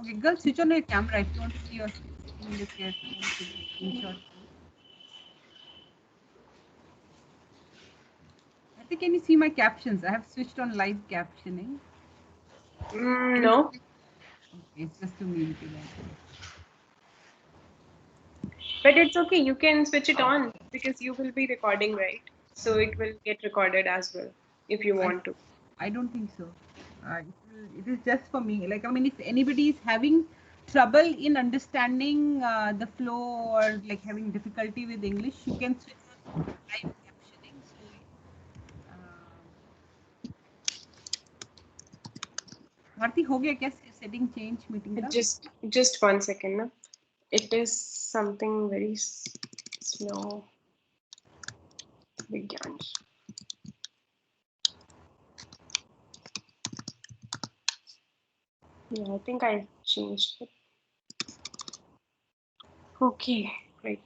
Okay, girl, switch on your camera if you want to see your sitting in the chair. I want to take a screenshot. I think, can you see my captions? I have switched on live captioning. No. Okay, it's just to mute it. But it's okay. You can switch it on because you will be recording, right? So it will get recorded as well if you I want to. I don't think so. It is just for me. Like, I mean, if anybody is having trouble in understanding the flow or like having difficulty with English, you can switch on live captioning. So, Bharti हो गया क्या setting change meeting का? Just 1 second. Na? It is something very slow. Vigyansh. Yeah, I think I changed it. Okay, great.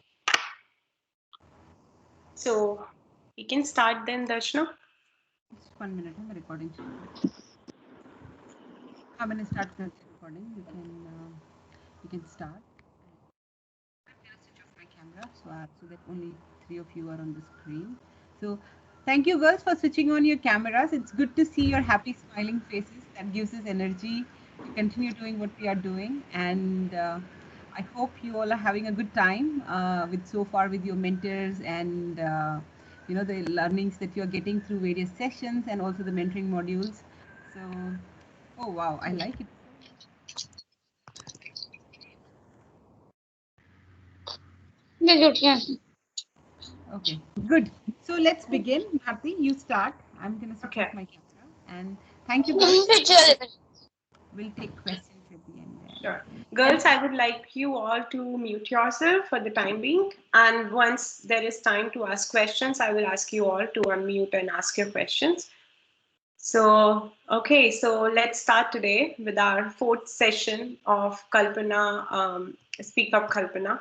So we can start then, Darshna. Just 1 minute, I'm recording. I'm gonna start the recording. You can start. I'm gonna switch off my camera so that only 3 of you are on the screen. So thank you girls for switching on your cameras. It's good to see your happy smiling faces. That gives us energy to continue doing what we are doing. And I hope you all are having a good time with so far with your mentors and the learnings that you're getting through various sessions and also the mentoring modules. So, oh wow, I like it. Okay, good. So let's begin. Bharti, you start. I'm going to switch off Okay. my camera. And thank you, girls. We'll take questions at the end. Sure. Girls, I would like you all to mute yourself for the time being. And once there is time to ask questions, I will ask you all to unmute and ask your questions. So, okay, so let's start today with our fourth session of Kalpana, Speak Up Kalpana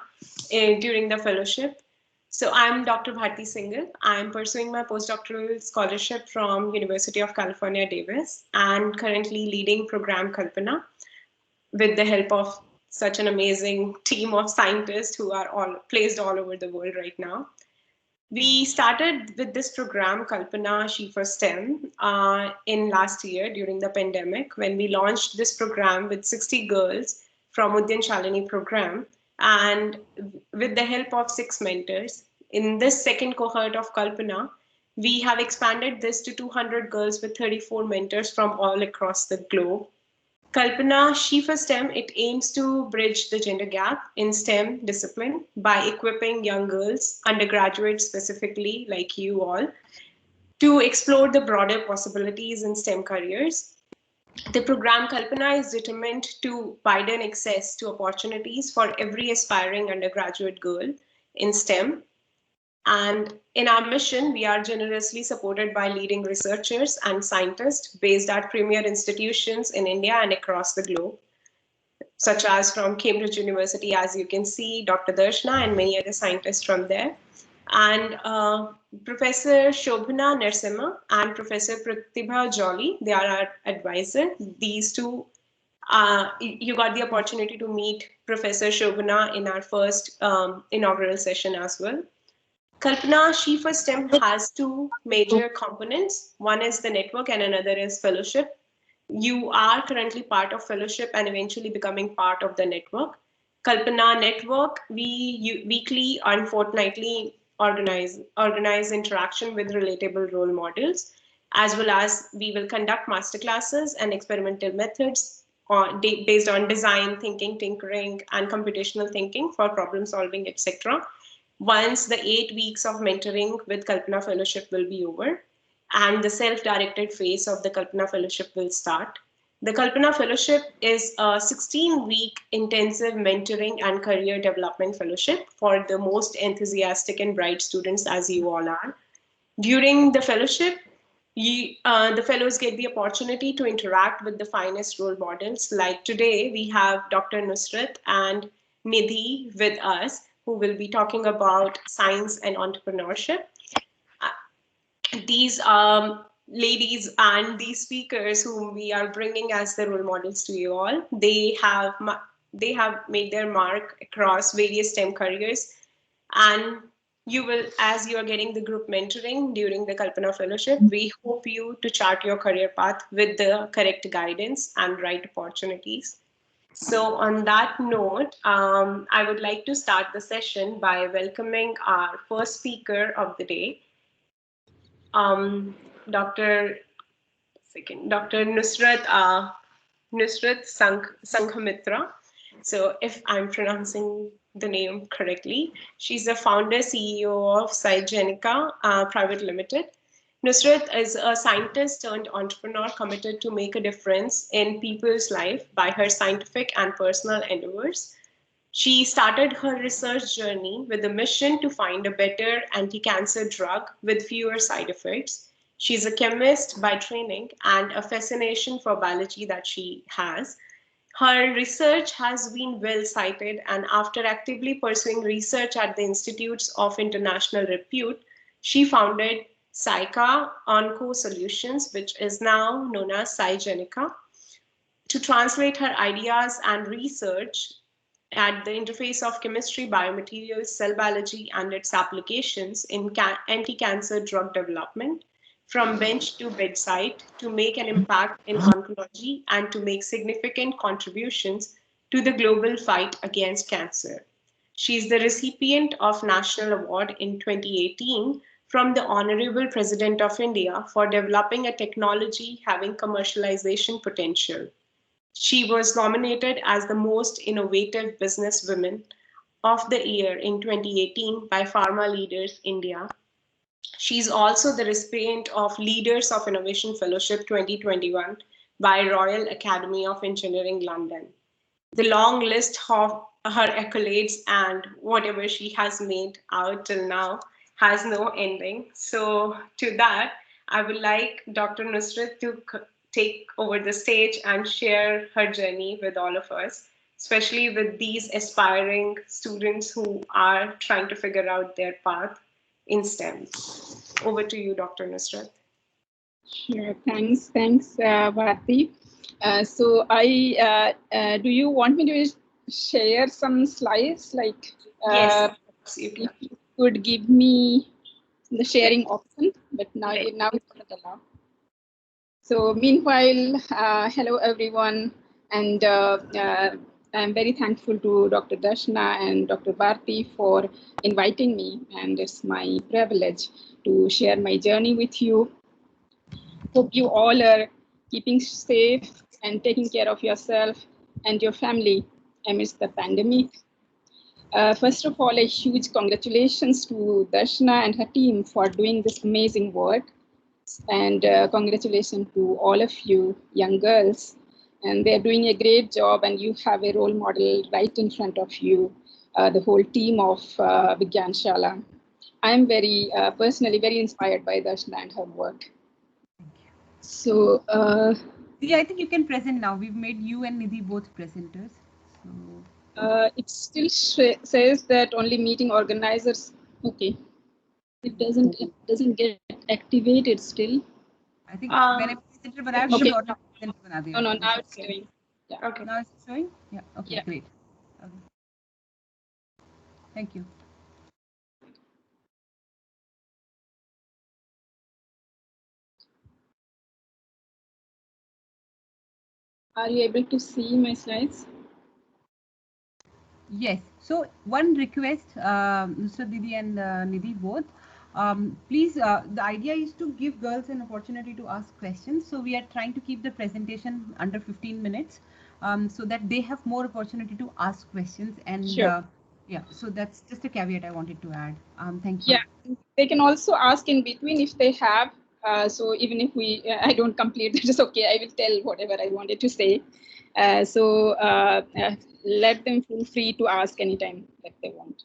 during the fellowship. So I'm Dr. Bharti Singhal. I'm pursuing my postdoctoral scholarship from University of California, Davis, and currently leading program Kalpana with the help of such an amazing team of scientists who are all placed all over the world right now. We started with this program, Kalpana She for STEM, in last year during the pandemic when we launched this program with 60 girls from VigyanShaala program. And with the help of 6 mentors, in this second cohort of Kalpana, we have expanded this to 200 girls with 34 mentors from all across the globe. Kalpana She for STEM, it aims to bridge the gender gap in STEM discipline by equipping young girls, undergraduates specifically, like you all, to explore the broader possibilities in STEM careers. The program Kalpana is determined to widen access to opportunities for every aspiring undergraduate girl in STEM. And in our mission, we are generously supported by leading researchers and scientists based at premier institutions in India and across the globe, such as from Cambridge University, as you can see, Dr. Darshna and many other scientists from there. And Professor Shobhana Narasimha and Professor Pratibha Jolly, they are our advisor. These two, you got the opportunity to meet Professor Shobhana in our first inaugural session as well. Kalpana She for STEM has two major components. One is the network and another is fellowship. You are currently part of fellowship and eventually becoming part of the network. Kalpana Network, we weekly and fortnightly organize interaction with relatable role models, as well as we will conduct masterclasses and experimental methods based on design thinking, tinkering, and computational thinking for problem solving, etc. Once the 8 weeks of mentoring with Kalpana Fellowship will be over and the self-directed phase of the Kalpana Fellowship will start. The Kalpana Fellowship is a 16-week intensive mentoring and career development fellowship for the most enthusiastic and bright students, as you all are. During the fellowship, the fellows get the opportunity to interact with the finest role models. Like today, we have Dr. Nusrat and Nidhi with us, who will be talking about science and entrepreneurship. These ladies and these speakers whom we are bringing as the role models to you all, they have made their mark across various STEM careers, and you will, as you are getting the group mentoring during the Kalpana Fellowship, we hope you to chart your career path with the correct guidance and right opportunities. So, on that note, I would like to start the session by welcoming our first speaker of the day, um, Dr. Dr. Nusrat Sanghmitra. So, if I'm pronouncing the name correctly, she's the founder CEO of CyGenica Private Limited. Nusrat is a scientist turned entrepreneur committed to make a difference in people's life by her scientific and personal endeavors. She started her research journey with a mission to find a better anti cancer drug with fewer side effects. She's a chemist by training and a fascination for biology that she has. Her research has been well cited, and after actively pursuing research at the institutes of international repute, she founded Psycha Onco Solutions, which is now known as CyGenica, to translate her ideas and research at the interface of chemistry, biomaterials, cell biology, and its applications in anti cancer drug development, from bench to bedside, to make an impact in oncology and to make significant contributions to the global fight against cancer. She is the recipient of National Award in 2018 from the Honorable President of India for developing a technology having commercialization potential. She was nominated as the Most Innovative Businesswoman of the Year in 2018 by Pharma Leaders India. She's also the recipient of Leaders of Innovation Fellowship 2021 by Royal Academy of Engineering London. The long list of her accolades and whatever she has made out till now has no ending. So, to that, I would like Dr. Nusrat to take over the stage and share her journey with all of us, especially with these aspiring students who are trying to figure out their path in STEM. Over to you, Dr. Nusrat. Sure, thanks, Bharti. Do you want me to share some slides? Like, Yes, you if can. you could give me the sharing option, but now it's not allowed. So, meanwhile, hello everyone, and I'm very thankful to Dr. Darshana and Dr. Bharti for inviting me, and it's my privilege to share my journey with you. Hope you all are keeping safe and taking care of yourself and your family amidst the pandemic. First of all, a huge congratulations to Darshana and her team for doing this amazing work. And congratulations to all of you young girls. And they're doing a great job, and you have a role model right in front of you, the whole team of VigyanShaala. I'm very personally very inspired by Darshana and her work. So, yeah, I think you can present now. We've made you and Nidhi both presenters. So it still says that only meeting organizers. Okay, it doesn't get activated still. I think when I presented, but I've Okay. auto present. No, now it's doing. Yeah. Okay. Now it's showing. Yeah. Okay. Yeah. Great. Okay. Thank you. Are you able to see my slides? Yes. So one request, Nusrat Didi and Nidhi both. Please, the idea is to give girls an opportunity to ask questions. So we are trying to keep the presentation under 15 minutes, so that they have more opportunity to ask questions. And Sure. yeah, so that's just a caveat I wanted to add. Thank you. Yeah, they can also ask in between if they have. So even if I don't complete, that is okay. I will tell whatever I wanted to say. Let them feel free to ask anytime that they want.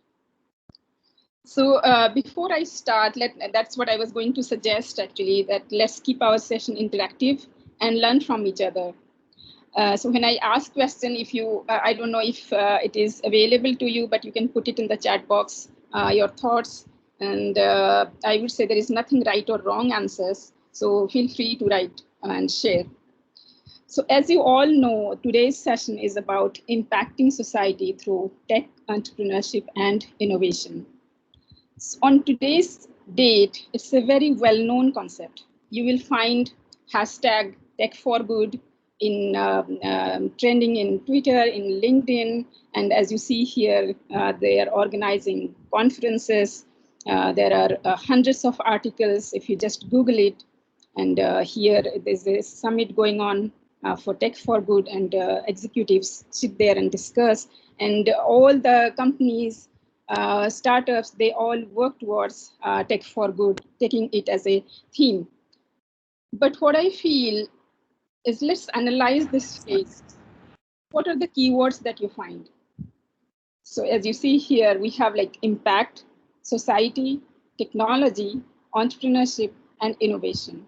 So before I start, that's what I was going to suggest actually, that let's keep our session interactive and learn from each other. So when I ask question, if you, I don't know if it is available to you, but you can put it in the chat box, your thoughts. And I would say there is nothing right or wrong answers. So feel free to write and share. So as you all know, today's session is about impacting society through tech, entrepreneurship, and innovation. So on today's date, it's a very well-known concept. You will find hashtag tech for good in trending in Twitter, in LinkedIn, and as you see here, they are organizing conferences. There are hundreds of articles if you just Google it. And here there's a summit going on for Tech for Good, and executives sit there and discuss. And all the companies, startups, they all work towards Tech for Good, taking it as a theme. But what I feel is, let's analyze this phrase. What are the keywords that you find? So as you see here, we have like impact, society, technology, entrepreneurship, and innovation.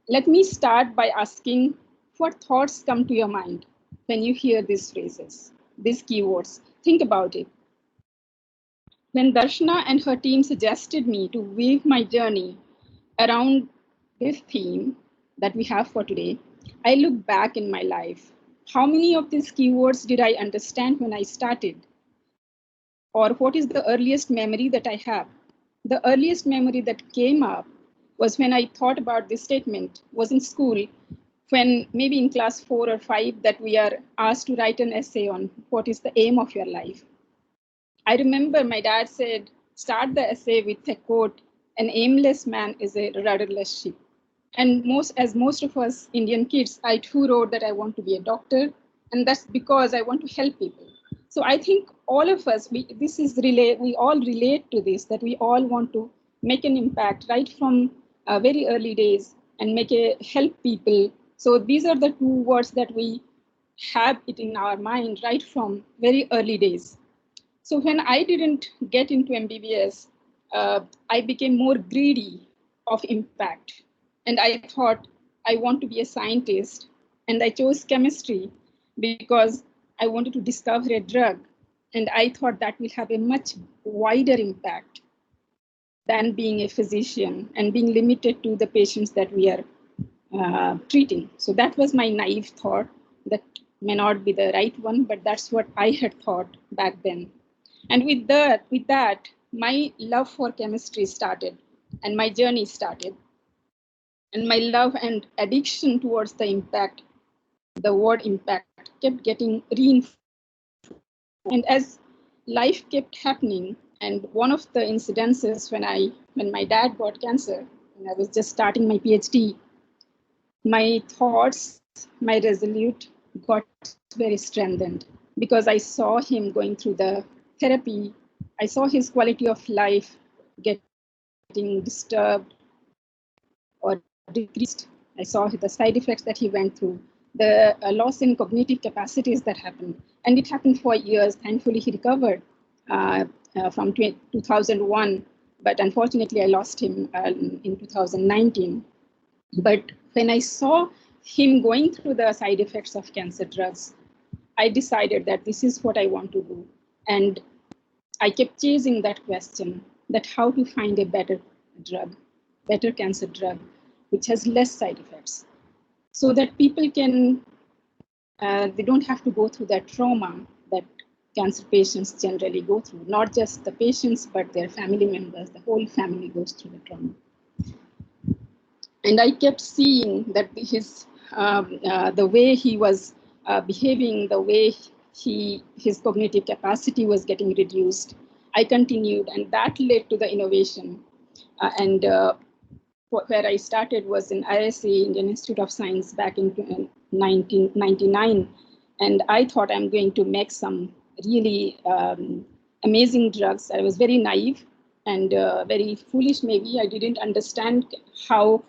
Let me start by asking, what thoughts come to your mind when you hear these phrases, these keywords? Think about it. When Darshana and her team suggested me to weave my journey around this theme that we have for today, I look back in my life. How many of these keywords did I understand when I started? Or what is the earliest memory that I have? The earliest memory that came up was when I thought about this statement, was in school, when maybe in class 4 or 5 that we are asked to write an essay on what is the aim of your life. I remember my dad said, start the essay with a quote, an aimless man is a rudderless ship. And as most of us Indian kids, I too wrote that I want to be a doctor, and that's because I want to help people. So I think all of us, we all relate to this, that we all want to make an impact right from very early days and help people. So these are the two words that we have it in our mind right from very early days. So when I didn't get into MBBS, I became more greedy of impact. And I thought I want to be a scientist. And I chose chemistry because I wanted to discover a drug. And I thought that will have a much wider impact than being a physician and being limited to the patients that we are treating. So that was my naive thought. That may not be the right one, but that's what I had thought back then. And with that, my love for chemistry started and my journey started. And my love and addiction towards the impact, the word impact, kept getting reinforced. And as life kept happening, and one of the incidences when my dad got cancer, and I was just starting my PhD, my thoughts, my resolute got very strengthened because I saw him going through the therapy. I saw his quality of life getting disturbed or decreased. I saw the side effects that he went through, the loss in cognitive capacities that happened. And it happened for years. Thankfully, he recovered from 2001. But unfortunately, I lost him in 2019. But when I saw him going through the side effects of cancer drugs, I decided that this is what I want to do. And I kept chasing that question, that how to find a better drug, better cancer drug, which has less side effects, so that people can, they don't have to go through that trauma that cancer patients generally go through. Not just the patients, but their family members, the whole family goes through the trauma. And I kept seeing that the way he was behaving, the way his cognitive capacity was getting reduced. I continued, and that led to the innovation. Where I started was in ISE, Indian Institute of Science, back in 1999. And I thought I'm going to make some really amazing drugs. I was very naive and very foolish, maybe. I didn't understand how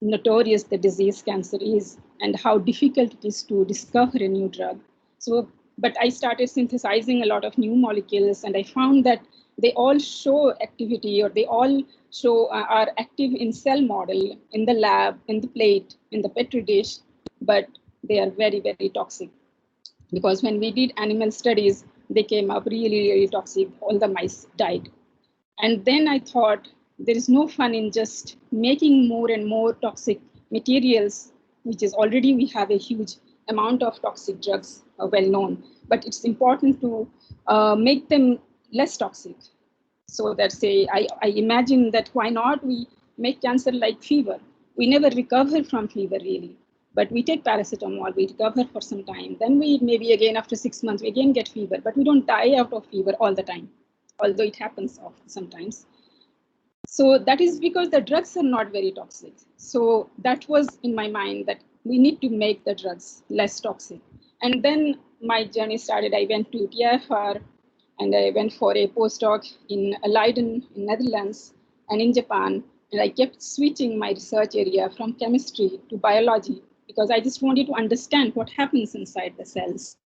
notorious the disease cancer is and how difficult it is to discover a new drug. So, but I started synthesizing a lot of new molecules, and I found that they all show activity, or they all show are active in cell model, in the lab, in the plate, in the petri dish, but they are very, very toxic. Because when we did animal studies, they came up really, really toxic. All the mice died. And then I thought, there is no fun in just making more and more toxic materials, which is already we have a huge amount of toxic drugs well known, but it's important to make them less toxic. So that say, I imagine that why not we make cancer like fever. We never recover from fever really, but we take paracetamol, we recover for some time. Then we maybe again after 6 months, we again get fever, but we don't die out of fever all the time, although it happens often sometimes. So that is because the drugs are not very toxic. So that was in my mind that we need to make the drugs less toxic. And then my journey started. I went to TFR and I went for a postdoc in Leiden in Netherlands and in Japan. And I kept switching my research area from chemistry to biology because I just wanted to understand what happens inside the cells,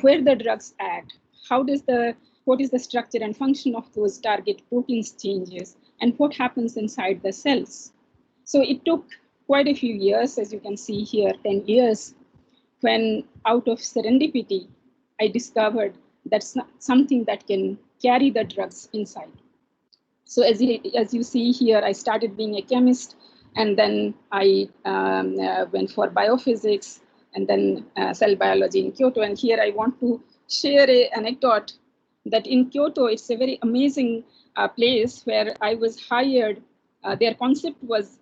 where the drugs act, what is the structure and function of those target proteins changes, and what happens inside the cells. So it took quite a few years, as you can see here, 10 years, when out of serendipity, I discovered that's not something that can carry the drugs inside. So as you see here, I started being a chemist, and then I went for biophysics, and then cell biology in Kyoto. And here I want to share an anecdote that in Kyoto, it's a very amazing place where I was hired. Their concept was,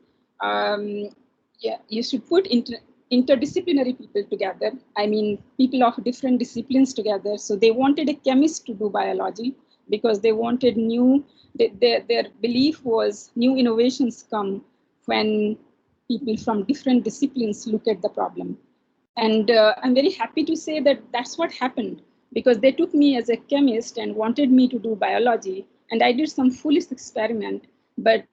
you should put interdisciplinary people together. I mean, people of different disciplines together. So they wanted a chemist to do biology because they wanted their belief was new innovations come when people from different disciplines look at the problem. And I'm very happy to say that that's what happened, because they took me as a chemist and wanted me to do biology. And I did some foolish experiment, but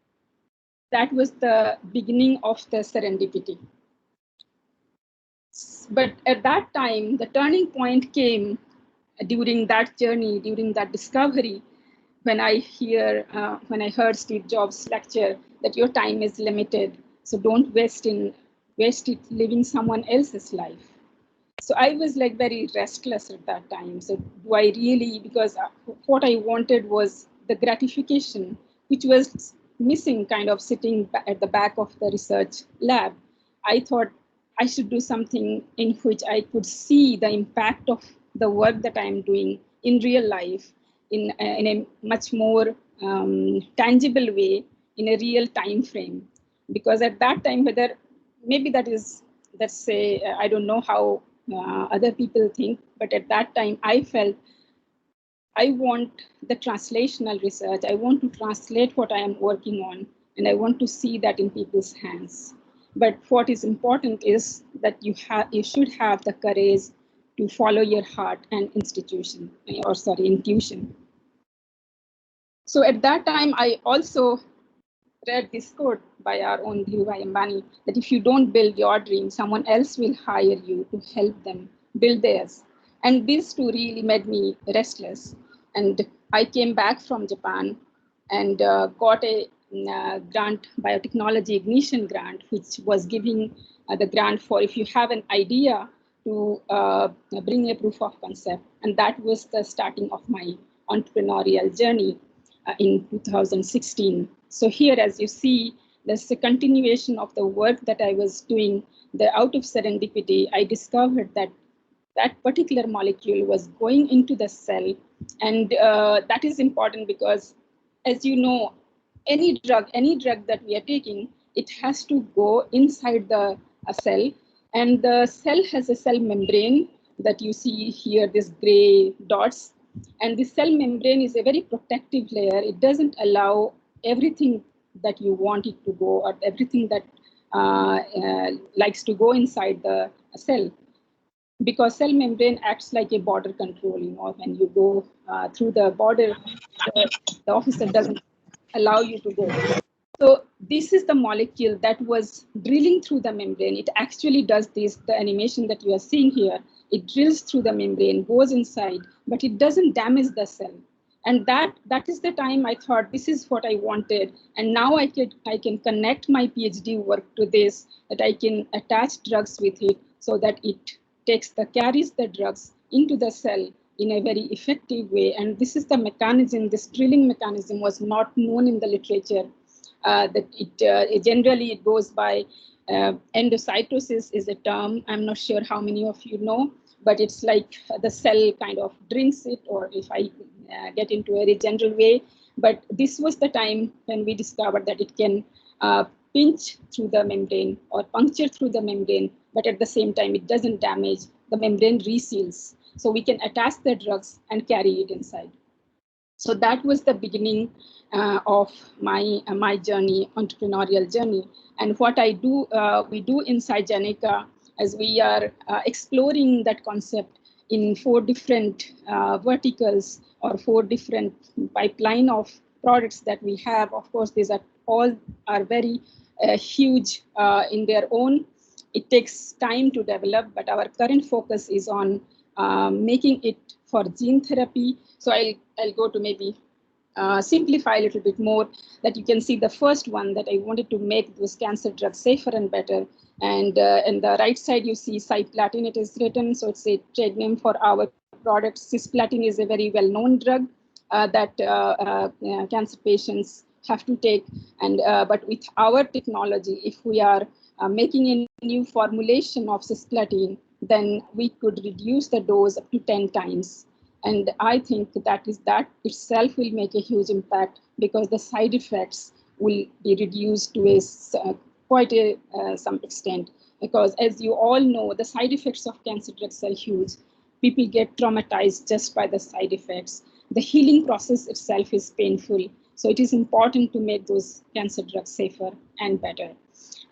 that was the beginning of the serendipity. But at that time, the turning point came during that journey, during that discovery, when I heard Steve Jobs lecture that your time is limited, so don't waste it living someone else's life. So I was like very restless at that time. So do I really, because what I wanted was the gratification, which was missing, kind of sitting at the back of the research lab. I thought I should do something in which I could see the impact of the work that I'm doing in real life, in a much more tangible way, in a real time frame. Because at that time, whether maybe let's say, I don't know how other people think, but at that time I felt I want the translational research. I want to translate what I am working on, and I want to see that in people's hands. But what is important is that you should have the courage to follow your heart and intuition. So at that time, I also read this quote by our own Dhirubhai Ambani, that if you don't build your dream, someone else will hire you to help them build theirs. And these two really made me restless. And I came back from Japan and got a grant, biotechnology ignition grant, which was giving the grant for if you have an idea to bring a proof of concept. And that was the starting of my entrepreneurial journey in 2016. So here, as you see, there's a continuation of the work that I was doing. Out of serendipity, I discovered that that particular molecule was going into the cell. And that is important because, as you know, any drug that we are taking, it has to go inside the cell. And the cell has a cell membrane that you see here, these gray dots. And the cell membrane is a very protective layer. It doesn't allow everything that you want it to go, or everything that likes to go inside the cell. Because cell membrane acts like a border control, when you go through the border, the officer doesn't allow you to go. So this is the molecule that was drilling through the membrane. It actually does this, the animation that you are seeing here. It drills through the membrane, goes inside, but it doesn't damage the cell. And that is the time I thought, this is what I wanted. And now I can connect my PhD work to this, that I can attach drugs with it so that it carries the drugs into the cell in a very effective way. And this is the mechanism, this drilling mechanism was not known in the literature. That it generally it goes by endocytosis is a term. I'm not sure how many of you know, but it's like the cell kind of drinks it, or if I get into a very general way. But this was the time when we discovered that it can pinch through the membrane or puncture through the membrane, but at the same time, it doesn't damage, the membrane reseals. So we can attach the drugs and carry it inside. So that was the beginning of my journey, entrepreneurial journey. And what I do, we do in CyGenica, as we are exploring that concept in 4 different verticals or 4 different pipeline of products that we have. Of course, these are all are very huge in their own. It takes time to develop, but our current focus is on making it for gene therapy. So I'll go to maybe simplify a little bit more, that you can see the first one, that I wanted to make those cancer drugs safer and better. And in the right side, you see cisplatin, it is written. So it's a trade name for our product. Cisplatin is a very well-known drug that cancer patients have to take. And but with our technology, if we are making a new formulation of cisplatin, then we could reduce the dose up to 10 times. And I think that itself will make a huge impact, because the side effects will be reduced to quite some extent. Because as you all know, the side effects of cancer drugs are huge. People get traumatized just by the side effects. The healing process itself is painful. So it is important to make those cancer drugs safer and better.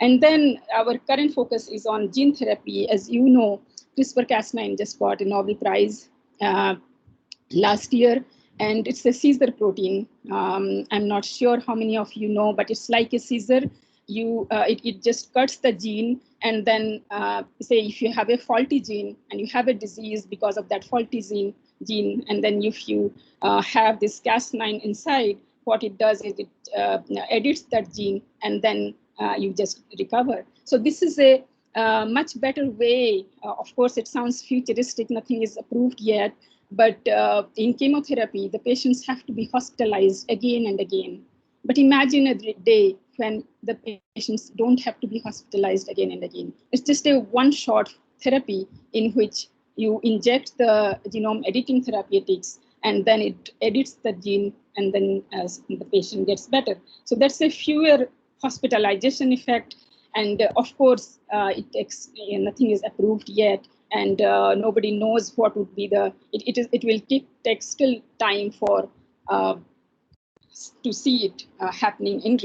And then our current focus is on gene therapy. As you know, CRISPR-Cas9 just got a Nobel Prize last year, and it's a Caesar protein. I'm not sure how many of you know, but it's like a Caesar. It just cuts the gene, and then say if you have a faulty gene and you have a disease because of that faulty gene, and then if you have this Cas9 inside, what it does is it edits that gene, and then you just recover. So this is a much better way. Of course, it sounds futuristic, nothing is approved yet, but in chemotherapy, the patients have to be hospitalized again and again. But imagine a day when the patients don't have to be hospitalized again and again. It's just a one-shot therapy in which you inject the genome editing therapeutics, and then it edits the gene, and then the patient gets better. So that's a fewer hospitalization effect. And of course, nothing is approved yet, and nobody knows what would be it will take still time for to see it happening in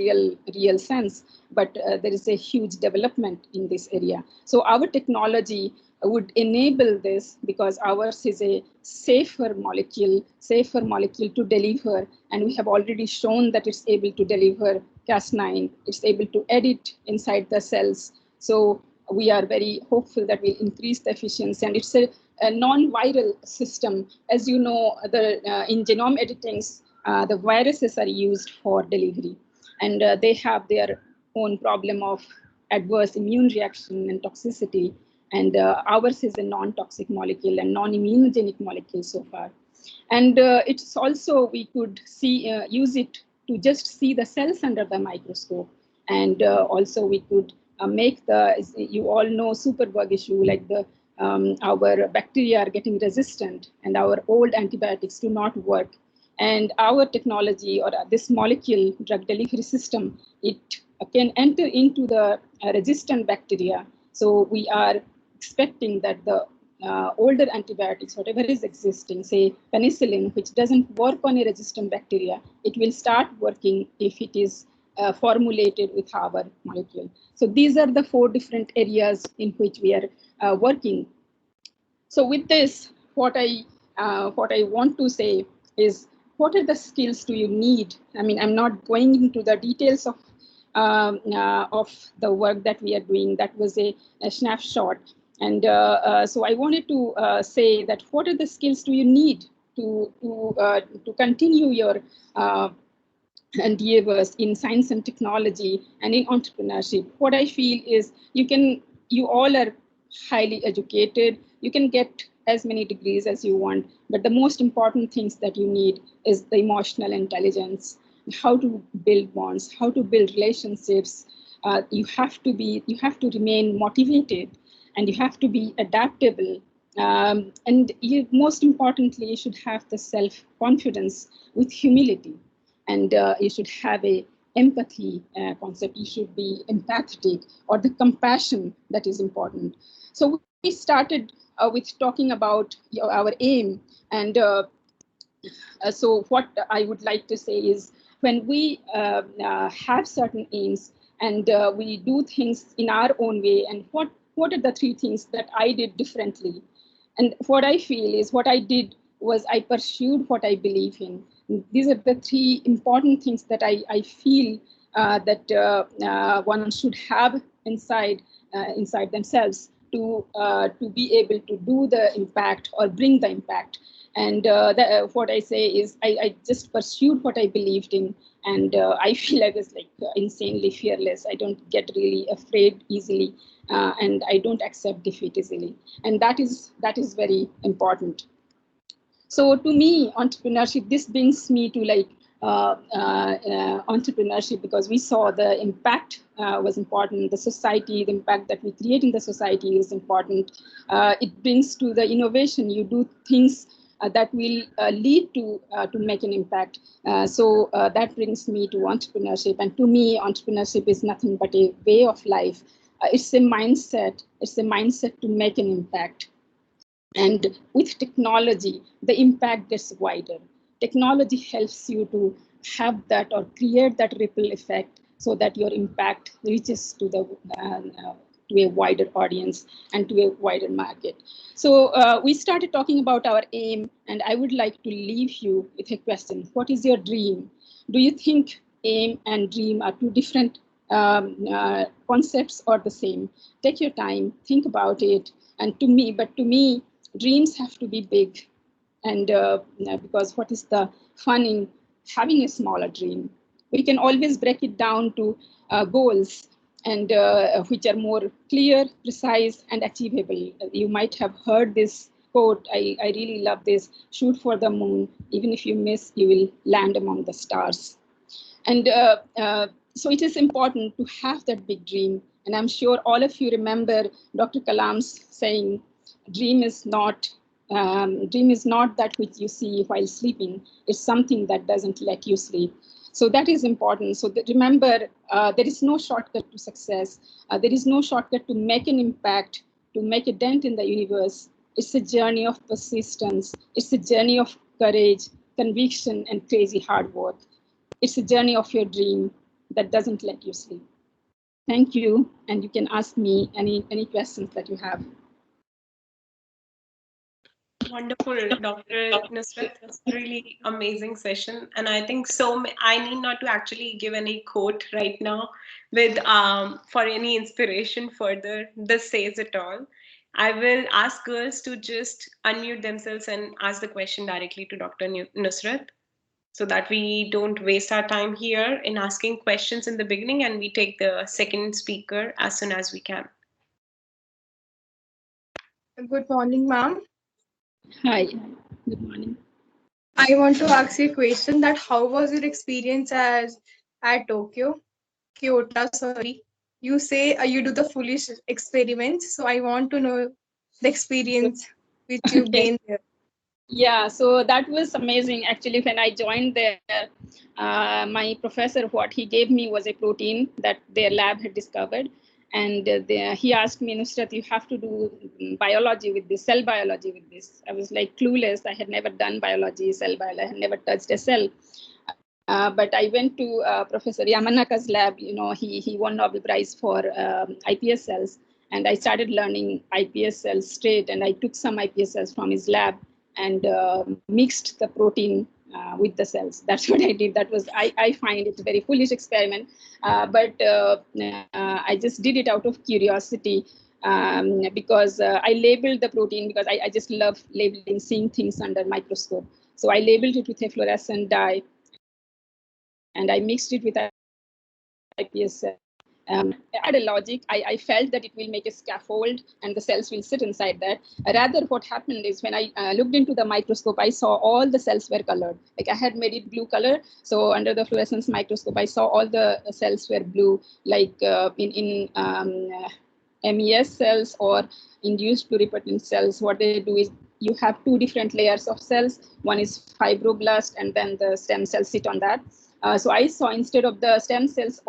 real sense, but there is a huge development in this area. So our technology would enable this, because ours is a safer molecule to deliver, and we have already shown that it's able to deliver Cas9, it's able to edit inside the cells. So we are very hopeful that we'll increase the efficiency, and it's a non-viral system. As you know, in genome editings, the viruses are used for delivery, and they have their own problem of adverse immune reaction and toxicity. And ours is a non-toxic molecule and non-immunogenic molecule so far. And it's also, we could use it to just see the cells under the microscope. And also we could make you all know superbug issue, like our bacteria are getting resistant and our old antibiotics do not work. And our technology, or this molecule drug delivery system, it can enter into the resistant bacteria. So we are expecting that the older antibiotics, whatever is existing, say penicillin, which doesn't work on a resistant bacteria, it will start working if it is formulated with our molecule. So these are the 4 different areas in which we are working. So with this, what I want to say is, what are the skills do you need? I mean, I'm not going into the details of the work that we are doing. That was a snapshot. And so I wanted to say that what are the skills do you need to continue your endeavors in science and technology and in entrepreneurship? What I feel is you all are highly educated. You can get as many degrees as you want, but the most important things that you need is the emotional intelligence, how to build bonds, how to build relationships. You have to remain motivated, and you have to be adaptable. And most importantly, you should have the self-confidence with humility, and you should have a empathy concept. You should be empathetic, or the compassion that is important. So we started with talking about our aim, and so what I would like to say is, when we have certain aims, and we do things in our own way, and what are the three things that I did differently? And what I feel is, what I did was I pursued what I believe in. These are the three important things that I feel that one should have inside themselves to be able to do the impact or bring the impact. And what I say is, I just pursued what I believed in, and I feel I was like insanely fearless. I don't get really afraid easily, and I don't accept defeat easily, and that is very important. So to me, entrepreneurship, this brings me to like entrepreneurship, because we saw the impact was important, the society, the impact that we create in the society is important. It brings to the innovation. You do things that will lead to make an impact. So that brings me to entrepreneurship. And to me, entrepreneurship is nothing but a way of life. It's a mindset. It's a mindset to make an impact. And with technology, the impact gets wider. Technology helps you to have that or create that ripple effect, so that your impact reaches to a wider audience and to a wider market. So we started talking about our aim, and I would like to leave you with a question. What is your dream? Do you think aim and dream are two different concepts, or the same? Take your time, think about it. And to me, dreams have to be big, and because what is the fun in having a smaller dream? We can always break it down to goals, and which are more clear, precise, and achievable. You might have heard this quote. I really love this: shoot for the moon. Even if you miss, you will land among the stars. And so it is important to have that big dream. And I'm sure all of you remember Dr. Kalam's saying, dream is not that which you see while sleeping. It's something that doesn't let you sleep. So that is important. So remember, there is no shortcut to success. There is no shortcut to make an impact, to make a dent in the universe. It's a journey of persistence. It's a journey of courage, conviction, and crazy hard work. It's a journey of your dream that doesn't let you sleep. Thank you, and you can ask me any questions that you have. Wonderful, Dr. Nusrat. Really amazing session. And I think I need not to actually give any quote right now with for any inspiration further. This says it all. I will ask girls to just unmute themselves and ask the question directly to Dr. Nusrat, so that we don't waste our time here in asking questions in the beginning, and we take the second speaker as soon as we can. Good morning, ma'am. Hi, good morning. I want to ask you a question, that how was your experience at Kyoto, sorry. You say you do the foolish experiments, so I want to know the experience which you gained there. Yeah, so that was amazing. Actually, when I joined there, my professor, what he gave me was a protein that their lab had discovered. And he asked me, Nusrat, you have to do biology with this, cell biology with this. I was like clueless. I had never done biology, cell biology. I had never touched a cell. But I went to Professor Yamanaka's lab. You know, he won Nobel Prize for iPS cells. And I started learning iPS cells straight. And I took some iPS cells from his lab and mixed the protein with the cells. That's what I did. That was, I find it a very foolish experiment, but I just did it out of curiosity, because I labeled the protein, because I just love labeling, seeing things under microscope. So I labeled it with a fluorescent dye, and I mixed it with iPS cell. add a logic. I felt that it will make a scaffold and the cells will sit inside that. Rather, what happened is when I looked into the microscope, I saw all the cells were colored. Like I had made it blue color. So under the fluorescence microscope, I saw all the cells were blue, like in MES cells or induced pluripotent cells. What they do is you have two different layers of cells. One is fibroblast, and then the stem cells sit on that. So I saw instead of the stem cells,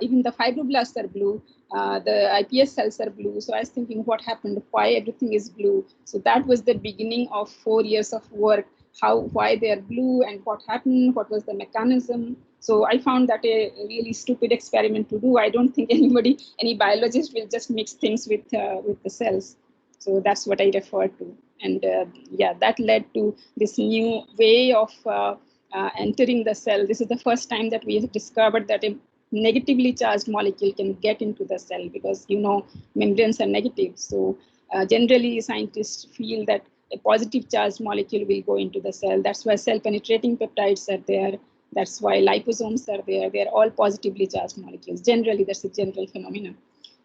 even the fibroblasts are blue, the iPS cells are blue. So I was thinking, what happened? Why everything is blue? So that was the beginning of 4 years of work. Why they are blue and what happened? What was the mechanism? So I found that a really stupid experiment to do. I don't think any biologist will just mix things with the cells. So that's what I refer to. And yeah, that led to this new way of entering the cell. This is the first time that we discovered that a negatively charged molecule can get into the cell, because membranes are negative. So generally scientists feel that a positive charged molecule will go into the cell. That's why cell penetrating peptides are there. That's why liposomes are there. They're all positively charged molecules. Generally, that's a general phenomenon.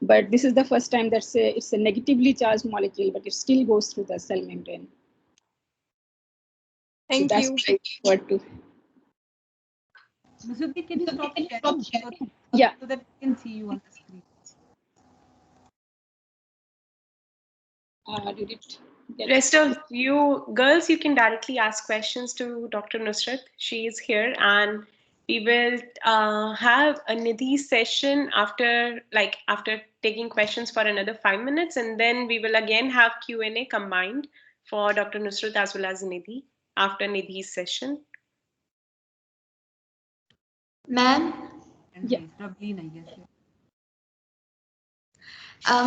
But this is the first time that it's a negatively charged molecule, but it still goes through the cell membrane. Thank so you. that's what I refer to. Nusrat, can you stop sharing Yeah. so that we can see you on the screen? Did it get Rest of you girls, you can directly ask questions to Dr. Nusrat. She is here, and we will have a Nidhi session after taking questions for another 5 minutes, and then we will again have Q&A combined for Dr. Nusrat as well as Nidhi after Nidhi's session. Ma'am? Yeah. Ravleen, I guess.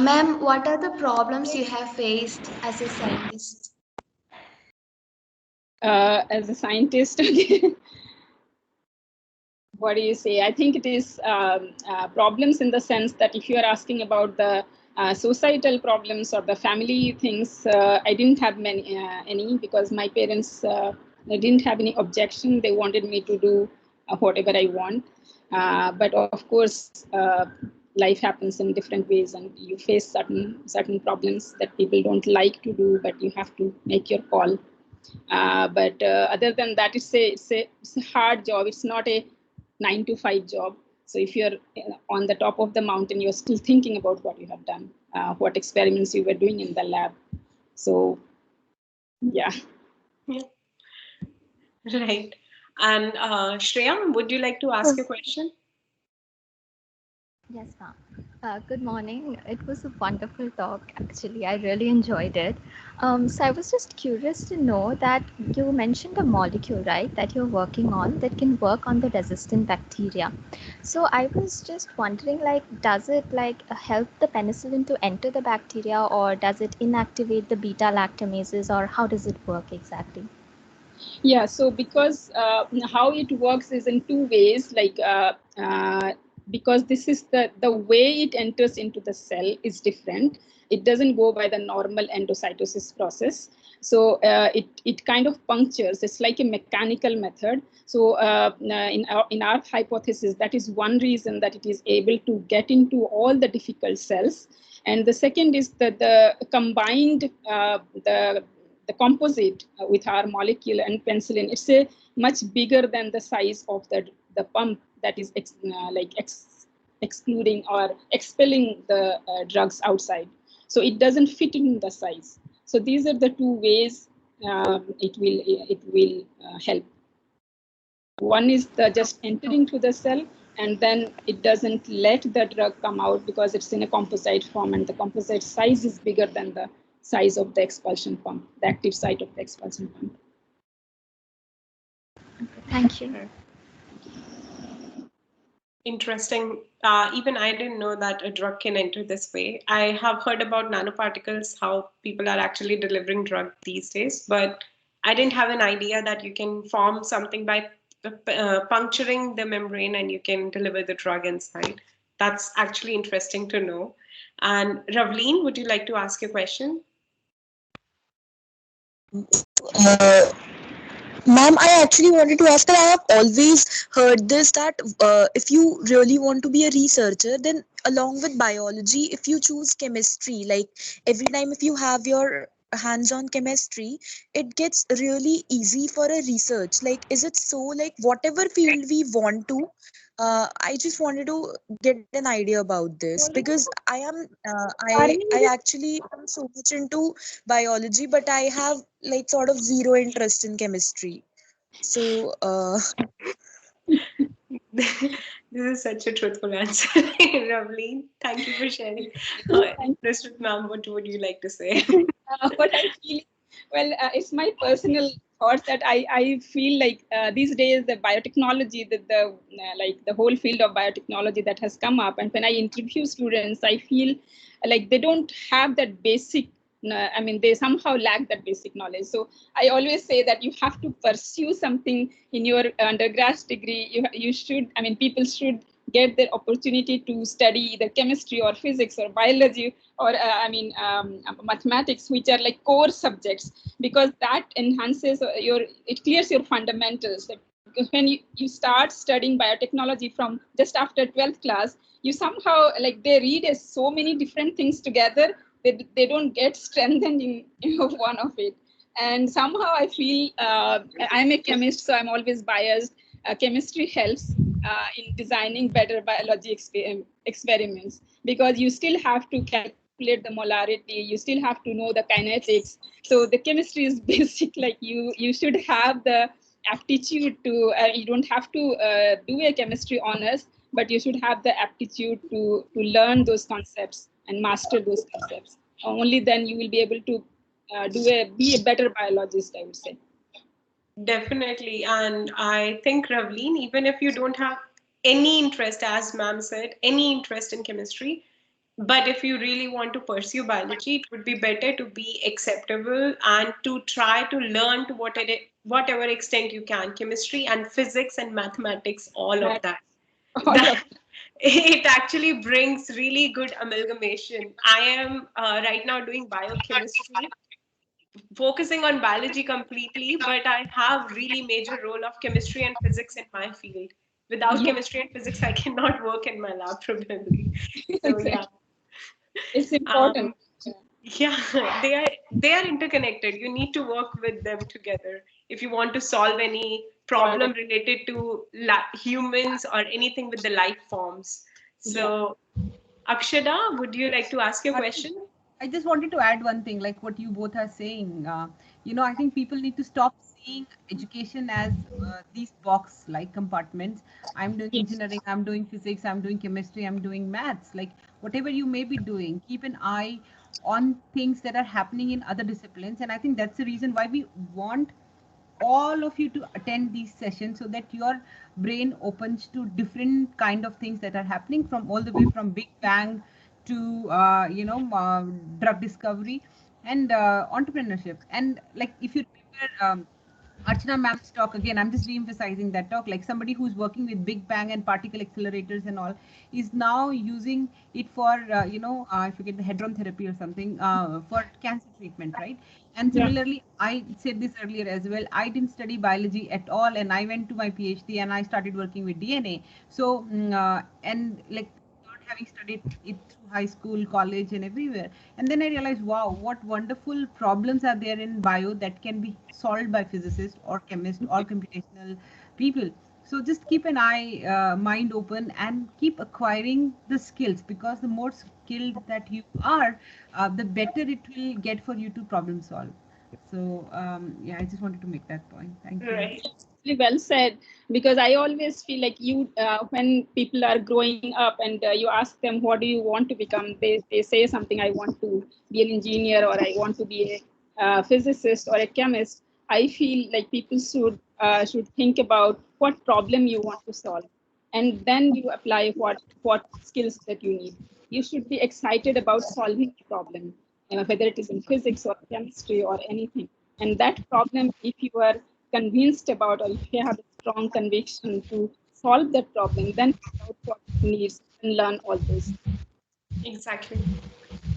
Ma'am, what are the problems you have faced as a scientist? As a scientist, what do you say? I think it is problems in the sense that if you are asking about the societal problems or the family things, I didn't have any, because my parents they didn't have any objection. They wanted me to do whatever I want. But of course, life happens in different ways, and you face certain problems that people don't like to do, but you have to make your call. But other than that, it's a hard job. It's not a 9-to-5 job. So if you're on the top of the mountain, you're still thinking about what you have done, what experiments you were doing in the lab. So, yeah. Right. And Shreya, would you like to ask a question? Yes, ma'am. Good morning. It was a wonderful talk, actually. I really enjoyed it. So I was just curious to know that you mentioned a molecule, right, that you're working on that can work on the resistant bacteria. So I was just wondering, does it help the penicillin to enter the bacteria, or does it inactivate the beta lactamases, or how does it work exactly? Yeah, so because how it works is in two ways, because this is the way it enters into the cell is different. It doesn't go by the normal endocytosis process. So it kind of punctures. It's like a mechanical method. So in our hypothesis, that is one reason that it is able to get into all the difficult cells. And the second is that the combined the composite with our molecule and penicillin, it's a much bigger than the size of the pump that is excluding or expelling the drugs outside. So it doesn't fit in the size. So these are the two ways it will help. One is the just entering to the cell, and then it doesn't let the drug come out because it's in a composite form, and the composite size is bigger than the size of the expulsion pump, the active site of the expulsion pump. Thank you. Interesting. Even I didn't know that a drug can enter this way. I have heard about nanoparticles, how people are actually delivering drug these days, but I didn't have an idea that you can form something by puncturing the membrane and you can deliver the drug inside. That's actually interesting to know. And Ravleen, would you like to ask a question? Ma'am, I actually wanted to ask that I have always heard this that if you really want to be a researcher, then along with biology, if you choose chemistry, like every time if you have your hands on chemistry, it gets really easy for a research. Like, is it so? Like, whatever field we want to, I just wanted to get an idea about this because I actually am so much into biology, but I have like sort of zero interest in chemistry. So, This is such a truthful answer, Ravleen. Thank you for sharing. Nusrat ma'am, what would you like to say? What I feel, well, it's my personal thoughts that I feel like these days the biotechnology, like the whole field of biotechnology that has come up, and when I interview students, I feel like they don't have that basic. I mean, they somehow lack that basic knowledge. So I always say that you have to pursue something in your undergrad degree. You should. I mean, people should get the opportunity to study either chemistry or physics or biology or mathematics, which are like core subjects, because that enhances it clears your fundamentals. Because when you start studying biotechnology from just after 12th class, you somehow like they read as so many different things together, they don't get strengthened in one of it. And somehow I feel I'm a chemist, so I'm always biased. Chemistry helps in designing better biology experiments, because you still have to calculate the molarity, you still have to know the kinetics. So the chemistry is basic. Like you should have the aptitude to you don't have to do a chemistry honors, but you should have the aptitude to learn those concepts and master those concepts. Only then you will be able to be a better biologist, I would say. Definitely. And I think, Ravleen, even if you don't have any interest, as ma'am said, any interest in chemistry, but if you really want to pursue biology, it would be better to be acceptable and to try to learn to whatever extent you can, chemistry and physics and mathematics, all of That that. all That of it actually brings really good amalgamation. I am right now doing biochemistry, focusing on biology completely, but I have really major role of chemistry and physics in my field. Without yeah, chemistry and physics, I cannot work in my lab probably. So yeah. exactly. It's important. Um, yeah, they are interconnected. You need to work with them together if you want to solve any Yeah, problem related to humans or anything with the life forms. yeah. So, Akshada, would you like to ask your Uh, question? I just wanted to add one thing, like what you both are saying. I think people need to stop seeing education as these box-like compartments. I'm doing Yes. engineering, I'm doing physics, I'm doing chemistry, I'm doing maths. Like whatever you may be doing, keep an eye on things that are happening in other disciplines. And I think that's the reason why we want all of you to attend these sessions so that your brain opens to different kind of things that are happening from all the way from big bang to drug discovery and entrepreneurship. And like if you remember Archana ma'am's talk again, I'm just re-emphasizing that talk. Like somebody who's working with Big Bang and particle accelerators and all is now using it for, I forget the hadron therapy or something for cancer treatment, right? And Yeah. similarly, I said this earlier as well. I didn't study biology at all, and I went to my PhD and I started working with DNA. So, and like not having studied it through high school, college, and everywhere. And then I realized, wow, what wonderful problems are there in bio that can be solved by physicists or chemists or computational people. So just keep an eye, mind open, and keep acquiring the skills, because the more skilled that you are, the better it will get for you to problem solve. So yeah, I just wanted to make that point. Thank you. Right. Really well said, because I always feel like when people are growing up and you ask them what do you want to become, they say something, I want to be an engineer or I want to be a physicist or a chemist. I feel like people should think about what problem you want to solve, and then you apply what skills that you need. You should be excited about solving a problem, whether it is in physics or chemistry or anything. And that problem, if you are convinced about, or if you have a strong conviction to solve that problem, then find out what it needs and learn all this. Exactly.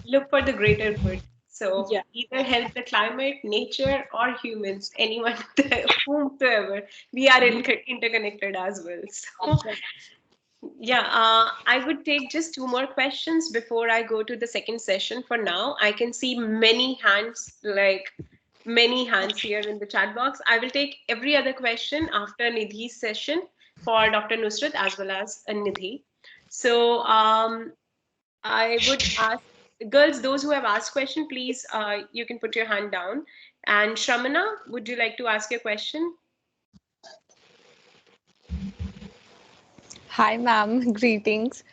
Look for the greater good. So Yeah. either help the climate, nature, or humans, anyone, whomsoever, we are interconnected as well. So yeah, I would take just two more questions before I go to the second session. For now, I can see many hands, like many hands here in the chat box. I will take every other question after Nidhi's session for Dr. Nusrat as well as Nidhi. So I would ask girls, those who have asked question, please, you can put your hand down. And Shramana, would you like to ask your question? Hi, ma'am. Greetings.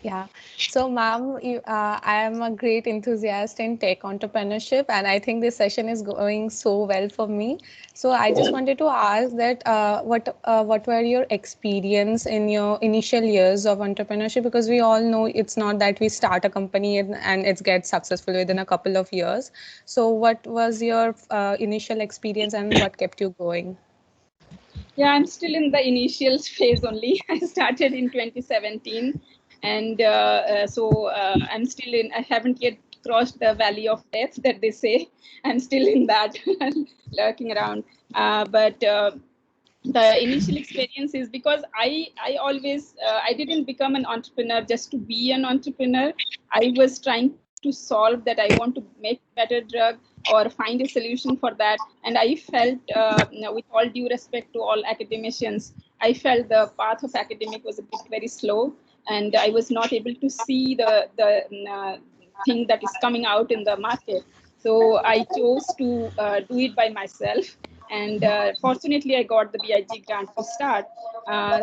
Yeah. So, ma'am, I am a great enthusiast in tech entrepreneurship, and I think this session is going so well for me. So, I just wanted to ask that what were your experience in your initial years of entrepreneurship? Because we all know it's not that we start a company and it gets successful within a couple of years. So, what was your initial experience and what kept you going? Yeah, I'm still in the initial phase only. I started in 2017, and I'm still in. I haven't yet crossed the valley of death that they say. I'm still in that, lurking around. But the initial experience is because I always I didn't become an entrepreneur just to be an entrepreneur. I was trying to solve that. I want to make better drug or find a solution for that, and I felt with all due respect to all academicians, I felt the path of academic was a bit very slow, and I was not able to see the thing that is coming out in the market. So I chose to do it by myself, and fortunately I got the BIG grant to start.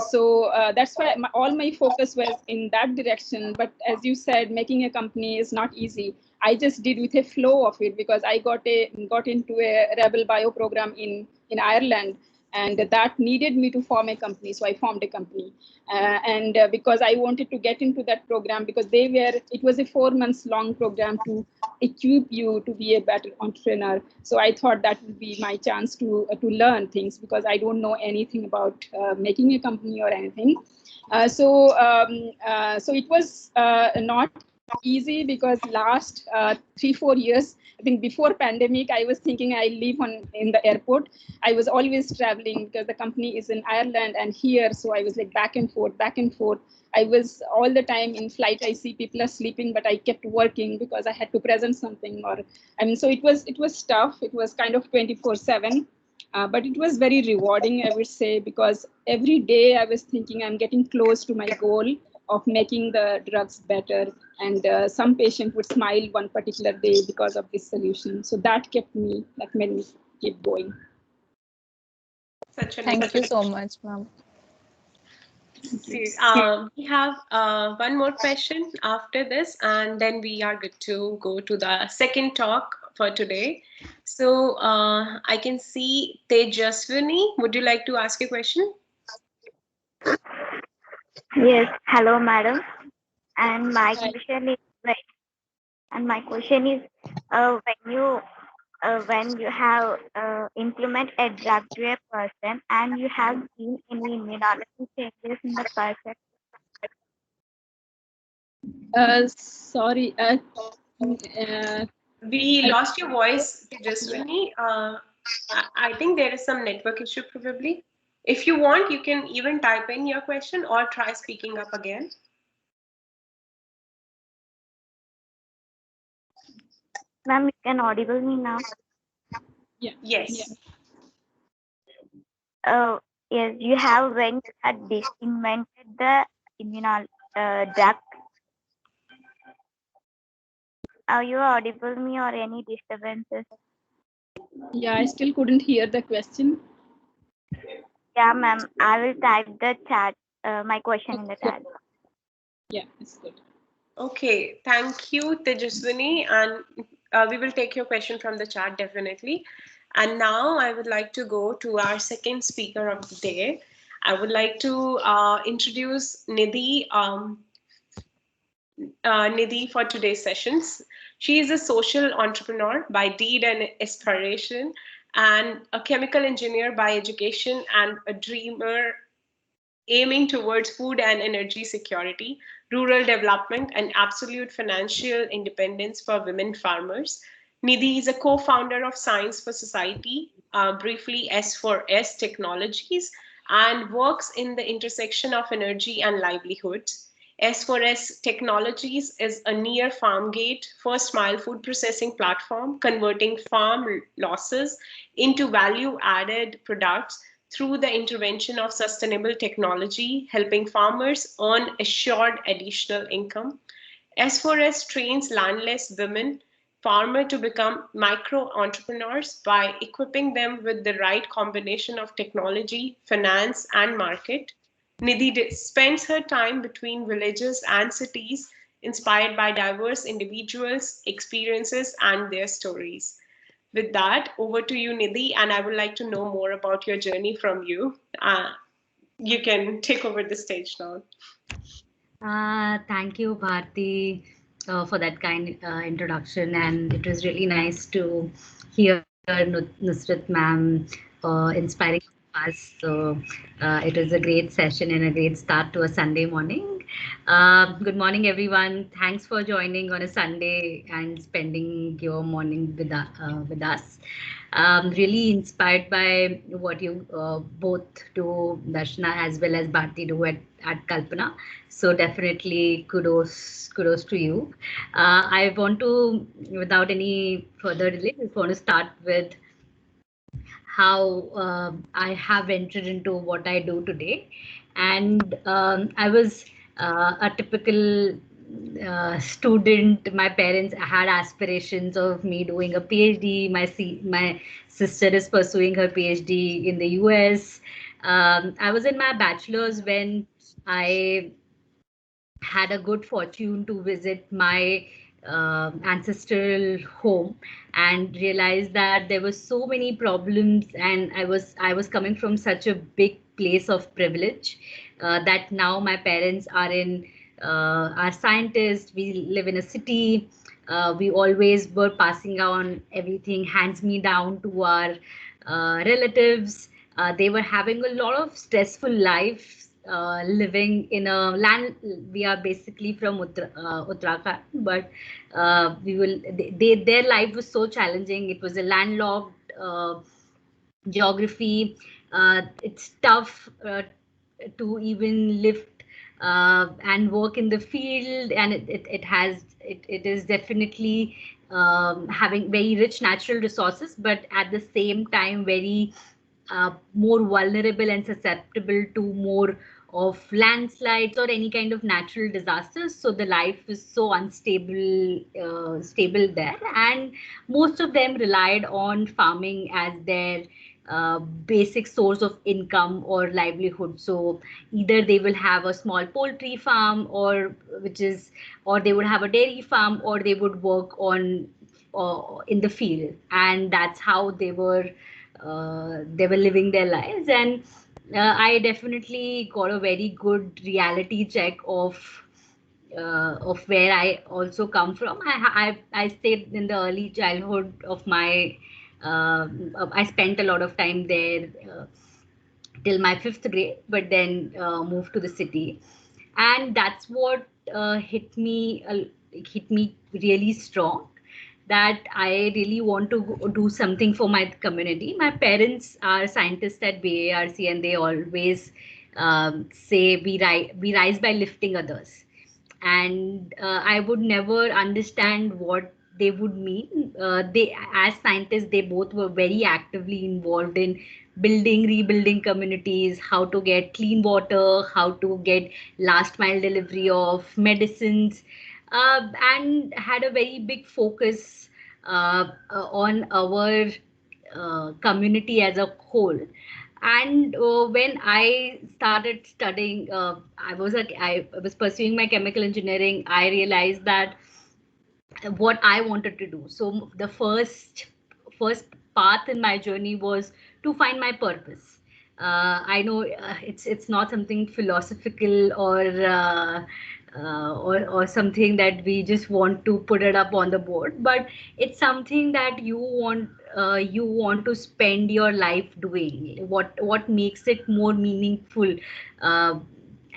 So that's why all my focus was in that direction. But as you said, making a company is not easy. I just did with a flow of it because I got into a rebel bio program in Ireland, and that needed me to form a company, so I formed a company. And because I wanted to get into that program, because it was a 4 months long program to equip you to be a better entrepreneur. So I thought that would be my chance to learn things, because I don't know anything about making a company or anything. So it was not easy, because last 3-4 years, I think before pandemic, I was thinking I live in the airport. I was always traveling because the company is in Ireland and here, so I was like back and forth, back and forth. I was all the time in flight. I see people are sleeping, but I kept working because I had to present something. So it was tough. It was kind of 24/7, but it was very rewarding, I would say, because every day I was thinking I'm getting close to my goal of making the drugs better, and some patient would smile one particular day because of this solution. So that made me keep going. Thank you so much, ma'am. We have one more question after this, and then we are good to go to the second talk for today. So I can see Tejaswini. Would you like to ask a question? Yes, hello, madam. And my Hi. question is, when you have implement a drug to a person and you have seen any immunology changes in the person. Sorry. We lost your voice, Tejaswini. I think there is some network issue probably. If you want, you can even type in your question or try speaking up again. Ma'am, you can audible me now. Yeah. Yes. Yes, you have when you had invented the immunol drug. Are you audible me or any disturbances? Yeah, I still couldn't hear the question. Yeah, ma'am. I will type the chat. My question in the chat. Yeah, it's good. Okay, thank you, Tejaswini, and we will take your question from the chat definitely. And now I would like to go to our second speaker of the day. I would like to introduce Nidhi, Nidhi for today's sessions. She is a social entrepreneur by deed and aspiration, and a chemical engineer by education, and a dreamer aiming towards food and energy security, rural development, and absolute financial independence for women farmers. Nidhi is a co founder of Science for Society, briefly S4S Technologies, and works in the intersection of energy and livelihoods. S4S Technologies is a near farm gate, first mile food processing platform converting farm losses into value added products through the intervention of sustainable technology, helping farmers earn assured additional income. S4S trains landless women farmers to become micro entrepreneurs by equipping them with the right combination of technology, finance, and market. Nidhi spends her time between villages and cities, inspired by diverse individuals' experiences and their stories. With that, over to you, Nidhi, and I would like to know more about your journey from you. You can take over the stage now. Thank you, Bharti, for that kind introduction. And it was really nice to hear Nusrat ma'am inspiring us. So it was a great session and a great start to a Sunday morning. Good morning, everyone. Thanks for joining on a Sunday and spending your morning with us. Really inspired by what you both do, Darshana as well as Bharti do at Kalpana. So definitely kudos to you. I want to, without any further delay, just want to start with how I have entered into what I do today. And I was a typical student. My parents had aspirations of me doing a PhD. My sister is pursuing her PhD in the US. I was in my bachelor's when I had a good fortune to visit my ancestral home and realized that there were so many problems, and I was coming from such a big place of privilege that now my parents are scientists. We live in a city. We always were passing on everything hands me down to our relatives. They were having a lot of stressful life, living in a land. We are basically from Uttarakhand, but their life was so challenging. It was a landlocked geography. It's tough to even live and work in the field, and it is definitely having very rich natural resources, but at the same time very more vulnerable and susceptible to more of landslides or any kind of natural disasters. So the life is so unstable, stable there, and most of them relied on farming as their basic source of income or livelihood. So either they will have a small poultry farm, or they would have a dairy farm, or they would work on in the field, and that's how they were living their lives. And I definitely got a very good reality check of where I also come from. I stayed in the early childhood of my. I spent a lot of time there till my fifth grade, but then moved to the city, and that's what hit me really strong, that I really want to do something for my community. My parents are scientists at BARC, and they always say we rise by lifting others. And I would never understand what they would mean. They, as scientists, they both were very actively involved in rebuilding communities, how to get clean water, how to get last mile delivery of medicines, and had a very big focus on our community as a whole. And when I started studying, I was pursuing my chemical engineering. I realized that what I wanted to do. So the first path in my journey was to find my purpose. I know it's not something philosophical or or something that we just want to put it up on the board, but it's something that you want to spend your life doing. What makes it more meaningful, uh,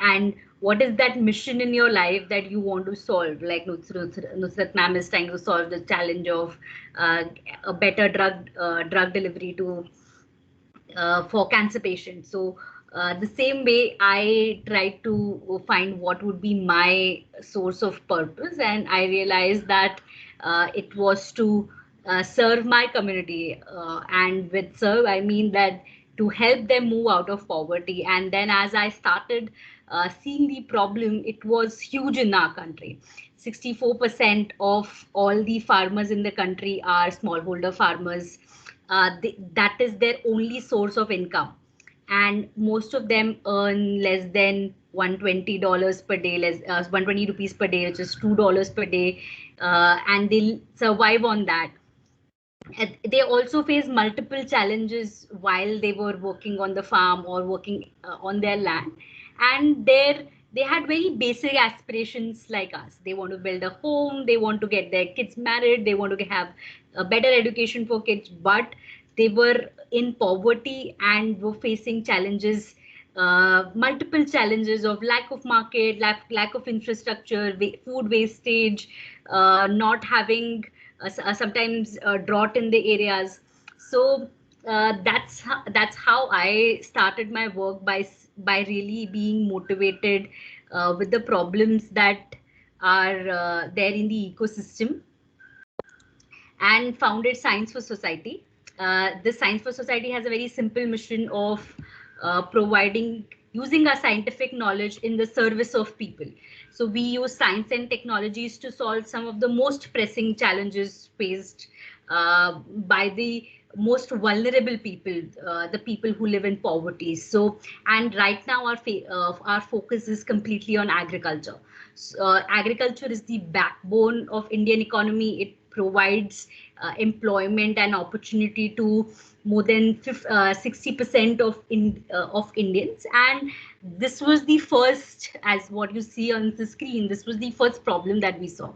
and what is that mission in your life that you want to solve? Like Nusrat ma'am is trying to solve the challenge of a better drug delivery to for cancer patients. So the same way, I tried to find what would be my source of purpose, and I realized that it was to serve my community. And with serve, I mean that to help them move out of poverty. And then, as I started seeing the problem, it was huge in our country. 64% of all the farmers in the country are smallholder farmers. That is their only source of income, and most of them earn less than $120 per day, less 120 rupees per day, which is $2 per day, and they survive on that. They also face multiple challenges while they were working on the farm or working on their land, and they had very basic aspirations like us. They want to build a home, they want to get their kids married, they want to have a better education for kids, but they were in poverty and were facing challenges, multiple challenges of lack of market, lack of infrastructure, food wastage, not having sometimes drought in the areas. So that's how I started my work, by really being motivated with the problems that are there in the ecosystem, and founded Science for Society. This Science for Society has a very simple mission of providing, using our scientific knowledge in the service of people. So we use science and technologies to solve some of the most pressing challenges faced by the most vulnerable people, the people who live in poverty. So, and right now our focus is completely on agriculture. So, agriculture is the backbone of Indian economy. It provides employment and opportunity to more than 60% of Indians. And this was the first, as what you see on the screen, this was the first problem that we saw.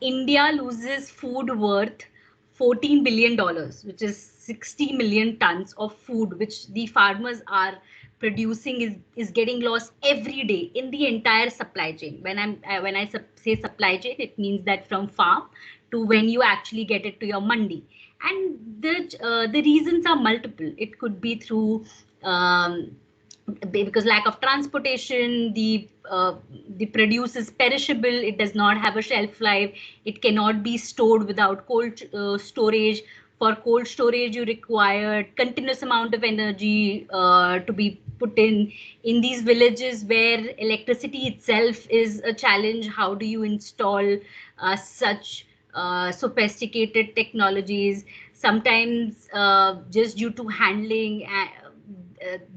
India loses food worth $14 billion, which is 60 million tons of food, which the farmers are producing, is getting lost every day in the entire supply chain. When I say supply chain, it means that from farm to when you actually get it to your mandi. And the reasons are multiple. It could be through because lack of transportation, the produce is perishable, it does not have a shelf life, it cannot be stored without cold storage. For cold storage, you require continuous amount of energy to be put in these villages where electricity itself is a challenge. How do you install such sophisticated technologies? Sometimes just due to handling,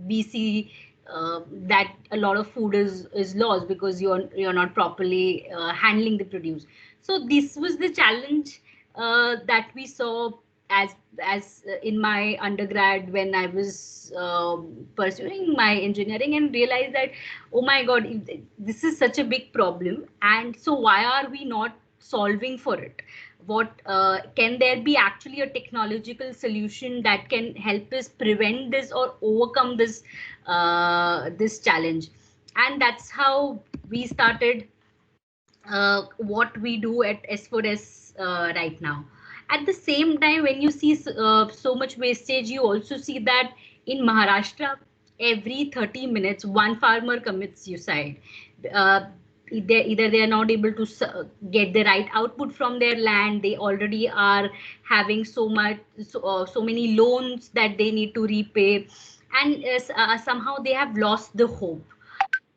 we see that a lot of food is lost because you're not properly handling the produce. So this was the challenge that we saw as in my undergrad, when I was pursuing my engineering, and realized that, oh my God, this is such a big problem, and so why are we not solving for it? What can there be actually a technological solution that can help us prevent this or overcome this challenge? And that's how we started what we do at S4S right now. At the same time, when you see so much wastage, you also see that in Maharashtra, every 30 minutes, one farmer commits suicide. Uh, either they are not able to get the right output from their land, they already are having so many loans that they need to repay, and somehow they have lost the hope.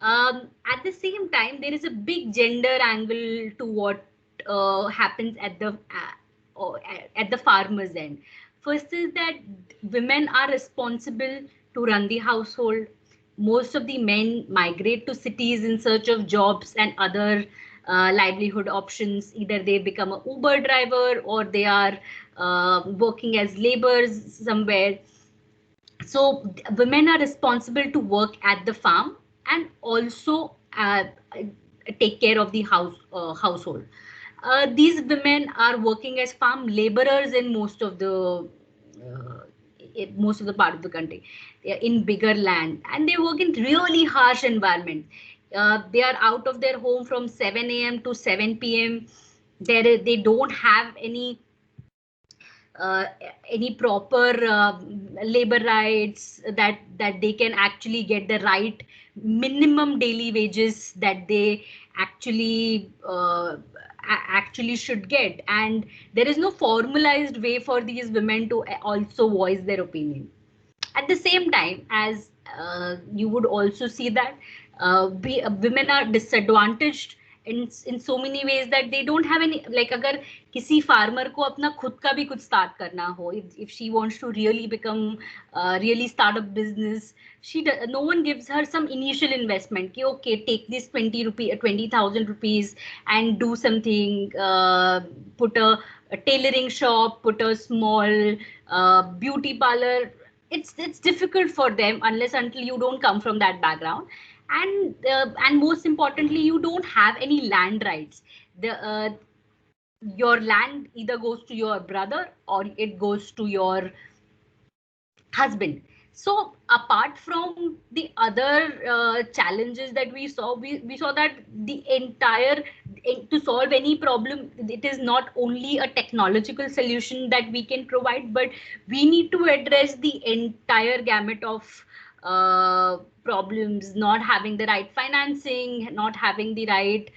At the same time, there is a big gender angle to what happens at the farmer's end. First is that women are responsible to run the household. Most of the men migrate to cities in search of jobs and other livelihood options. Either they become a Uber driver or they are working as laborers somewhere. So women are responsible to work at the farm, and also take care of the household. These women are working as farm laborers in most of the part of the country. They are in bigger land and they work in really harsh environment. They are out of their home from 7 a.m. to 7 p.m. They don't have uh, any proper labor rights, that they can actually get the right minimum daily wages that they actually actually should get, and there is no formalized way for these women to also voice their opinion. At the same time, as you would also see that women are disadvantaged in so many ways that they don't have any, like agar kisi farmer ko apna khud ka bhi kuch start karna ho, if she wants to really become really start a business, no one gives her some initial investment ki okay, take this 20,000 rupees and do something, put a tailoring shop, put a small beauty parlor. It's difficult for them unless until you don't come from that background, and most importantly, you don't have any land rights. The your land either goes to your brother or it goes to your husband. So apart from the other challenges that we saw that the entire, to solve any problem, it is not only a technological solution that we can provide, but we need to address the entire gamut of problems: not having the right financing, not having the right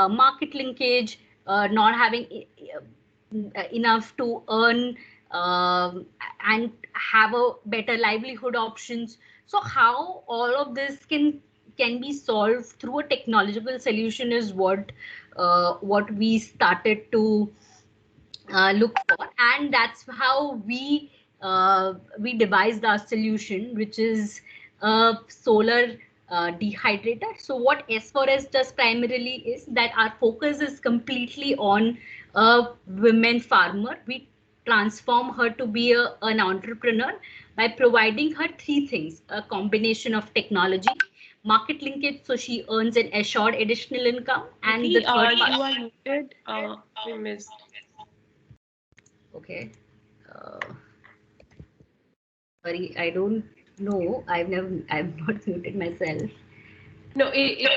market linkage, not having enough to earn, and have a better livelihood options. So how all of this can be solved through a technological solution is what we started to look for, and that's how we devised our solution, which is a solar dehydrator. So what S4S does primarily is that our focus is completely on a women farmer. We transform her to be an entrepreneur by providing her three things: a combination of technology, market linkage, so she earns an assured additional income, and the third you are muted. We missed. Okay. Sorry, I don't know. I've not muted myself. No, it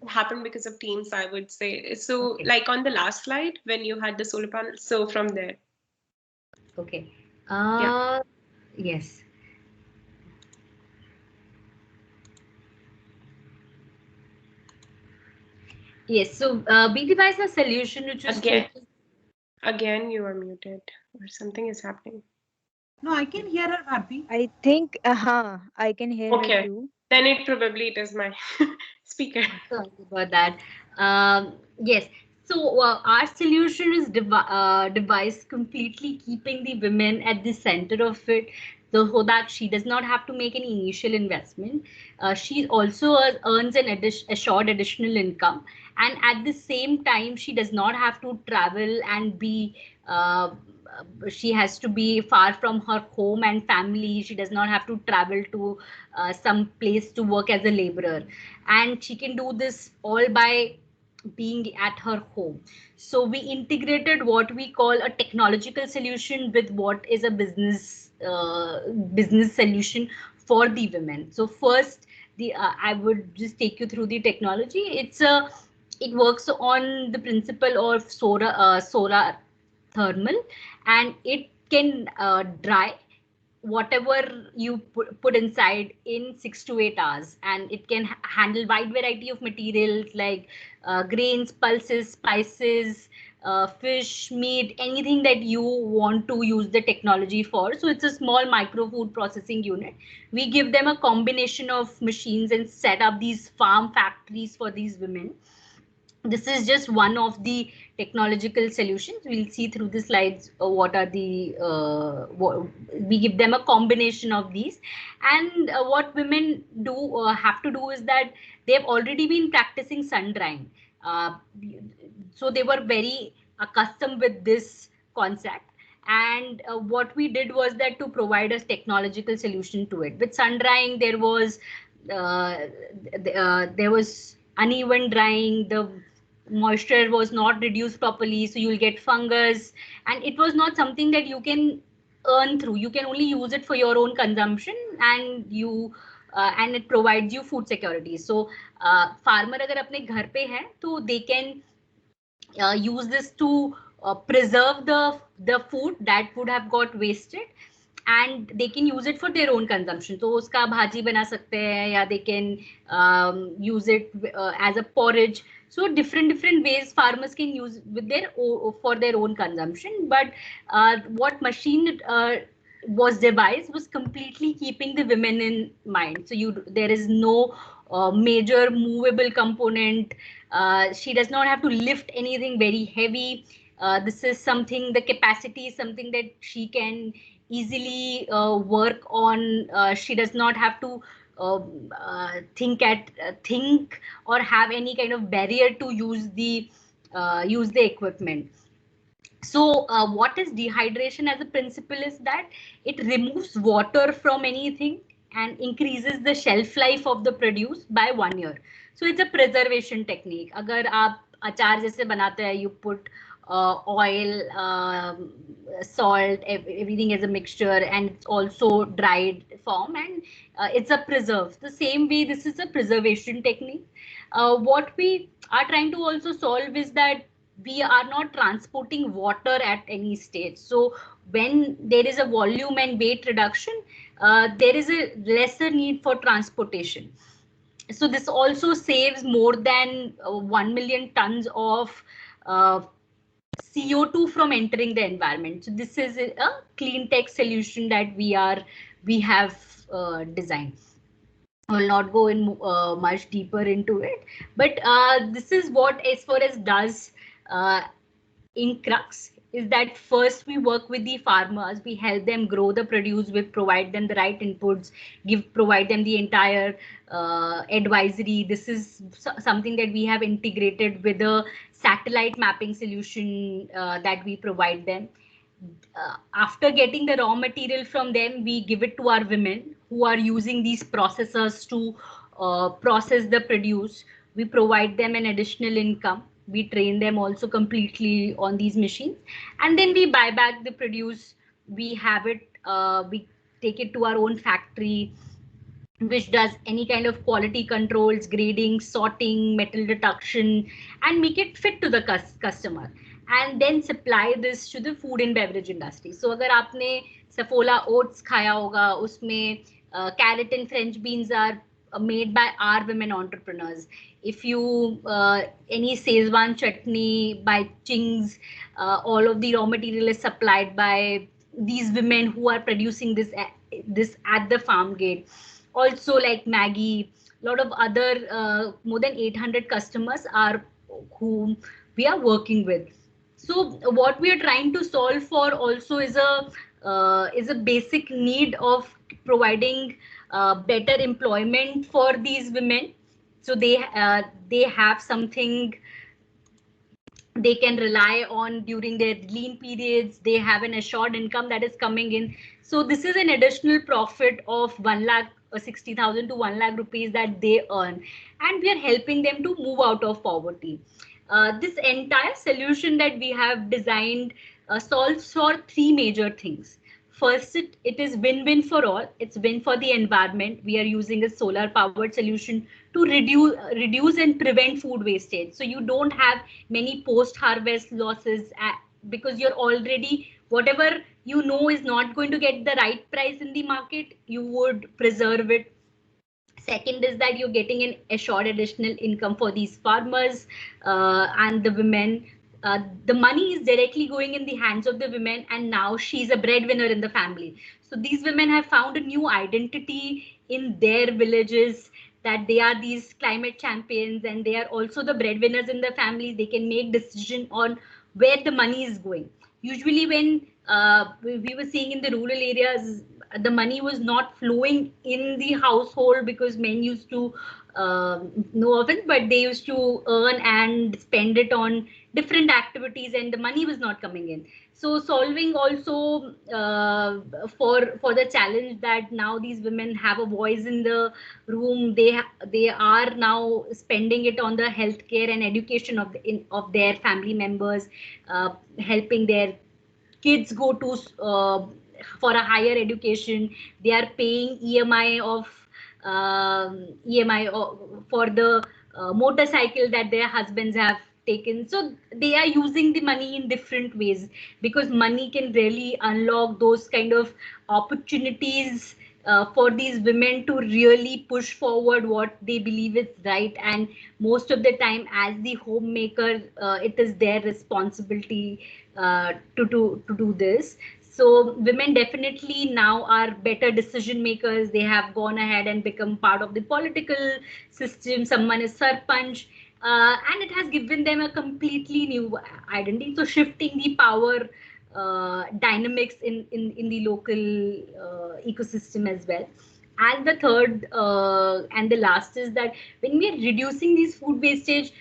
happened because of Teams, I would say. So, Okay. like on the last slide when you had the solar panel, so from there. Okay. Yeah. Yes. Yes. So we devised a solution which was focused. Again, you are muted, or something is happening. No, I can hear her, Bharti. I think, I can hear her too. Then it is my speaker. Sorry about that. Yes. So our solution is devised completely keeping the women at the center of it, so that she does not have to make any initial investment. She also earns an assured additional income, and at the same time, she does not have to travel and be. She has to be far from her home and family. She does not have to travel to some place to work as a laborer, and she can do this all by being at her home. So we integrated what we call a technological solution with what is a business solution for the women. So first, the I would just take you through the technology. It works on the principle of solar thermal, and it can dry whatever you put inside in 6 to 8 hours, and it can handle wide variety of materials like grains, pulses, spices, fish, meat, anything that you want to use the technology for. So it's a small micro food processing unit. We give them a combination of machines and set up these farm factories for these women. This is just one of the technological solutions. We'll see through the slides what are the we give them a combination of these. And what women have to do is that they have already been practicing sun drying, uh, so they were very accustomed with this concept. And what we did was that to provide a technological solution to it. With sun drying, there was uneven drying, the moisture was not reduced properly, so you'll get fungus, and it was not something that you can earn through. You can only use it for your own consumption, and you and it provides you food security. So farmer अगर अपने घर पे है तो they can use this to preserve the food that would have got wasted, and they can use it for their own consumption. So uska bhaji bana sakte hain, ya they can use it as a porridge. So different ways farmers can use with their for their own consumption. But what machine was devised was completely keeping the women in mind. So there is no major movable component. She does not have to lift anything very heavy. This is something, the capacity is something that she can easily work on. She does not have to think or have any kind of barrier to use the equipment. So what is dehydration as a principle is that it removes water from anything and increases the shelf life of the produce by 1 year. So it's a preservation technique. अगर आप अचार जैसे बनाते हैं, you put oil, salt, everything as a mixture, and it's also dried form, and it's a preserve. The same way, this is a preservation technique. What we are trying to also solve is that we are not transporting water at any stage. So when there is a volume and weight reduction, there is a lesser need for transportation. So this also saves more than 1 million tons of CO2 from entering the environment. So this is a clean tech solution that we have designed. I will not go in much deeper into it, but this is what S4S does in crux, is that first we work with the farmers, we help them grow the produce, we provide them the right inputs, provide them the entire advisory. This is something that we have integrated with a satellite mapping solution that we provide them. After getting the raw material from them, we give it to our women who are using these processors to process the produce. We provide them an additional income. We train them also completely on these machines, and then we buy back the produce. We have it, we take it to our own factory, which does any kind of quality controls, grading, sorting, metal detection, and make it fit to the customer, and then supply this to the food and beverage industry. So अगर आपने Saffola oats खाया होगा, उसमें carrot and French beans are made by our women entrepreneurs. If you any Szechuan chutney by Ching's, all of the raw material is supplied by these women who are producing this at the farm gate. Also like Maggie, a lot of other more than 800 customers are whom we are working with. So what we are trying to solve for also is a basic need of providing better employment for these women. So they have something they can rely on during their lean periods. They have an assured income that is coming in. So this is an additional profit of 1 lakh 60,000 to 1 lakh rupees that they earn, and we are helping them to move out of poverty. This entire solution that we have designed solves for three major things. First, it is win-win for all. It's win for the environment. We are using a solar powered solution to reduce and prevent food wastage. So you don't have many post-harvest losses because you're already, whatever you know is not going to get the right price in the market, you would preserve it. Second is that you're getting an assured additional income for these farmers and the women. The money is directly going in the hands of the women, and now she's a breadwinner in the family. So these women have found a new identity in their villages, that they are these climate champions, and they are also the breadwinners in the family. They can make decision on where the money is going. Usually when we were seeing in the rural areas, the money was not flowing in the household because men used to no offense, but they used to earn and spend it on different activities and the money was not coming in. So solving also for the challenge that now these women have a voice in the room. They are now spending it on the healthcare and education of their family members, helping their kids go to for a higher education. They are paying EMI of for the motorcycle that their husbands have taken. So they are using the money in different ways, because money can really unlock those kind of opportunities for these women to really push forward what they believe is right. And most of the time, as the homemaker, it is their responsibility to do this. So women definitely now are better decision makers. They have gone ahead and become part of the political system. Someone is sarpanch, and it has given them a completely new identity. So shifting the power dynamics in the local ecosystem as well. And the third and the last is that when we are reducing these food wastage,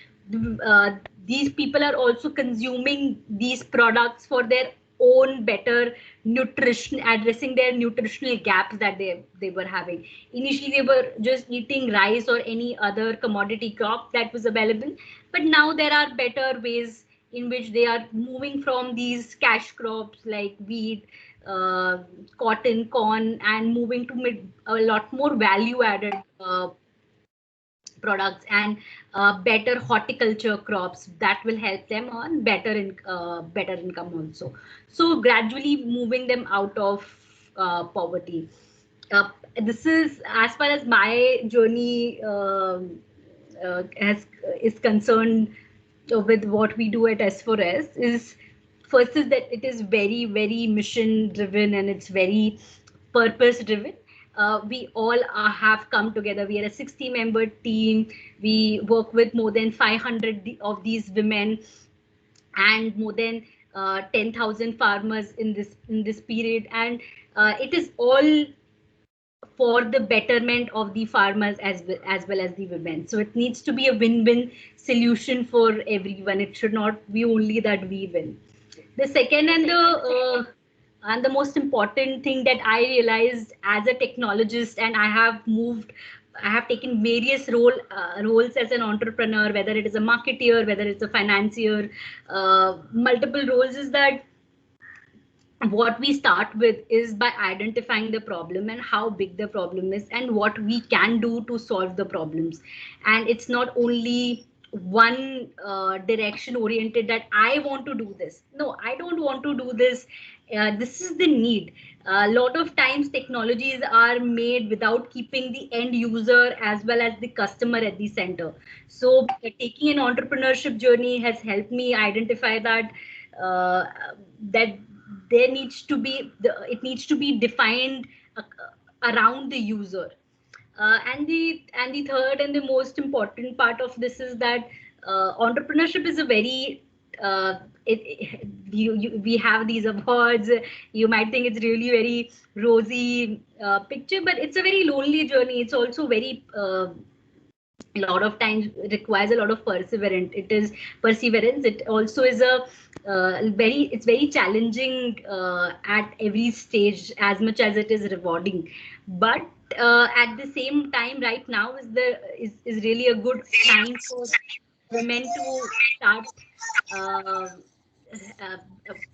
uh, these people are also consuming these products for their own better nutrition, addressing their nutritional gaps that they were having. Initially they were just eating rice or any other commodity crop that was available, but now there are better ways in which they are moving from these cash crops like wheat, uh, cotton, corn, and moving to a lot more value added products and better horticulture crops that will help them on better income also. So gradually moving them out of poverty. This is as far as my journey is concerned with what we do at S4S. Is first is that it is very mission driven and it's very purpose driven. We all have come together. We are a 60-member team. We work with more than 500 of these women and more than 10,000 farmers in this period, and it is all for the betterment of the farmers as well as the women. So it needs to be a win-win solution for everyone. It should not be only that we win. The second and the most important thing that I realized as a technologist, and I have taken various roles as an entrepreneur, whether it is a marketeer, whether it's a financier, multiple roles, is that what we start with is by identifying the problem and how big the problem is and what we can do to solve the problems. And it's not only one direction oriented that I want to do this. No, I don't want to do this. This is the need. A lot of times technologies are made without keeping the end user as well as the customer at the center. So taking an entrepreneurship journey has helped me identify that that there needs to be it needs to be defined around the user. And the third and the most important part of this is that entrepreneurship is a very we have these awards. You might think it's really very rosy picture, but it's a very lonely journey. It's also very a lot of times requires a lot of perseverance. It also is a it's very challenging at every stage as much as it is rewarding. But at the same time, right now is really a good time for women uh, uh,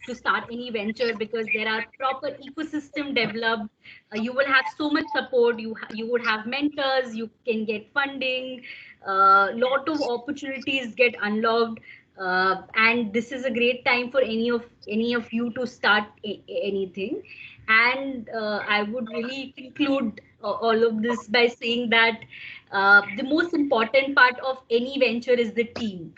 to start any venture, because there are proper ecosystem developed. You will have so much support. You would have mentors. You can get funding. Lot of opportunities get unlocked, and this is a great time for any of you to start anything. And I would really conclude all of this by saying that the most important part of any venture is the team.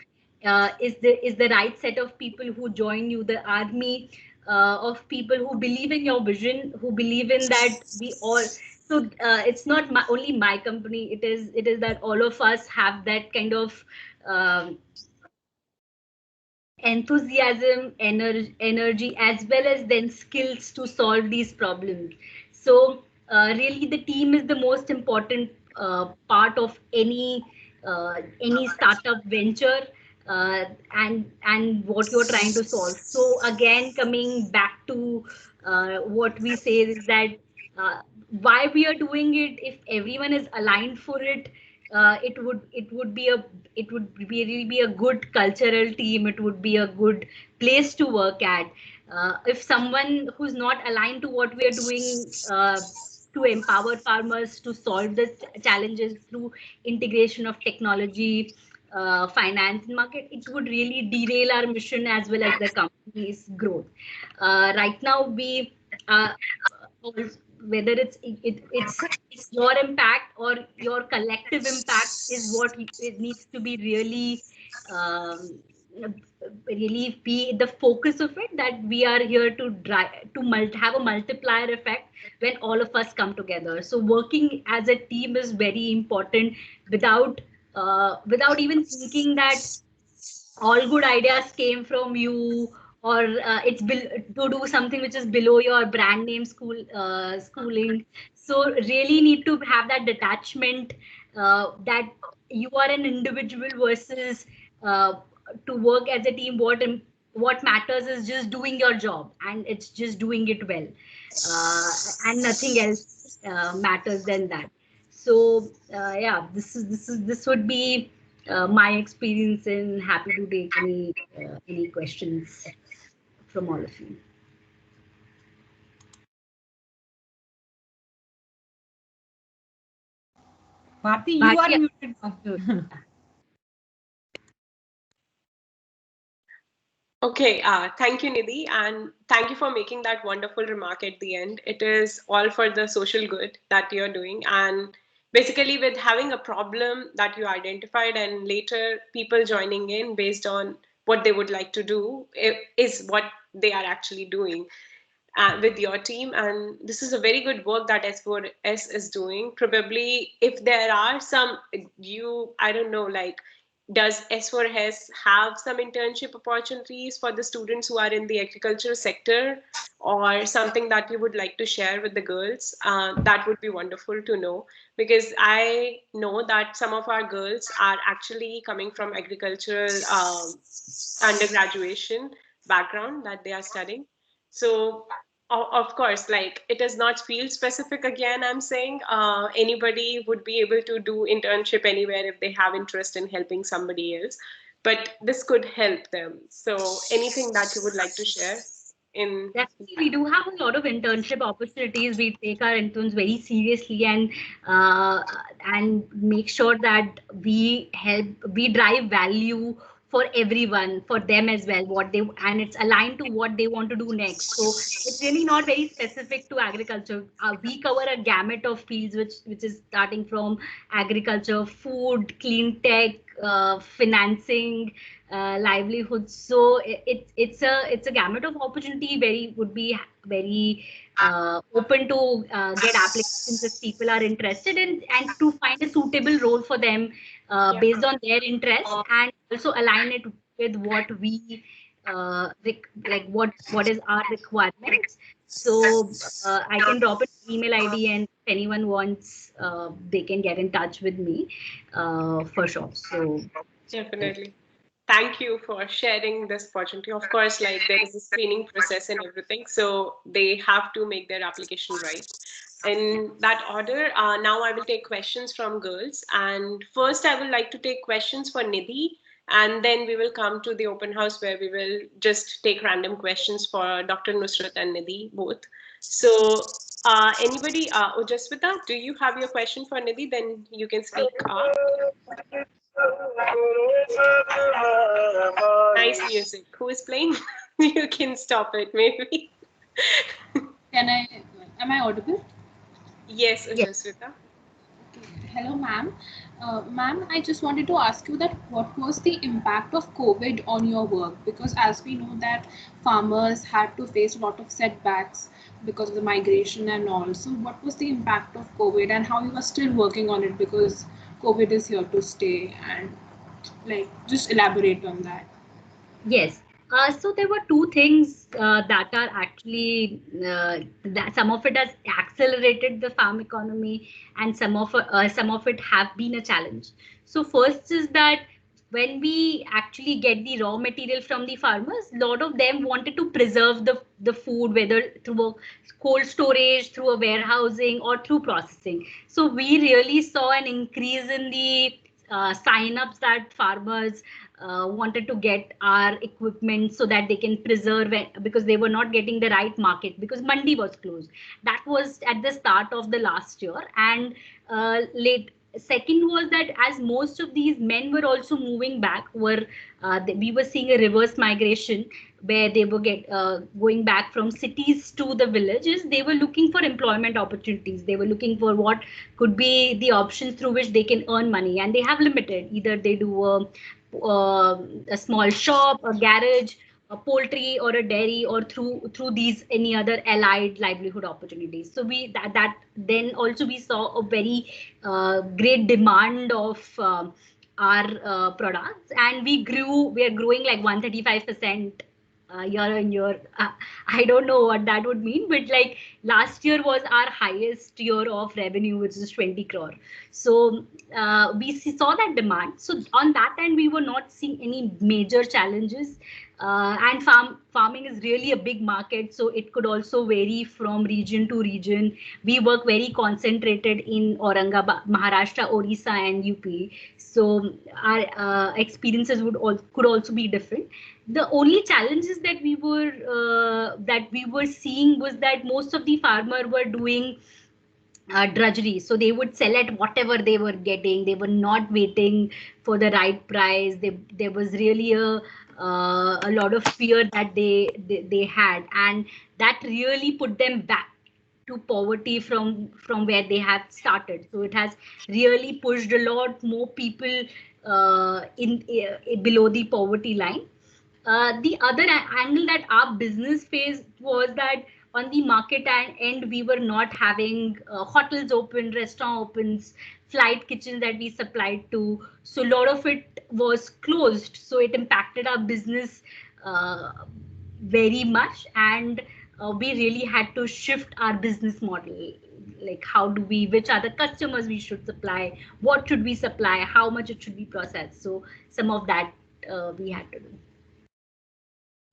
Is the right set of people who join you, the army of people who believe in your vision, who believe in that we all. So it's not only my company. It is that all of us have that kind of enthusiasm, energy, as well as then skills to solve these problems. So really, the team is the most important part of any startup venture. and what you're trying to solve. So again, coming back to what we say is that why we are doing it. If everyone is aligned for it, it would really be a good cultural team. It would be a good place to work at. If someone who's not aligned to what we are doing, to empower farmers to solve the challenges through integration of technology, finance and market, it would really derail our mission as well as the company's growth. Right now, we whether it's your impact or your collective impact is what it needs to be really um, really be the focus of it, that we are here to drive to have a multiplier effect when all of us come together. So working as a team is very important, without without even thinking that all good ideas came from you, or to do something which is below your brand name schooling. So really need to have that detachment, that you are an individual versus uh, to work as a team. What matters is just doing your job, and it's just doing it well, and nothing else matters than that. So yeah, this would be my experience, and happy to take any questions from all of you. Bharti, you are muted. Okay, thank you, Nidhi, and thank you for making that wonderful remark at the end. It is all for the social good that you're doing, and basically with having a problem that you identified and later people joining in based on what they would like to do is what they are actually doing with your team. And this is a very good work that S4S is doing. Probably if there are some, I don't know, like, does S4S have some internship opportunities for the students who are in the agriculture sector, or something that you would like to share with the girls? That would be wonderful to know, because I know that some of our girls are actually coming from agricultural undergraduation background that they are studying. So of course, like, it is not field specific. Again, I'm saying anybody would be able to do internship anywhere if they have interest in helping somebody else, but this could help them. So anything that you would like to share in? Definitely, we do have a lot of internship opportunities. We take our interns very seriously, and make sure that we drive value for everyone, for them as well, and it's aligned to what they want to do next. So it's really not very specific to agriculture. We cover a gamut of fields, which is starting from agriculture, food, clean tech, financing, livelihoods. So it's a gamut of opportunity. Would be very open to get applications if people are interested in, and to find a suitable role for them based on their interest, and also align it with what we like what is our requirements. So I can drop an email ID, and if anyone wants, they can get in touch with me for sure. So Definitely. Thank you for sharing this opportunity. Of course, like, there is a screening process and everything, so they have to make their application right. In that order, now I will take questions from girls. And first, I would like to take questions for Nidhi, and then we will come to the open house where we will just take random questions for Dr. Nusrat and Nidhi both. So, anybody, Ojaswita, do you have your question for Nidhi? Then you can speak up. Nice music. Who is playing? You can stop it, maybe. Am I audible? Yes, Ojaswita. Hello, ma'am. Ma'am, I just wanted to ask you that what was the impact of COVID on your work? Because as we know that farmers had to face a lot of setbacks because of the migration and all. So what was the impact of COVID, and how you are still working on it, because COVID is here to stay, and like, just elaborate on that. yes. So there were two things that are actually that some of it has accelerated the farm economy, and some of it have been a challenge. So first is that when we actually get the raw material from the farmers, a lot of them wanted to preserve the food, whether through a cold storage, through a warehousing, or through processing. So we really saw an increase in the sign-ups that farmers wanted to get our equipment so that they can preserve it, because they were not getting the right market because mandi was closed. That was at the start of the last year. And late second was that as most of these men were also moving back, we were seeing a reverse migration where they were going back from cities to the villages. They were looking for employment opportunities. They were looking for what could be the options through which they can earn money, and they have limited. Either they do a small shop, a garage, a poultry, or a dairy, or through these any other allied livelihood opportunities. So that then also we saw a very great demand of our products, and we are growing like 135% year on year. I don't know what that would mean, but like last year was our highest year of revenue, which is 20 crore. So saw that demand. So on that end, we were not seeing any major challenges. And farming is really a big market, so it could also vary from region to region. We work very concentrated in Aurangabad, Maharashtra, Orissa, and UP. So our experiences could also be different. The only challenges that we were seeing was that most of the farmers were doing drudgery. So they would sell at whatever they were getting. They were not waiting for the right price. There was really a lot of fear that they had, and that really put them back to poverty from where they had started. So it has really pushed a lot more people below the poverty line. The other angle that our business faced was that on the market end, we were not having hotels open, restaurant opens, flight kitchens that we supplied to. So a lot of it was closed. So it impacted our business very much. And we really had to shift our business model. Like which are the customers we should supply, what should we supply, how much it should be processed. So some of that we had to do.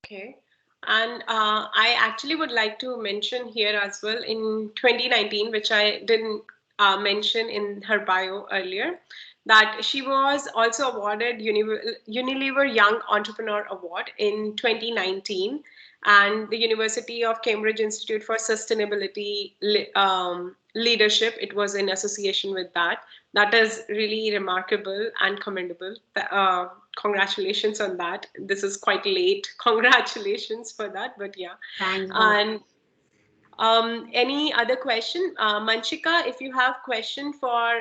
Okay. And I actually would like to mention here as well in 2019, which I didn't mention in her bio earlier, that she was also awarded Unilever Young Entrepreneur Award in 2019, and the University of Cambridge Institute for Sustainability Leadership. It was in association with that. That is really remarkable and commendable. Congratulations on that. This is quite late. Congratulations for that, but yeah. Thanks. And any other question? Manchika, if you have question for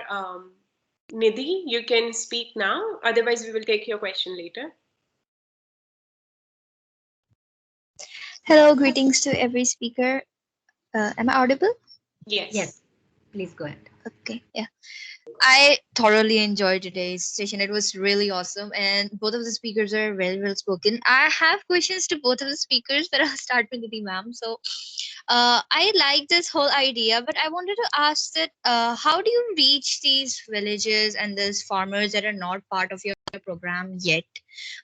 Nidhi, you can speak now. Otherwise, we will take your question later. Hello, greetings to every speaker. Am I audible? Yes. Yes. Please go ahead. Okay, yeah. I thoroughly enjoyed today's session. It was really awesome, and both of the speakers are very well spoken. I have questions to both of the speakers, but I'll start with the ma'am. So, I like this whole idea, but I wanted to ask that how do you reach these villages and these farmers that are not part of your program yet?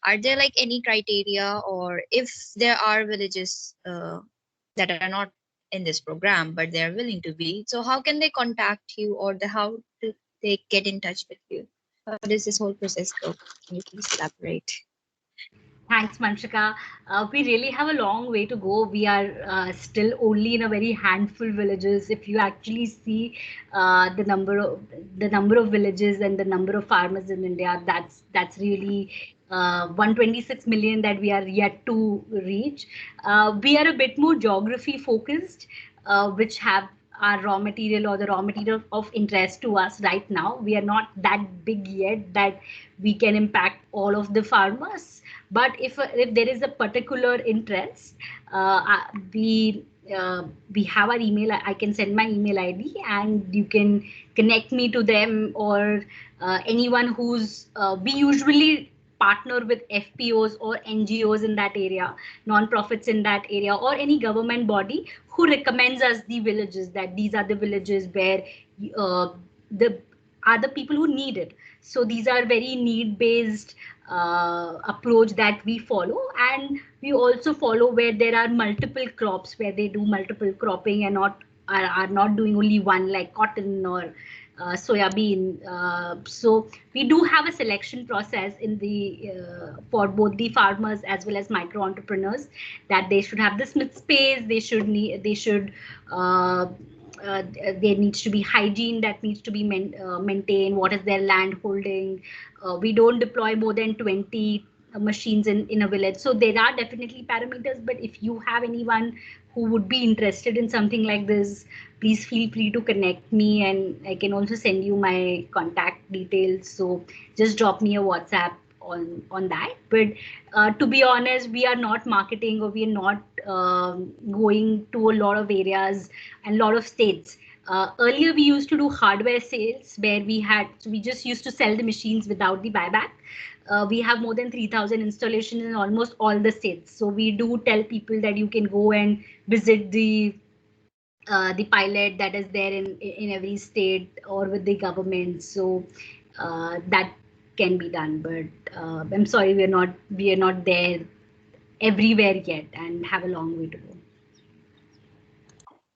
Are there like any criteria, or if there are villages that are not in this program but they are willing to be, so how can they contact you, or how do they get in touch with you? How does this whole process go? Can you please elaborate? Thanks, Manshika. We really have a long way to go. We are still only in a very handful villages. If you actually see the number of villages and the number of farmers in India, that's really 126 million that we are yet to reach. We are a bit more geography focused, which have our raw material or the raw material of interest to us right now. We are not that big yet that we can impact all of the farmers. But if there is a particular interest, we have our email. I can send my email ID, and you can connect me to them, or anyone who's we usually partner with FPOs or NGOs in that area, non-profits in that area, or any government body who recommends us the villages, that these are the villages where are the people who need it. So these are very need based approach that we follow, and we also follow where there are multiple crops, where they do multiple cropping and are not doing only one, like cotton or soya bean. So we do have a selection process in the for both the farmers as well as micro entrepreneurs, that they should have this much space, there needs to be hygiene that needs to be maintained, what is their land holding. We don't deploy more than 20 machines in a village. So there are definitely parameters, but if you have anyone who would be interested in something like this, please feel free to connect me, and I can also send you my contact details. So just drop me a WhatsApp on that. But to be honest, we are not marketing, or we are not going to a lot of areas and a lot of states. Earlier we used to do hardware sales, where we just used to sell the machines without the buyback. We have more than 3,000 installations in almost all the states. So we do tell people that you can go and visit the pilot that is there in every state or with the government. So that can be done, but I'm sorry, we are not there everywhere yet, and have a long way to go.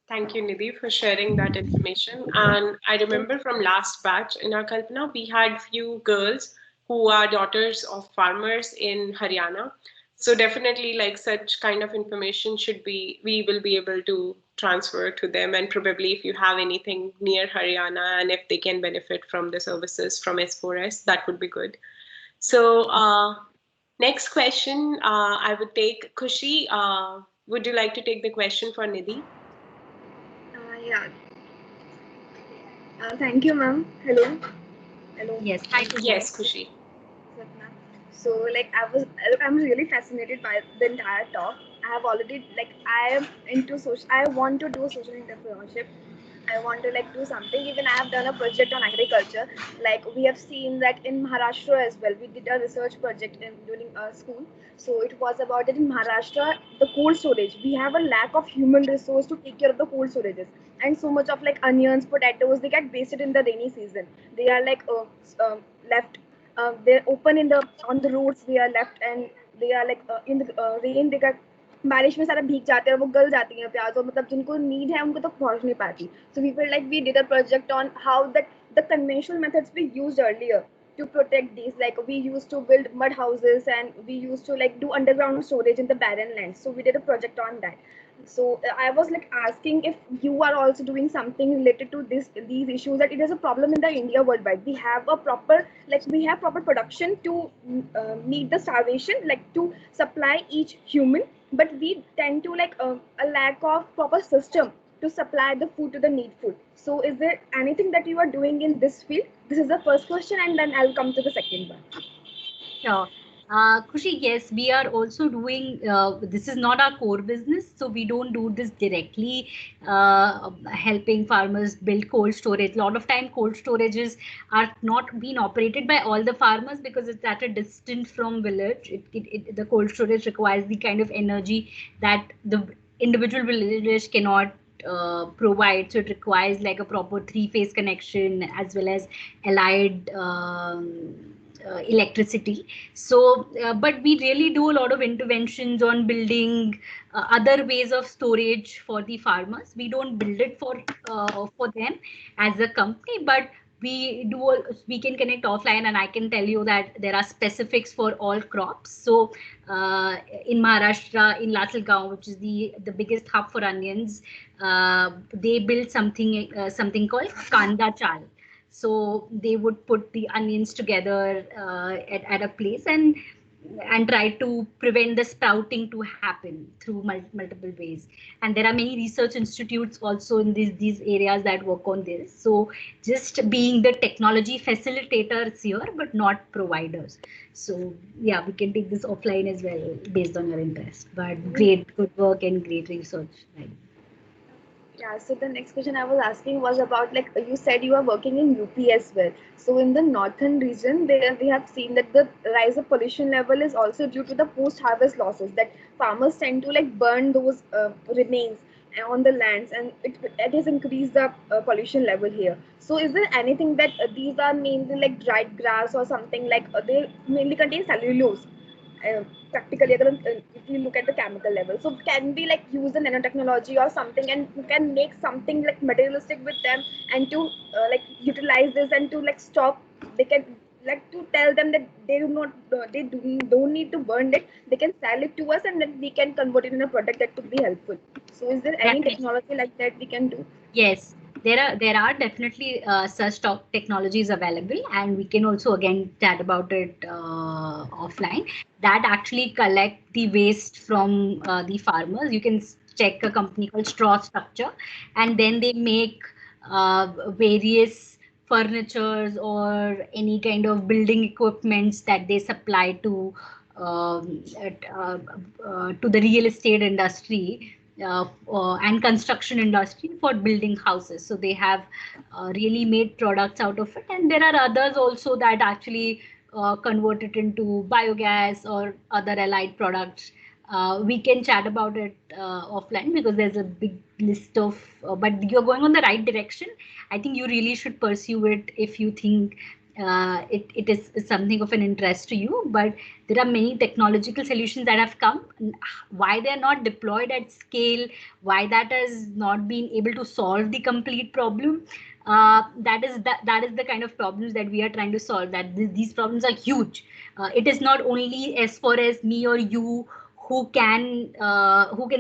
Thank you, Nidhi, for sharing that information. And I remember from last batch in our Kalpana, we had few girls who are daughters of farmers in Haryana. So definitely, like, such kind of information we will be able to transfer to them. And probably if you have anything near Haryana and if they can benefit from the services from S4S, that would be good. So next question, I would take Khushi. Would you like to take the question for Nidhi? Yeah. Thank you, ma'am. Hello. Hello. Yes. Hi. Yes, Khushi. So, like, I'm really fascinated by the entire talk. I have already, like, I am into social. I want to do social entrepreneurship. I want to like do something. Even I have done a project on agriculture. Like we have seen that in Maharashtra as well. We did a research project during school. So it was about that in Maharashtra, the cold storage. We have a lack of human resource to take care of the cold storages, and so much of like onions, potatoes, they get wasted in the rainy season. They are like left. They're open on the roads. They are left, and they are like in the rain. They get बारिश में सारा भीग जाते हैं और वो गल जाती हैं प्याज और मतलब जिनको नीड है उनको तो पहुंच नहीं पाती so we felt like we did a project on how that the conventional methods we used earlier to protect these, like we used to build mud houses and we used to like do underground storage in the barren lands. So we did a project on that. So I was like asking if you are also doing something related to these issues, that it is a problem in the India worldwide. We have a proper proper production to meet the starvation, like to supply each human, but we tend to like a lack of proper system to supply the food to the needful. So is there anything that you are doing in this field? This is the first question, and then I'll come to the second one. Sure. Khushi, yes, we are also doing, this is not our core business, so we don't do this directly, helping farmers build cold storage. A lot of time cold storages are not being operated by all the farmers because it's at a distance from village. The cold storage requires the kind of energy that the individual village cannot provide. So it requires like a proper three-phase connection as well as allied electricity. So but we really do a lot of interventions on building other ways of storage for the farmers. We don't build it for them as a company, but we can connect offline, and I can tell you that there are specifics for all crops. So in Maharashtra, in Lasalgaon, which is the biggest hub for onions, they built something called Kanda Chal. So they would put the onions together at a place and try to prevent the sprouting to happen through multiple ways. And there are many research institutes also in these areas that work on this. So just being the technology facilitators here, but not providers. So yeah, we can take this offline as well based on your interest. But great, good work and great research. Right. Yeah, so the next question I was asking was about, like you said, you are working in UP as well. So in the northern region, there we have seen that the rise of pollution level is also due to the post-harvest losses, that farmers tend to like burn those remains on the lands, and it has increased the pollution level here. So is there anything that these are mainly like dried grass or something, like they mainly contain cellulose, practically if you look at the chemical level, so can we like use the nanotechnology or something and can make something like materialistic with them, and to like utilize this and to like stop, they can like to tell them that they do not don't need to burn it, they can sell it to us and then we can convert it in a product that could be helpful. So is there any Definitely. technology like that we can do? Yes, there are definitely such technologies available, and we can also again chat about it offline. That actually collect the waste from the farmers. You can check a company called Straw Structure, and then they make various furnitures or any kind of building equipments that they supply to the real estate industry and construction industry for building houses. So they have really made products out of it, and there are others also that actually convert it into biogas or other allied products. We can chat about it offline because there's a big list of, but you're going on the right direction. I think you really should pursue it if you think it is something of an interest to you. But there are many technological solutions that have come. Why they're not deployed at scale, why that has not been able to solve the complete problem, that is the kind of problems that we are trying to solve. That these problems are huge. It is not only as far as me or you who can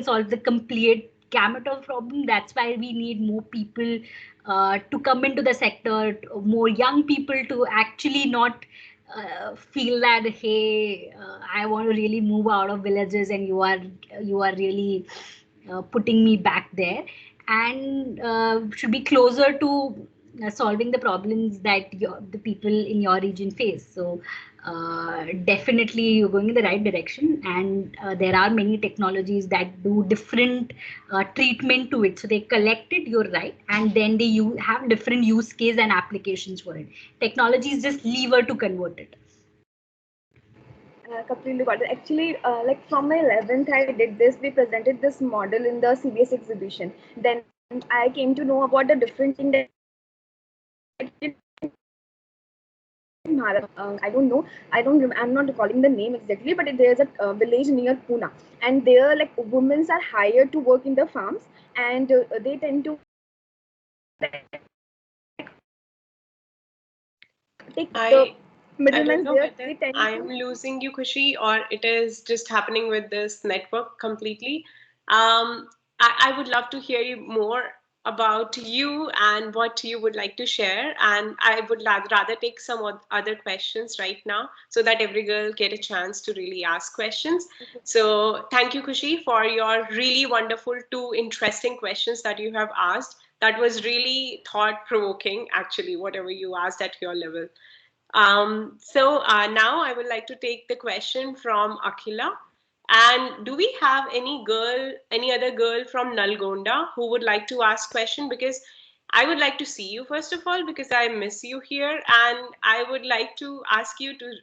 solve the complete gamut of problem. That's why we need more people to come into the sector, more young people to actually not feel that, hey, I want to really move out of villages and you are really putting me back there, and should be closer to solving the problems that the people in your region face. So definitely you're going in the right direction, and there are many technologies that do different treatment to it. So they collect it, you're right, and then they have different use case and applications for it. Technology is just lever to convert it. Completely got it. Actually, like from my 11th, I did this. We presented this model in the CBS exhibition. Then I came to know about the different thing that I don't know. I'm not recalling the name exactly, but there's a village near Pune, and there like women are hired to work in the farms, and they tend to take the I don't middlemen know there. whether They tend I to am losing you, Kushi, or it is just happening with this network completely. I would love to hear you more about you and what you would like to share. And I would rather take some other questions right now so that every girl get a chance to really ask questions. So thank you, Kushi, for your really wonderful two interesting questions that you have asked. That was really thought provoking, actually, whatever you asked at your level. So now I would like to take the question from Akhila. And do we have any other girl from Nalgonda who would like to ask question? Because I would like to see you first of all, because I miss you here, and I would like to ask you to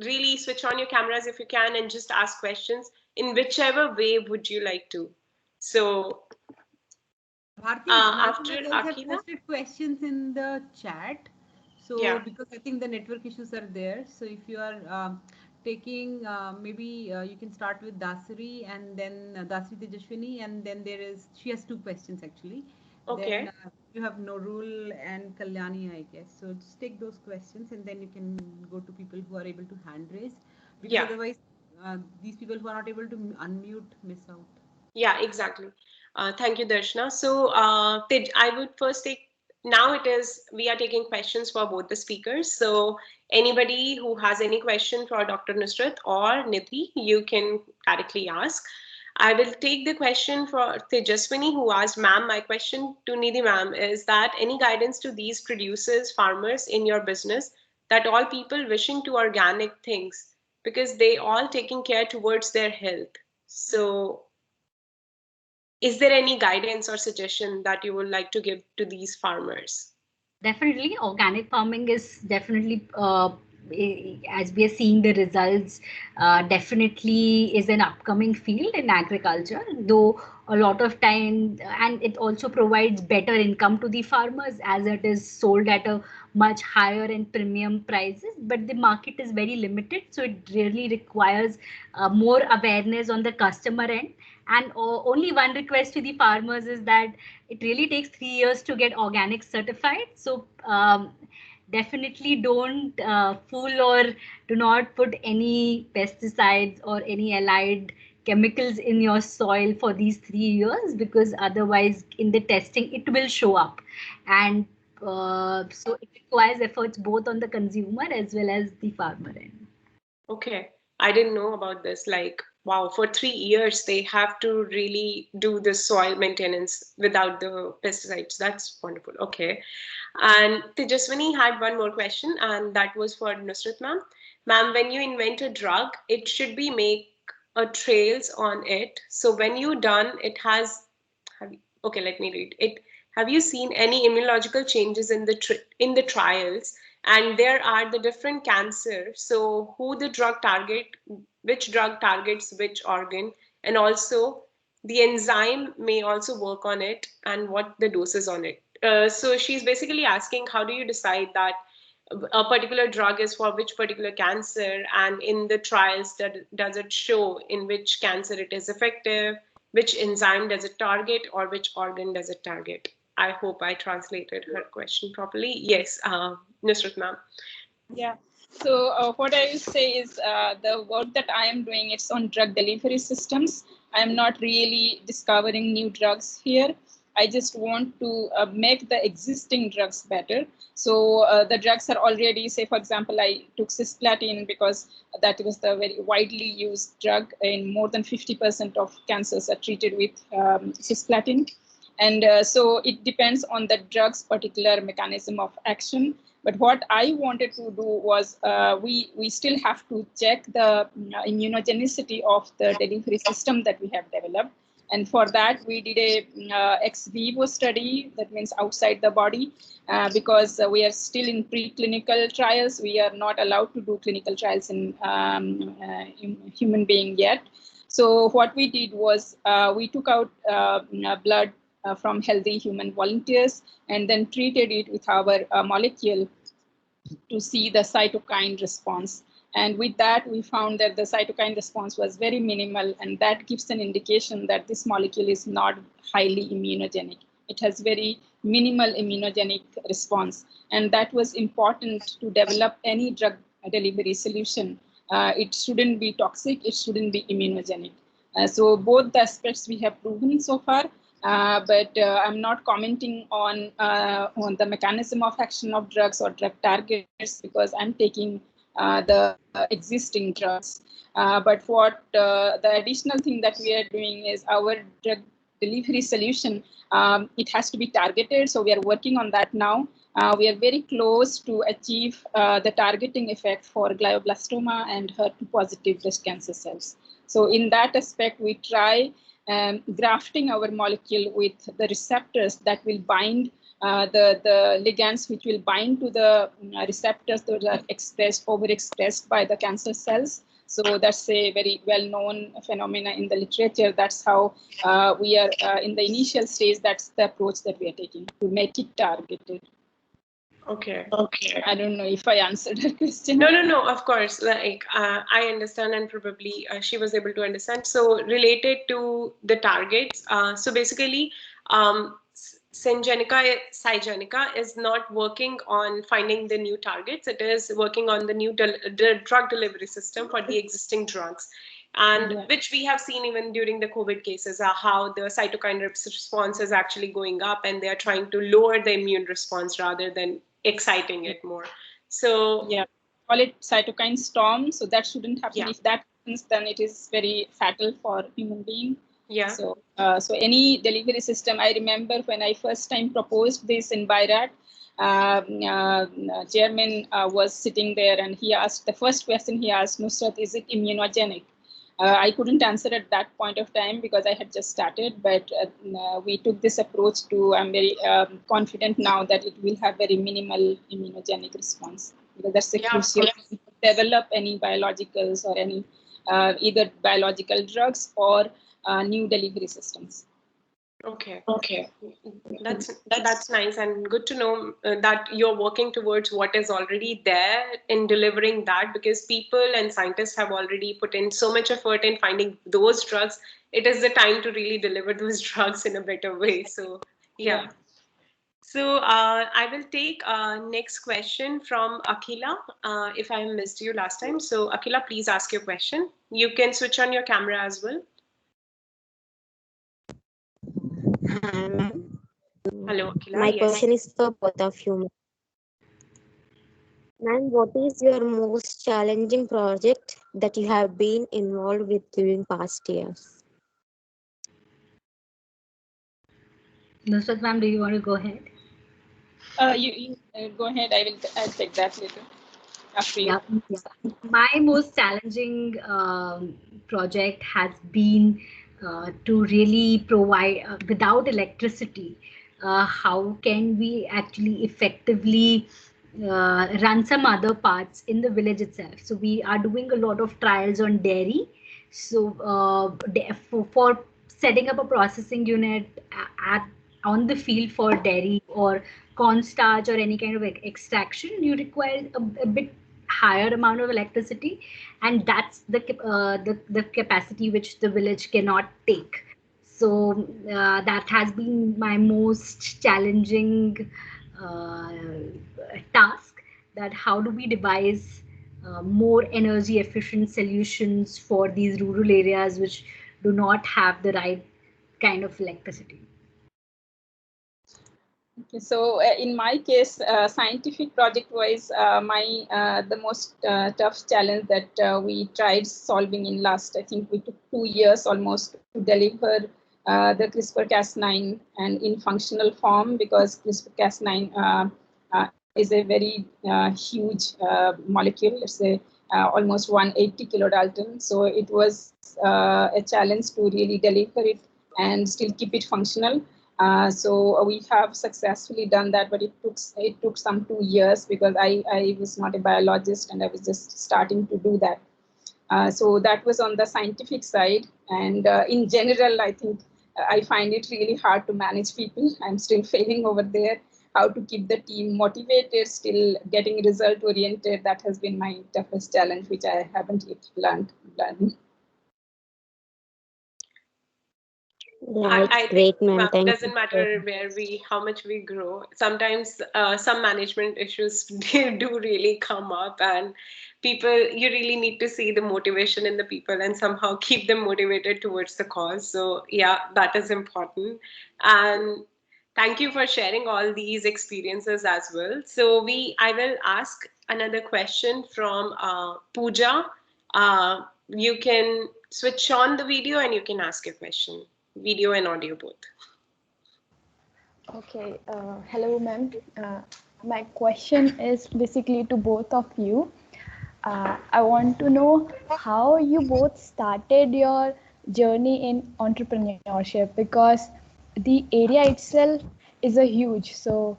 really switch on your cameras if you can and just ask questions in whichever way would you like to. So Bharti, after Nalgonda girls have Akhila, posted questions in the chat. So yeah. because I think the network issues are there. So if you are taking, maybe you can start with Dasari and then Dasari Tejashwini, and then she has two questions actually. Then Okay. you have Norul and Kalyani, I guess. So just take those questions and then you can go to people who are able to hand raise, because Yeah. otherwise these people who are not able to unmute miss out. Yeah, exactly. Thank you, Darshana. So, I would first take, now we are taking questions for both the speakers. So, anybody who has any question for Dr. Nusrat or Nidhi, you can directly ask. I will take the question for Tejaswini, who asked, ma'am, my question to Nidhi ma'am is that any guidance to these producers, farmers in your business, that all people wishing to organic things, because they all taking care towards their health. So, is there any guidance or suggestion that you would like to give to these farmers? Definitely, organic farming is definitely as we are seeing the results, definitely is an upcoming field in agriculture, though a lot of time, and it also provides better income to the farmers as it is sold at a much higher and premium prices, but the market is very limited, so it really requires more awareness on the customer end. And only one request to the farmers is that it really takes 3 years to get organic certified. So definitely don't fool or do not put any pesticides or any allied chemicals in your soil for these 3 years, because otherwise in the testing it will show up. And so it requires efforts both on the consumer as well as the farmer end. Okay. I didn't know about this. Like, wow, for 3 years, they have to really do the soil maintenance without the pesticides. That's wonderful. Okay. And Tejaswini had one more question, and that was for Nusrat ma'am. Ma'am, when you invent a drug, it should be make a trails on it. So when you done, it has, okay, let me read it. Have you seen any immunological changes in the trials? And there are the different cancers. So who the drug target, which drug targets which organ, and also the enzyme may also work on it, and what the doses on it. So she's basically asking, how do you decide that a particular drug is for which particular cancer, and in the trials that does it show in which cancer it is effective, which enzyme does it target, or which organ does it target? I hope I translated her question properly. Yes, Nusrat ma'am. Yeah. So what I will say is the work that I am doing, it's on drug delivery systems. I am not really discovering new drugs here. I just want to make the existing drugs better. So the drugs are already, say, for example, I took cisplatin because that was the very widely used drug. In more than 50% of cancers are treated with cisplatin. And so it depends on the drug's particular mechanism of action. But what I wanted to do was we still have to check the immunogenicity of the delivery system that we have developed. And for that, we did a ex vivo study, that means outside the body, because we are still in preclinical trials. We are not allowed to do clinical trials in human being yet. So what we did was we took out blood from healthy human volunteers and then treated it with our molecule to see the cytokine response. And with that, we found that the cytokine response was very minimal, and that gives an indication that this molecule is not highly immunogenic. It has very minimal immunogenic response. And that was important to develop any drug delivery solution. It shouldn't be toxic, it shouldn't be immunogenic. So both the aspects we have proven so far. But I'm not commenting on the mechanism of action of drugs or drug targets because I'm taking the existing drugs. But what the additional thing that we are doing is our drug delivery solution, it has to be targeted. So we are working on that now. We are very close to achieve the targeting effect for glioblastoma and HER2-positive breast cancer cells. So in that aspect, we try grafting our molecule with the receptors that will bind the ligands, which will bind to the receptors that are overexpressed by the cancer cells. So that's a very well-known phenomena in the literature. That's how we are in the initial stage. That's the approach that we are taking to make it targeted. Okay. I don't know if I answered her question. No, of course. Like, I understand, and probably she was able to understand. So related to the targets, so basically, CyGenica is not working on finding the new targets. It is working on the new the drug delivery system for the existing drugs. And which we have seen even during the COVID cases, how the cytokine response is actually going up, and they are trying to lower the immune response rather than exciting it more. So yeah, call it cytokine storm. So that shouldn't happen. Yeah. If that happens, then it is very fatal for human being. Yeah. So so any delivery system, I remember when I first time proposed this in Bairat, chairman was sitting there and he asked, the first question he asked, Nusrat, is it immunogenic? I couldn't answer at that point of time because I had just started, but we took this approach to, I'm very confident now that it will have very minimal immunogenic response. because that's the crucial to develop any biologicals or any either biological drugs or new delivery systems. Okay. That's nice and good to know that you're working towards what is already there in delivering that, because people and scientists have already put in so much effort in finding those drugs. It is the time to really deliver those drugs in a better way. So yeah. So I will take next question from Akila. If I missed you last time, so Akila, please ask your question. You can switch on your camera as well. Hi, ma'am. Hello, Akila. My Yes. question is for both of you. Ma'am, what is your most challenging project that you have been involved with during past years? Nusrat ma'am, do you want to go ahead? You go ahead. I'll take that later. After you. Yeah. My most challenging project has been to really provide, without electricity, how can we actually effectively run some other parts in the village itself. So we are doing a lot of trials on dairy. So for setting up a processing unit at on the field for dairy or cornstarch or any kind of extraction, you require a bit higher amount of electricity, and that's the capacity which the village cannot take. So that has been my most challenging uh, task, that how do we devise more energy efficient solutions for these rural areas which do not have the right kind of electricity. Okay, so in my case, scientific project-wise, the most tough challenge that we tried solving in last, I think we took 2 years almost to deliver the CRISPR-Cas9 and in functional form, because CRISPR-Cas9 is a very huge molecule. It's almost 180 kilodalton. So it was a challenge to really deliver it and still keep it functional. So we have successfully done that, but it took some 2 years because I was not a biologist and I was just starting to do that. So that was on the scientific side, and in general, I think I find it really hard to manage people. I'm still failing over there. How to keep the team motivated, still getting result oriented. That has been my toughest challenge, which I haven't yet learned. Yeah, I it's think great, ma'am. it Thank doesn't you. matter how much we grow. Sometimes some management issues do really come up, and you really need to see the motivation in the people and somehow keep them motivated towards the cause. So yeah, that is important. And thank you for sharing all these experiences as well. So I will ask another question from Pooja. You can switch on the video and you can ask your question. Video and audio both. Okay, hello ma'am. My question is basically to both of you. I want to know how you both started your journey in entrepreneurship, because the area itself is a huge. So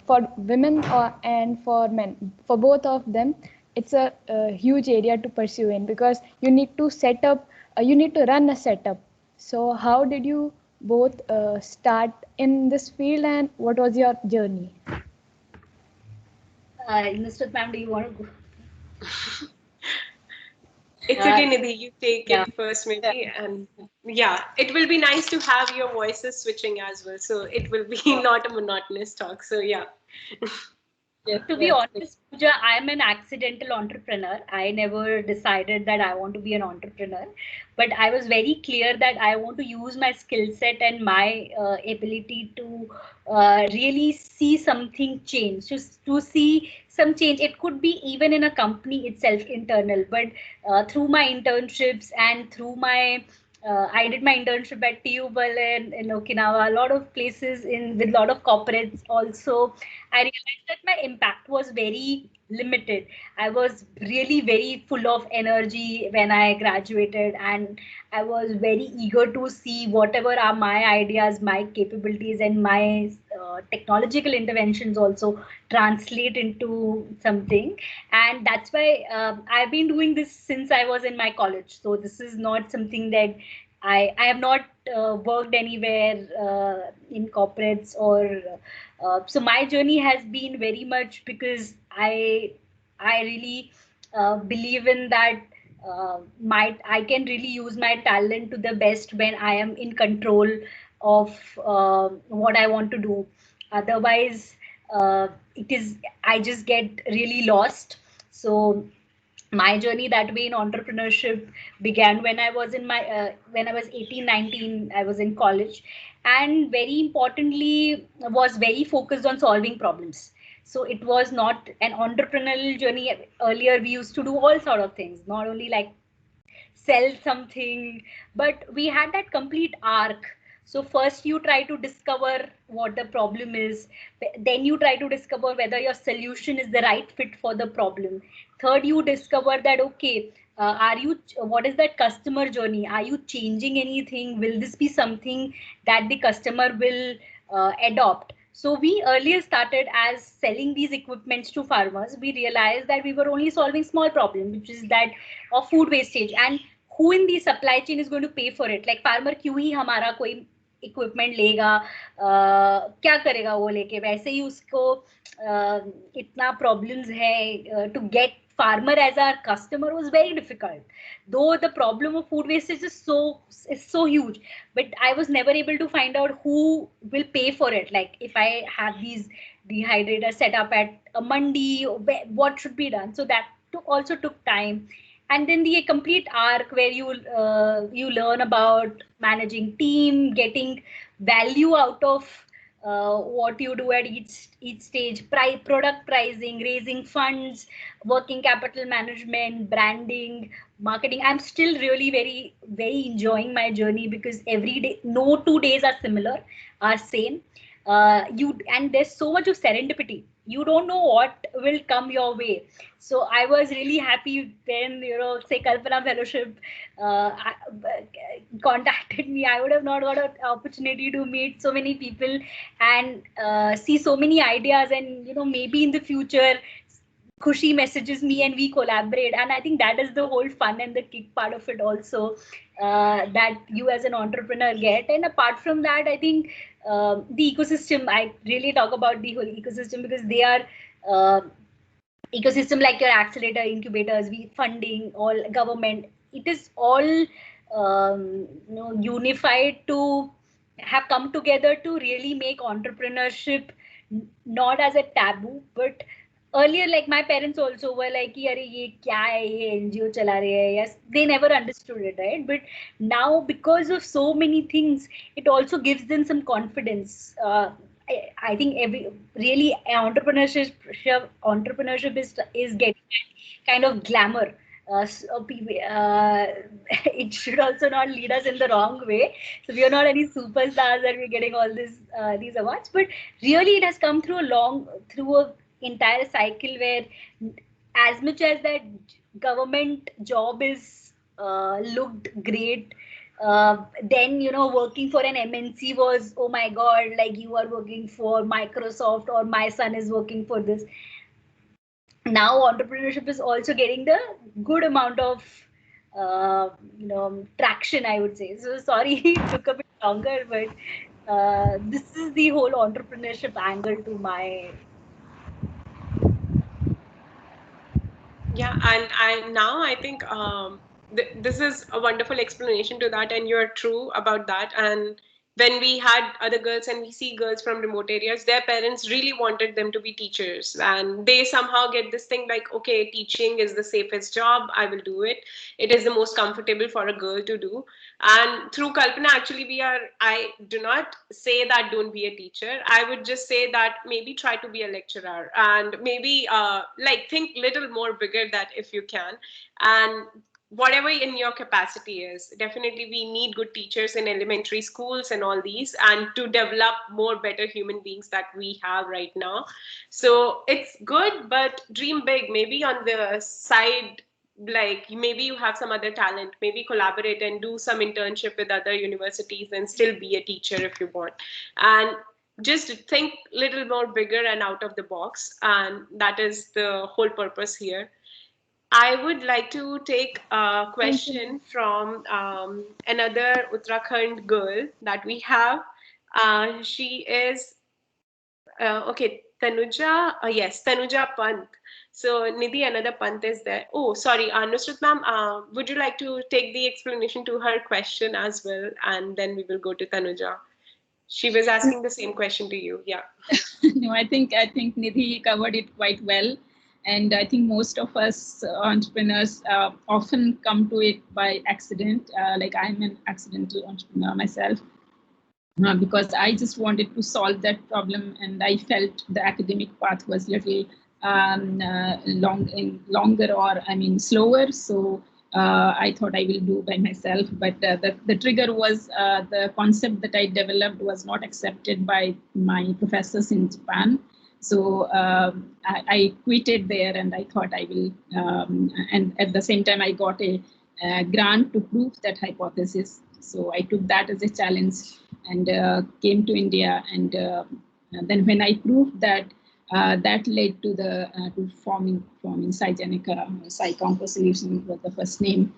for women and for men, for both of them, it's a huge area to pursue in, because you need to set up, you need to run a setup. So how did you both start in this field, and what was your journey? Nusrat ma'am, do you want to go? It's okay, Nidhi. You take Yeah. it first, maybe. And yeah, it will be nice to have your voices switching as well. So it will be not a monotonous talk. So yeah. To be honest, Pooja, I'm an accidental entrepreneur. I never decided that I want to be an entrepreneur, but I was very clear that I want to use my skill set and my ability to really see something change, to see some change. It could be even in a company itself, internal, but through my internships and through my I did my internship at Tubal in Okinawa, a lot of places with a lot of corporates also. I realized that my impact was very limited. I was really very full of energy when I graduated, and I was very eager to see whatever are my ideas, my capabilities, and my technological interventions also translate into something. And that's why I've been doing this since I was in my college. So this is not something that I have not worked anywhere in corporates or so my journey has been very much because I really believe in that I can really use my talent to the best when I am in control of what I want to do. Otherwise, it is I just get really lost. So my journey that way in entrepreneurship began when I was in my when I was 18, 19. I was in college, and very importantly was very focused on solving problems. So it was not an entrepreneurial journey. Earlier we used to do all sort of things, not only like sell something, but we had that complete arc. So first you try to discover what the problem is, then you try to discover whether your solution is the right fit for the problem. Third, you discover that okay, what is that customer journey? Are you changing anything? Will this be something that the customer will adopt? So we earlier started as selling these equipments to farmers. We realized that we were only solving small problem, which is that of food wastage, and who in the supply chain is going to pay for it? Like farmer क्यों ही हमारा कोई equipment लेगा, क्या करेगा वो लेके? वैसे ही उसको इतना प्रॉब्लम्स है to get farmer as our customer was very difficult, though the problem of food wastage is so huge, but I was never able to find out who will pay for it. Like if I have these dehydrators set up at a mandi, what should be done? So that also took time. And then the complete arc where you learn about managing team, getting value out of what you do at each stage, product pricing, raising funds, working capital management, branding, marketing. I'm still really very enjoying my journey because every day, no 2 days are similar, are same. And there's so much of serendipity. You don't know what will come your way. So I was really happy when, say Kalpana Fellowship contacted me. I would have not got an opportunity to meet so many people and see so many ideas, and maybe in the future Khushi messages me and we collaborate. And I think that is the whole fun and the kick part of it also, that you as an entrepreneur get. And apart from that, I think the ecosystem, I really talk about the whole ecosystem because they are ecosystem like your accelerator, incubators, funding, all government. It is all unified to have come together to really make entrepreneurship not as a taboo, but earlier, like my parents also were like, "Arey, ye kya hai? Ye NGO chala rahe hai." Yes, they never understood it, right? But now, because of so many things, it also gives them some confidence. I think really entrepreneurship is getting kind of glamour. It should also not lead us in the wrong way. So we are not any superstars that we're getting all these awards, but really it has come through a entire cycle where, as much as that government job is looked great, then working for an MNC was, oh my god, like you are working for Microsoft or my son is working for this. Now entrepreneurship is also getting the good amount of traction, I would say. So sorry it took a bit longer, but this is the whole entrepreneurship angle to my. Yeah, and now I think this is a wonderful explanation to that, and you're true about that. And when we had other girls and we see girls from remote areas, their parents really wanted them to be teachers, and they somehow get this thing like, okay, teaching is the safest job, I will do it. It is the most comfortable for a girl to do. And through Kalpana, actually, I do not say that don't be a teacher. I would just say that maybe try to be a lecturer, and maybe like think little more bigger that if you can. And whatever in your capacity is, definitely we need good teachers in elementary schools and all these, and to develop more better human beings that we have right now. So it's good, but dream big. Maybe on the side, like maybe you have some other talent, maybe collaborate and do some internship with other universities and still be a teacher if you want. And just think little more bigger and out of the box, and that is the whole purpose here. I would like to take a Thank you, question ma'am. from another Uttarakhand girl that we have. She is okay, Tanuja. Yes, Tanuja Pant. So Nidhi, another Pant is there. Oh, sorry, Nusrat ma'am. Would you like to take the explanation to her question as well, and then we will go to Tanuja. She was asking the same question to you. Yeah. No, I think Nidhi covered it quite well, and I think most of us entrepreneurs often come to it by accident. Like I'm an accidental entrepreneur myself, because I just wanted to solve that problem, and I felt the academic path was little longer, or I mean slower. So I thought I will do by myself. But the trigger was the concept that I developed was not accepted by my professors in Japan. So I quitted there, and I thought I will. And at the same time, I got a grant to prove that hypothesis. So I took that as a challenge and came to India. And then when I proved that, that led to the to forming CyGenica. CyCompo Solutions was the first name.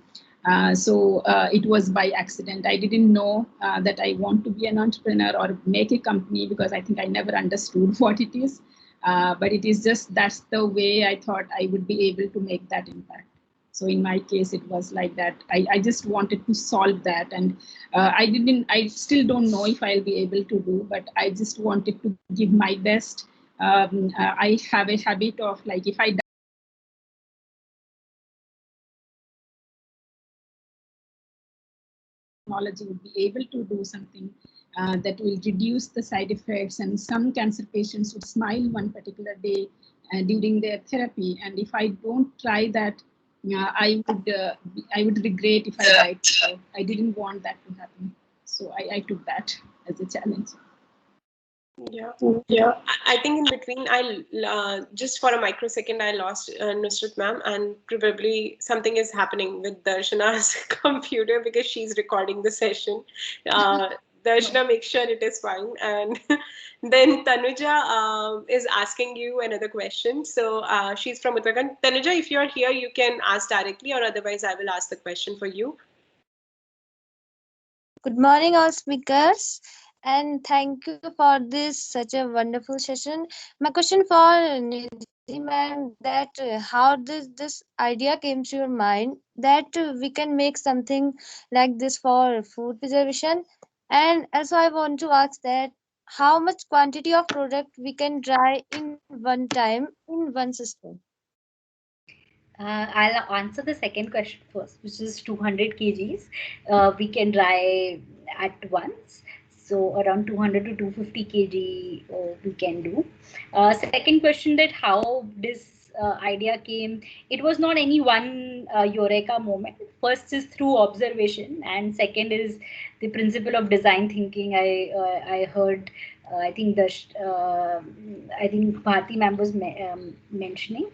So it was by accident. I didn't know that I want to be an entrepreneur or make a company, because I think I never understood what it is. But it is just that's the way I thought I would be able to make that impact. So in my case, it was like that. I just wanted to solve that, and I still don't know if I'll be able to do, but I just wanted to give my best. I have a habit of, like, if I technology would be able to do something that will reduce the side effects, and some cancer patients would smile one particular day during their therapy. And if I don't try that, I would regret if I died. So I didn't want that to happen. So I took that as a challenge. Yeah, yeah. I think in between, I just for a microsecond I lost Nusrat ma'am, and probably something is happening with Darshana's computer because she's recording the session. Darshana, make sure it is fine. And then Tanuja is asking you another question. So she's from Uttarakhand. Tanuja, if you're here, you can ask directly, or otherwise I will ask the question for you. Good morning, all speakers, and thank you for this such a wonderful session. My question for Nidhi ma'am, that how this idea came to your mind that we can make something like this for food preservation, and also I want to ask that how much quantity of product we can dry in one time in one system. I'll answer the second question first, which is 200 kgs. We can dry at once. So around 200 to 250 kg we can do. Second question, that how this idea came. It was not any one eureka moment. First is through observation, and second is the principle of design thinking. I heard. I think Bharti ma'am was mentioning.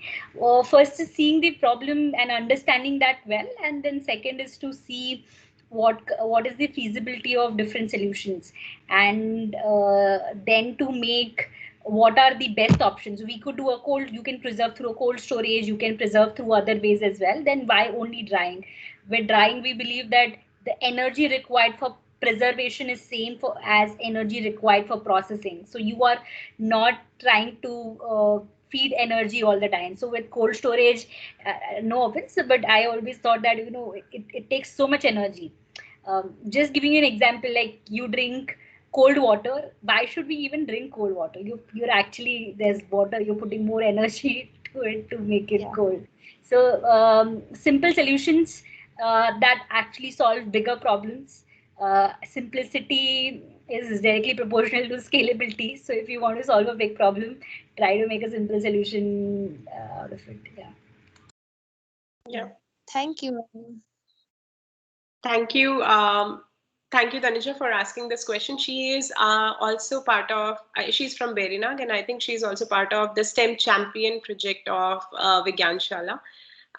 First is seeing the problem and understanding that well, and then second is to see what is the feasibility of different solutions, and then to make what are the best options. We could do a cold, you can preserve through a cold storage, you can preserve through other ways as well. Then why only drying? With drying, we believe that the energy required for preservation is same for as energy required for processing. So you are not trying to feed energy all the time. So with cold storage, no offense, but I always thought that it takes so much energy. Just giving you an example, like you drink cold water. Why should we even drink cold water? You're actually, there's water, you're putting more energy to it to make it cold. So simple solutions that actually solve bigger problems. Simplicity is directly proportional to scalability. So if you want to solve a big problem, try to make a simple solution out of it. Yeah. Yeah. Thank you. Thank you. Thank you, Tanisha, for asking this question. She is also part of, she's from Berinag, and I think she's also part of the STEM champion project of VigyanShaala,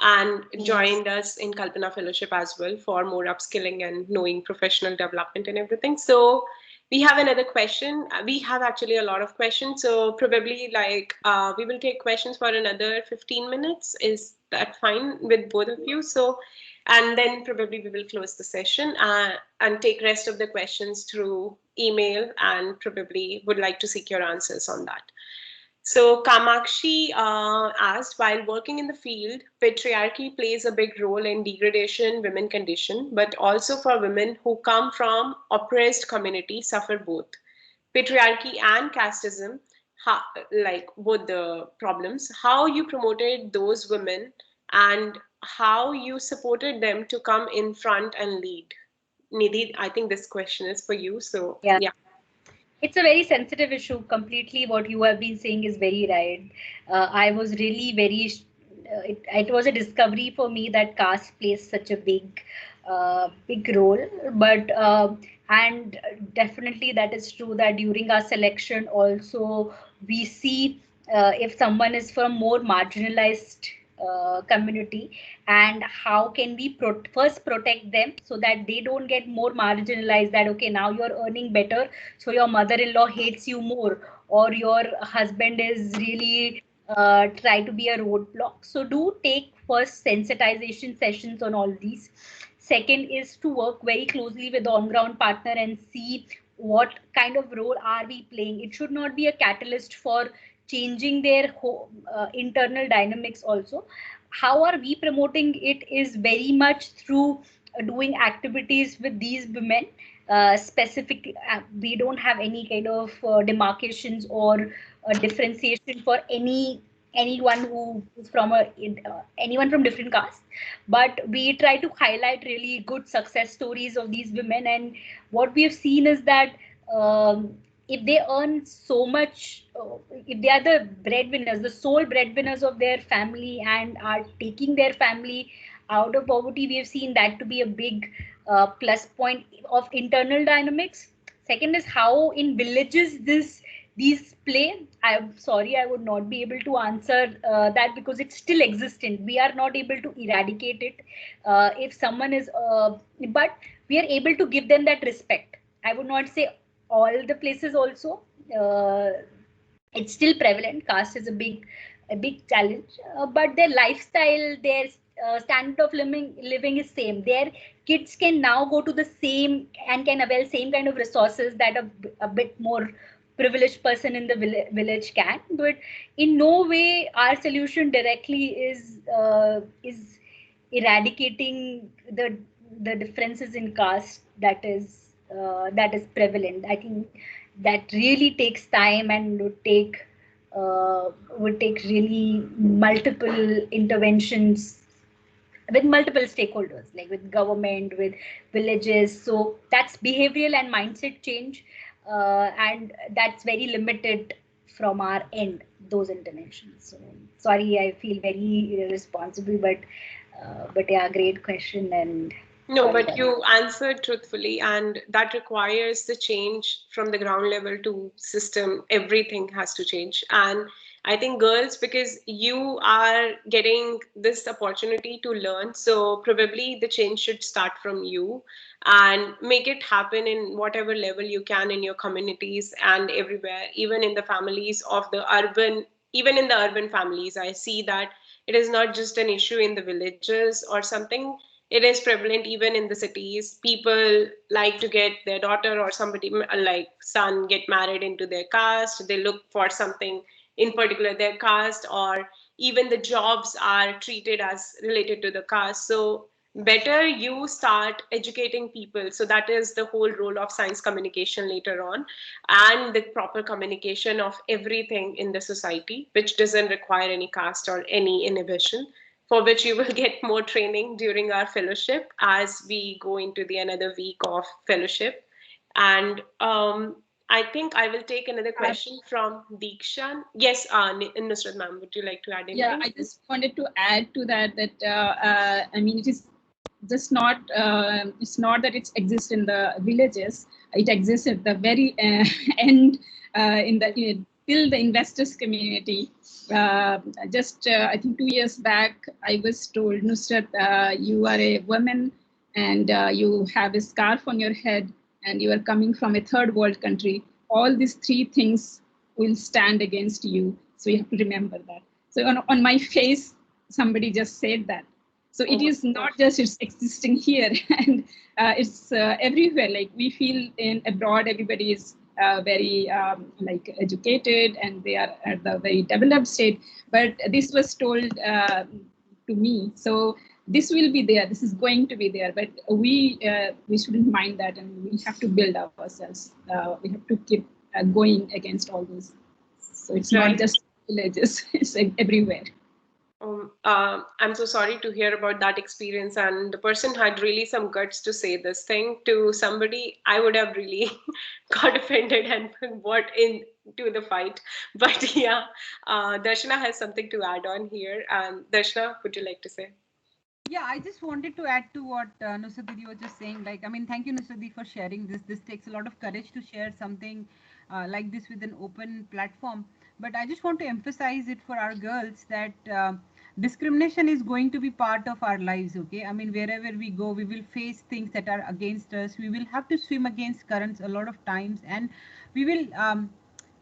and joined us in Kalpana Fellowship as well for more upskilling and knowing professional development and everything. So We have another question. We have actually a lot of questions, so probably like we will take questions for another 15 minutes. Is that fine with both of you? So, and then probably we will close the session and take rest of the questions through email, and probably would like to seek your answers on that. So Kamakshi asked, while working in the field, patriarchy plays a big role in degradation, women condition, but also for women who come from oppressed communities suffer both. Patriarchy and casteism, like both the problems, how you promoted those women and how you supported them to come in front and lead. Nidhi, I think this question is for you. So yeah. It's a very sensitive issue. Completely, what you have been saying is very right. I was really very. It was a discovery for me that caste plays such a big role. But and definitely that is true that during our selection also we see if someone is from more marginalized community, and how can we first protect them so that they don't get more marginalized, that okay, now you're earning better, so your mother-in-law hates you more, or your husband is really try to be a roadblock. So do take first sensitization sessions on all these. Second is to work very closely with the on-ground partner and see what kind of role are we playing. It should not be a catalyst for changing their internal dynamics also. How are we promoting it is very much through doing activities with these women. Specific, we don't have any kind of demarcations or differentiation for anyone who is from anyone from different castes, but we try to highlight really good success stories of these women. And what we have seen is that if they earn so much, if they are the breadwinners, the sole breadwinners of their family, and are taking their family out of poverty, we have seen that to be a big plus point of internal dynamics. Second is how in villages these play. I'm sorry, I would not be able to answer that because it's still existent. We are not able to eradicate it. If someone is, but we are able to give them that respect. I would not say all the places also. It's still prevalent. Caste is a big challenge, but their lifestyle, their standard of living is same. Their kids can now go to the same and can avail same kind of resources that a bit more privileged person in the village can. But in no way our solution directly is eradicating the differences in caste that is prevalent. I think that really takes time and would take really multiple interventions with multiple stakeholders, like with government, with villages. So that's behavioral and mindset change, and that's very limited from our end, those interventions. So sorry, I feel very irresponsible, but yeah, great question. And no, but you answered truthfully, and that requires the change from the ground level to system. Everything has to change. And I think girls, because you are getting this opportunity to learn, so probably the change should start from you, and make it happen in whatever level you can in your communities and everywhere, even in the families of the urban, even in the urban families. I see that it is not just an issue in the villages or something. It is prevalent even in the cities. People like to get their daughter or somebody like son get married into their caste. They look for something in particular their caste, or even the jobs are treated as related to the caste. So better you start educating people. So that is the whole role of science communication later on, and the proper communication of everything in the society, which doesn't require any caste or any inhibition, for which you will get more training during our fellowship as we go into the another week of fellowship. And I think I will take another question from Deekshan. Yes, Nusrat ma'am, would you like to add anything? Yeah, I just wanted to add to that I mean, it is just not it's not that it exists in the villages. It exists at the very end in the till the investors community. I think 2 years back, I was told, Nusrat, you are a woman and you have a scarf on your head. and you are coming from a third world country, all these three things will stand against you. So you have to remember that. So on my face, somebody just said that. So it is not just it's existing here, and it's everywhere. Like we feel in abroad, everybody is very like educated and they are at the very developed state. But this was told to me. So this will be there. This is going to be there. But we shouldn't mind that, and we have to build ourselves. We have to keep going against all this. So it's not just villages; it's everywhere. I'm so sorry to hear about that experience, and the person had really some guts to say this thing to somebody. I would have really got offended and bought into the fight. But yeah, Darshana has something to add on here. Darshana, would you like to say? Yeah, I just wanted to add to what Nusrat Didi was just saying. Like, I mean, thank you, Nusrat Didi, for sharing this. This takes a lot of courage to share something like this with an open platform. But I just want to emphasize it for our girls that discrimination is going to be part of our lives. Okay, I mean, wherever we go, we will face things that are against us. We will have to swim against currents a lot of times, and we will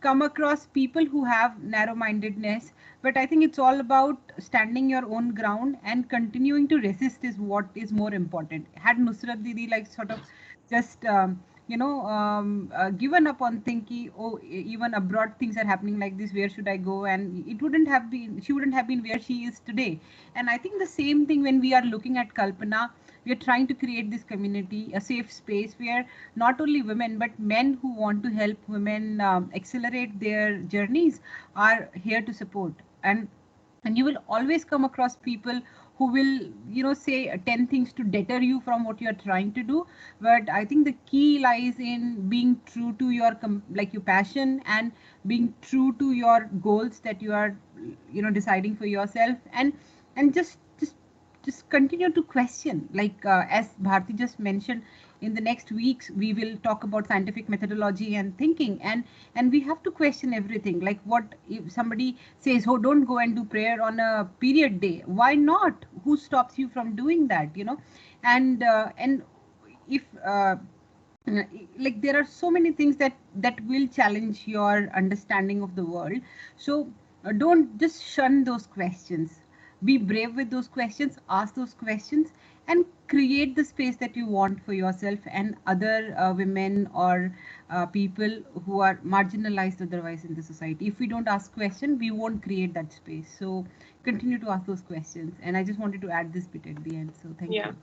come across people who have narrow mindedness. But I think it's all about standing your own ground and continuing to resist is what is more important. Had Nusrat Didi like sort of just given up on thinking, oh, even abroad things are happening like this, where should I go, and it wouldn't have been, she wouldn't have been where she is today. And I think the same thing when we are looking at Kalpana, we are trying to create this community, a safe space where not only women but men who want to help women accelerate their journeys are here to support. And you will always come across people who will say 10 things to deter you from what you are trying to do. But I think the key lies in being true to your your passion, and being true to your goals that you are deciding for yourself, and just continue to question. Like as Bharti just mentioned, in the next weeks we will talk about scientific methodology and thinking, and we have to question everything. Like, what if somebody says, oh, don't go and do prayer on a period day? Why not? Who stops you from doing that? And if like there are so many things that will challenge your understanding of the world. So don't just shun those questions. Be brave with those questions, ask those questions, and create the space that you want for yourself and other women or people who are marginalized otherwise in the society. If we don't ask questions, we won't create that space. So continue to ask those questions. And I just wanted to add this bit at the end. So thank you.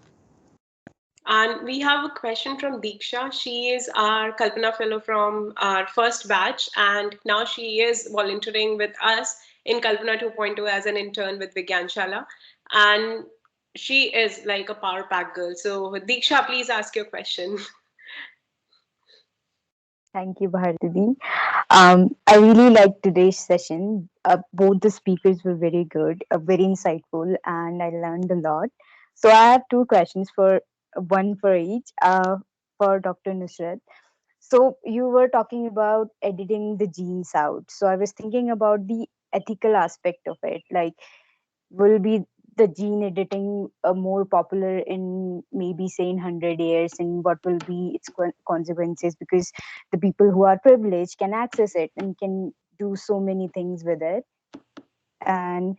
And we have a question from Deeksha. She is our Kalpana Fellow from our first batch, and now she is volunteering with us in Kalpana 2.0 as an intern with VigyanShaala. And she is like a power pack girl. So Deeksha, please ask your question. Thank you, Bharti. I really liked today's session. Both the speakers were very good, very insightful, and I learned a lot. So I have two questions for one for each. For Dr. Nusrat. So you were talking about editing the genes out. So I was thinking about the ethical aspect of it. Like, will be the gene editing more popular in maybe say in 100 years, and what will be its consequences, because the people who are privileged can access it and can do so many things with it. And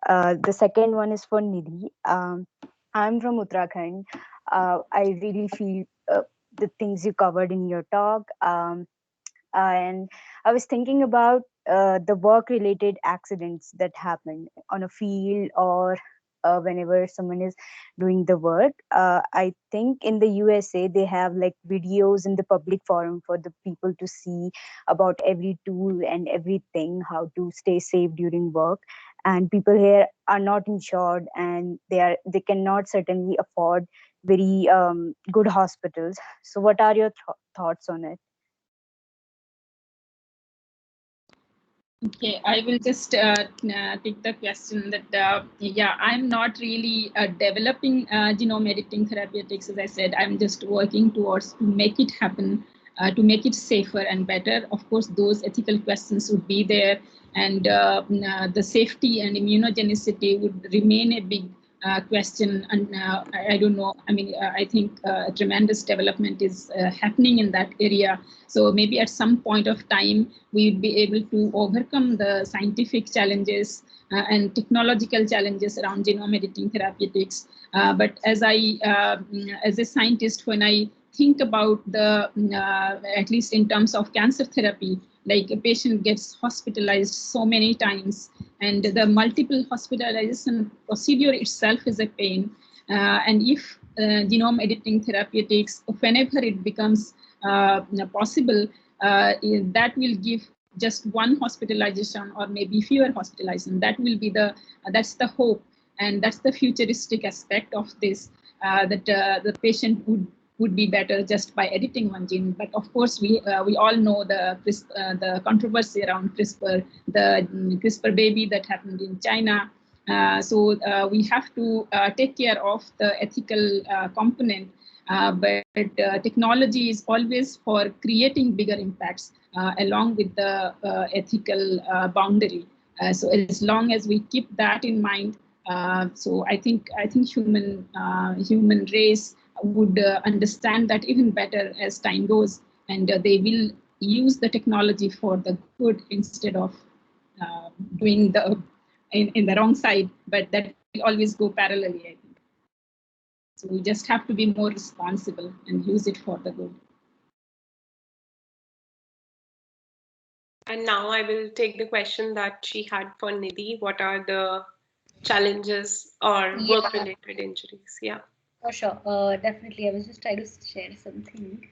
the second one is for Nidhi. I'm from Uttarakhand. I really feel the things you covered in your talk. And I was thinking about the work related accidents that happen on a field, or whenever someone is doing the work. I think in the USA they have like videos in the public forum for the people to see about every tool and everything, how to stay safe during work. And people here are not insured, and they cannot certainly afford very good hospitals. So what are your thoughts on it? Okay, I will just take the question that, yeah, I'm not really developing genome editing therapeutics. As I said, I'm just working towards to make it happen, to make it safer and better. Of course, those ethical questions would be there, and the safety and immunogenicity would remain a big question, and I don't know. I mean, I think tremendous development is happening in that area. So maybe at some point of time, we will be able to overcome the scientific challenges and technological challenges around genome editing therapeutics. But as a scientist, when I think about the, at least in terms of cancer therapy, like a patient gets hospitalized so many times, and the multiple hospitalization procedure itself is a pain. And if genome editing therapeutics, whenever it becomes possible, that will give just one hospitalization or maybe fewer hospitalization. That will be the, that's the hope, and that's the futuristic aspect of this, that the patient would be better just by editing one gene. But of course, we all know the controversy around CRISPR, the CRISPR baby that happened in China. So we have to take care of the ethical component, but technology is always for creating bigger impacts along with the ethical boundary. So as long as we keep that in mind, so I think human race would understand that even better as time goes, and they will use the technology for the good instead of doing the in the wrong side. But that will always go parallelly, I think. So we just have to be more responsible and use it for the good. And now I will take the question that she had for Nidhi. What are the challenges or work-related injuries? Yeah. For sure. Definitely. I was just trying to share something.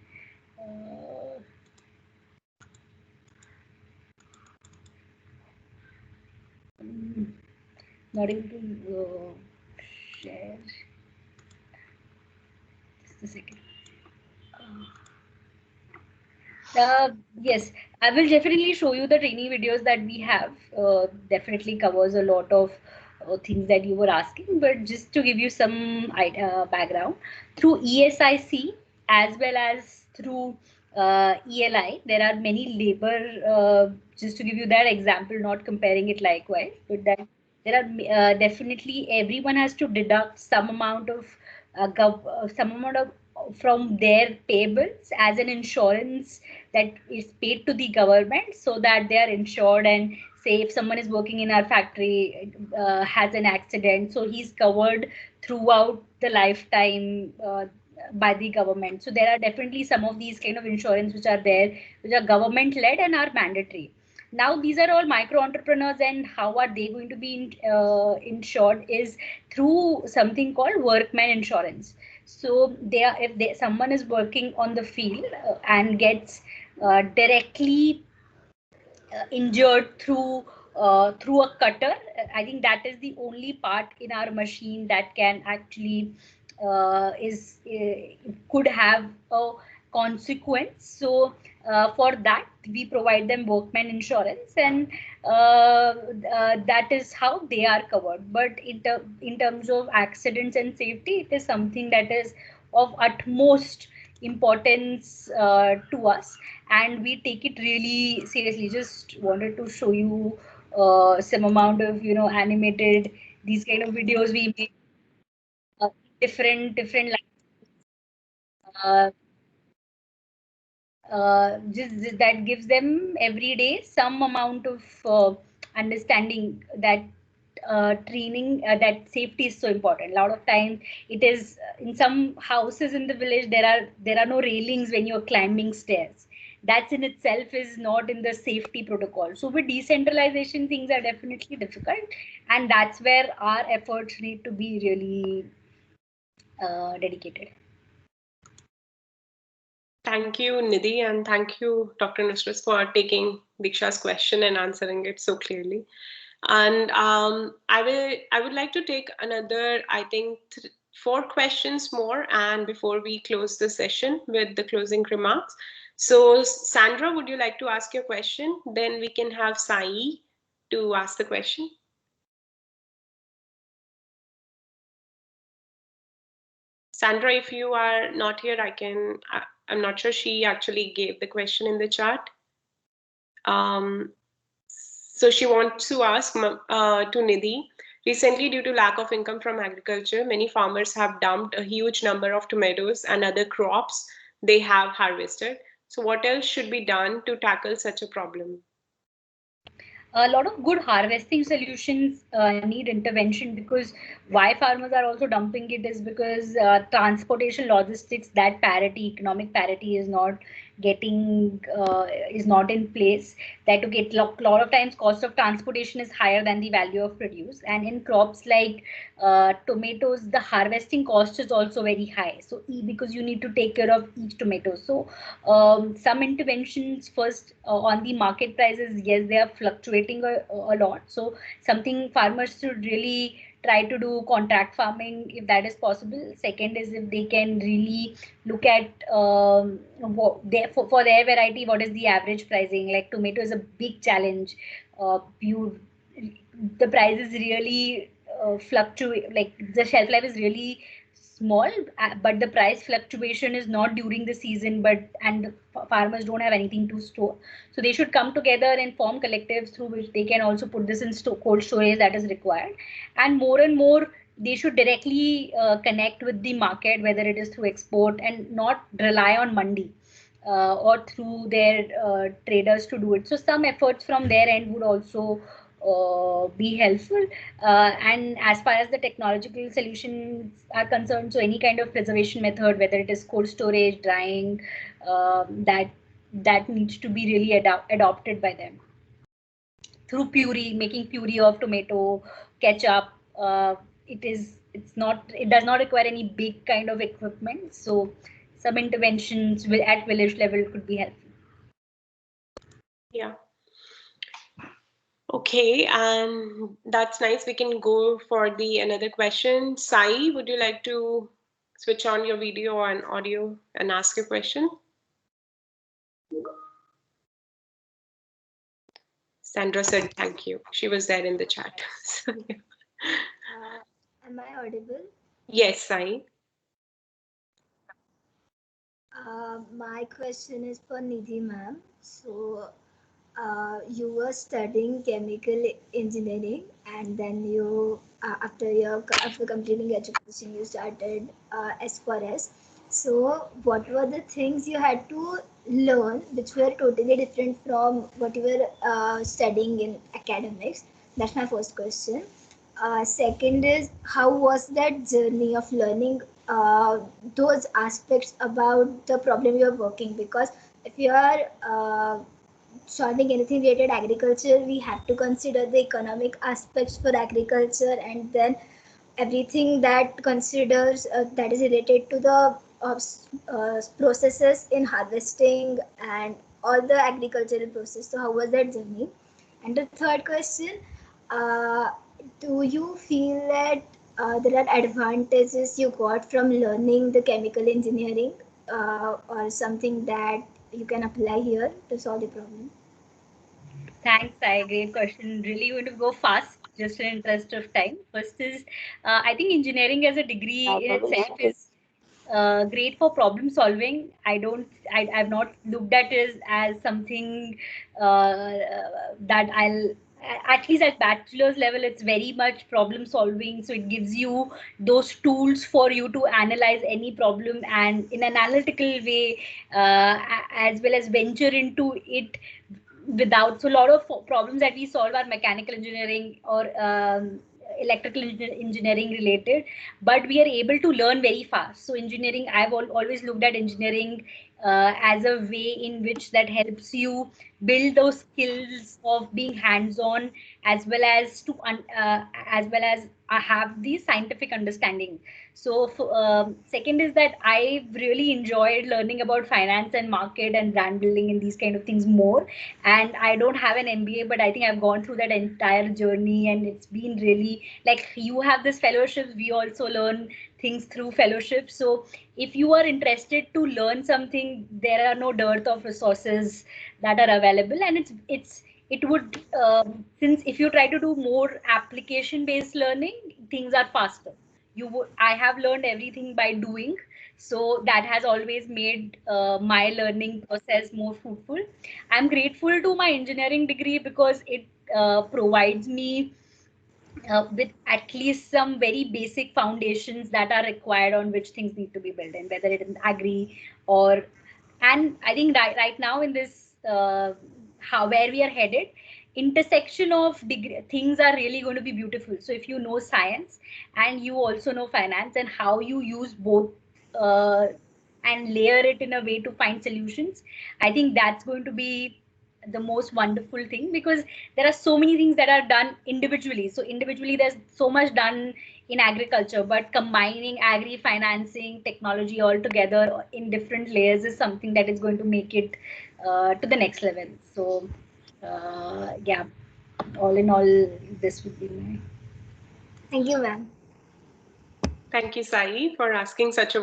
Not able to share. Just a second. Yes, I will definitely show you the training videos that we have. Definitely covers a lot of things that you were asking, but just to give you some background, through ESIC as well as through ELI, there are many labor, just to give you that example, not comparing it likewise, but that there are definitely everyone has to deduct some amount of from their payables as an insurance that is paid to the government, so that they are insured. And say if someone is working in our factory, has an accident, so he's covered throughout the lifetime by the government. So there are definitely some of these kind of insurance which are there, which are government led and are mandatory. Now these are all micro entrepreneurs, and how are they going to be insured is through something called workman insurance. So they are, if someone is working on the field and gets directly injured through a cutter, I think that is the only part in our machine that can actually could have a consequence. So for that we provide them workman insurance, and that is how they are covered. But in terms of accidents and safety, it is something that is of utmost importance to us, and we take it really seriously. Just wanted to show you some amount of animated these kind of videos we make, different uh, just that gives them every day some amount of understanding that training, that safety is so important. A lot of times it is in some houses in the village, there are no railings when you're climbing stairs. That in itself is not in the safety protocol. So with decentralization, things are definitely difficult, and that's where our efforts need to be really dedicated. Thank you, Nidhi, and thank you, Dr. Nusrat, for taking Diksha's question and answering it so clearly. And I would like to take another, I think, 4 questions more, and before we close the session with the closing remarks. So, Sandra, would you like to ask your question? Then we can have Sai to ask the question. Sandra, if you are not here, I'm not sure she actually gave the question in the chat. So she wants to ask to Nidhi Recently, due to lack of income from agriculture, many farmers have dumped a huge number of tomatoes and other crops they have harvested. So, what else should be done to tackle such a problem? A lot of good harvesting solutions need intervention, because why farmers are also dumping it is because transportation logistics, that parity, economic parity is not getting is not in place. That to get lot of times cost of transportation is higher than the value of produce, and in crops like tomatoes the harvesting cost is also very high, so because you need to take care of each tomato. So some interventions first on the market prices, yes, they are fluctuating a lot, so something farmers should really try to do contract farming if that is possible. Second is if they can really look at for their variety, what is the average pricing. Like tomato is a big challenge. You the prices really fluctuate, like the shelf life is really small, but the price fluctuation is not during the season, but and farmers don't have anything to store, so they should come together and form collectives through which they can also put this in cold storage that is required. And more they should directly connect with the market, whether it is through export, and not rely on mandi or through their traders to do it. So some efforts from their end would also be helpful. And as far as the technological solutions are concerned, so any kind of preservation method, whether it is cold storage, drying, that needs to be really adopted by them. Through puree, making puree of tomato, ketchup, it does not require any big kind of equipment. So some interventions at village level could be helpful. Yeah. Okay, and that's nice. We can go for the another question. Sai, would you like to switch on your video and audio and ask a question? Sandra said thank you. She was there in the chat. So, yeah. Am I audible? Yes, Sai. My question is for Nidhi ma'am. So, you were studying chemical engineering, and then you, after completing education, you started S4S. So, what were the things you had to learn which were totally different from what you were studying in academics? That's my first question. Second is, how was that journey of learning those aspects about the problem you're working? Because if you are solving anything related agriculture, we have to consider the economic aspects for agriculture, and then everything that considers that is related to the processes in harvesting and all the agricultural process. So how was that journey? And the third question, uh, do you feel that there are advantages you got from learning the chemical engineering or something that you can apply here to solve the problem? Thanks, Sai. Great question. Really going to go fast, just in interest of time. First is, I think engineering as a degree in itself is great for problem solving. I've not looked at it as something that at least at bachelor's level, it's very much problem solving. So it gives you those tools for you to analyze any problem and in an analytical way, as well as venture into it without. So a lot of problems that we solve are mechanical engineering or electrical engineering related, but we are able to learn very fast. So engineering, I've always looked at engineering as a way in which that helps you build those skills of being hands-on, as well as have the scientific understanding. So second is that I've really enjoyed learning about finance and market and brand building and these kind of things more. And I don't have an MBA, but I think I've gone through that entire journey, and it's been really, like, you have this fellowship, we also learn things through fellowship. So if you are interested to learn something, there are no dearth of resources that are available, and it would since if you try to do more application based learning, things are faster. I have learned everything by doing, so that has always made my learning process more fruitful. I'm grateful to my engineering degree because it provides me with at least some very basic foundations that are required on which things need to be built in, whether it is agri or, and I think right now in this how where we are headed, intersection of degree things are really going to be beautiful. So if you know science and you also know finance, and how you use both uh, and layer it in a way to find solutions, I think that's going to be the most wonderful thing, because there are so many things that are done individually. So individually there's so much done in agriculture, but combining agri financing technology all together in different layers is something that is going to make it to the next level. So yeah, all in all, this would be my. Thank you, ma'am. Thank you, Sai, for asking such a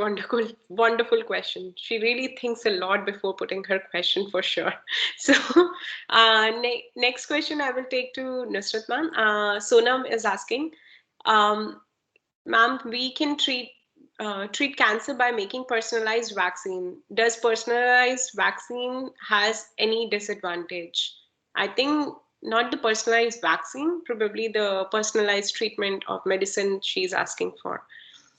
wonderful question. She really thinks a lot before putting her question, for sure. So, next question I will take to Nusrat ma'am. Sonam is asking, um, ma'am, we can treat cancer by making personalized vaccine. Does personalized vaccine has any disadvantage? I think not the personalized vaccine, probably the personalized treatment of medicine she's asking for.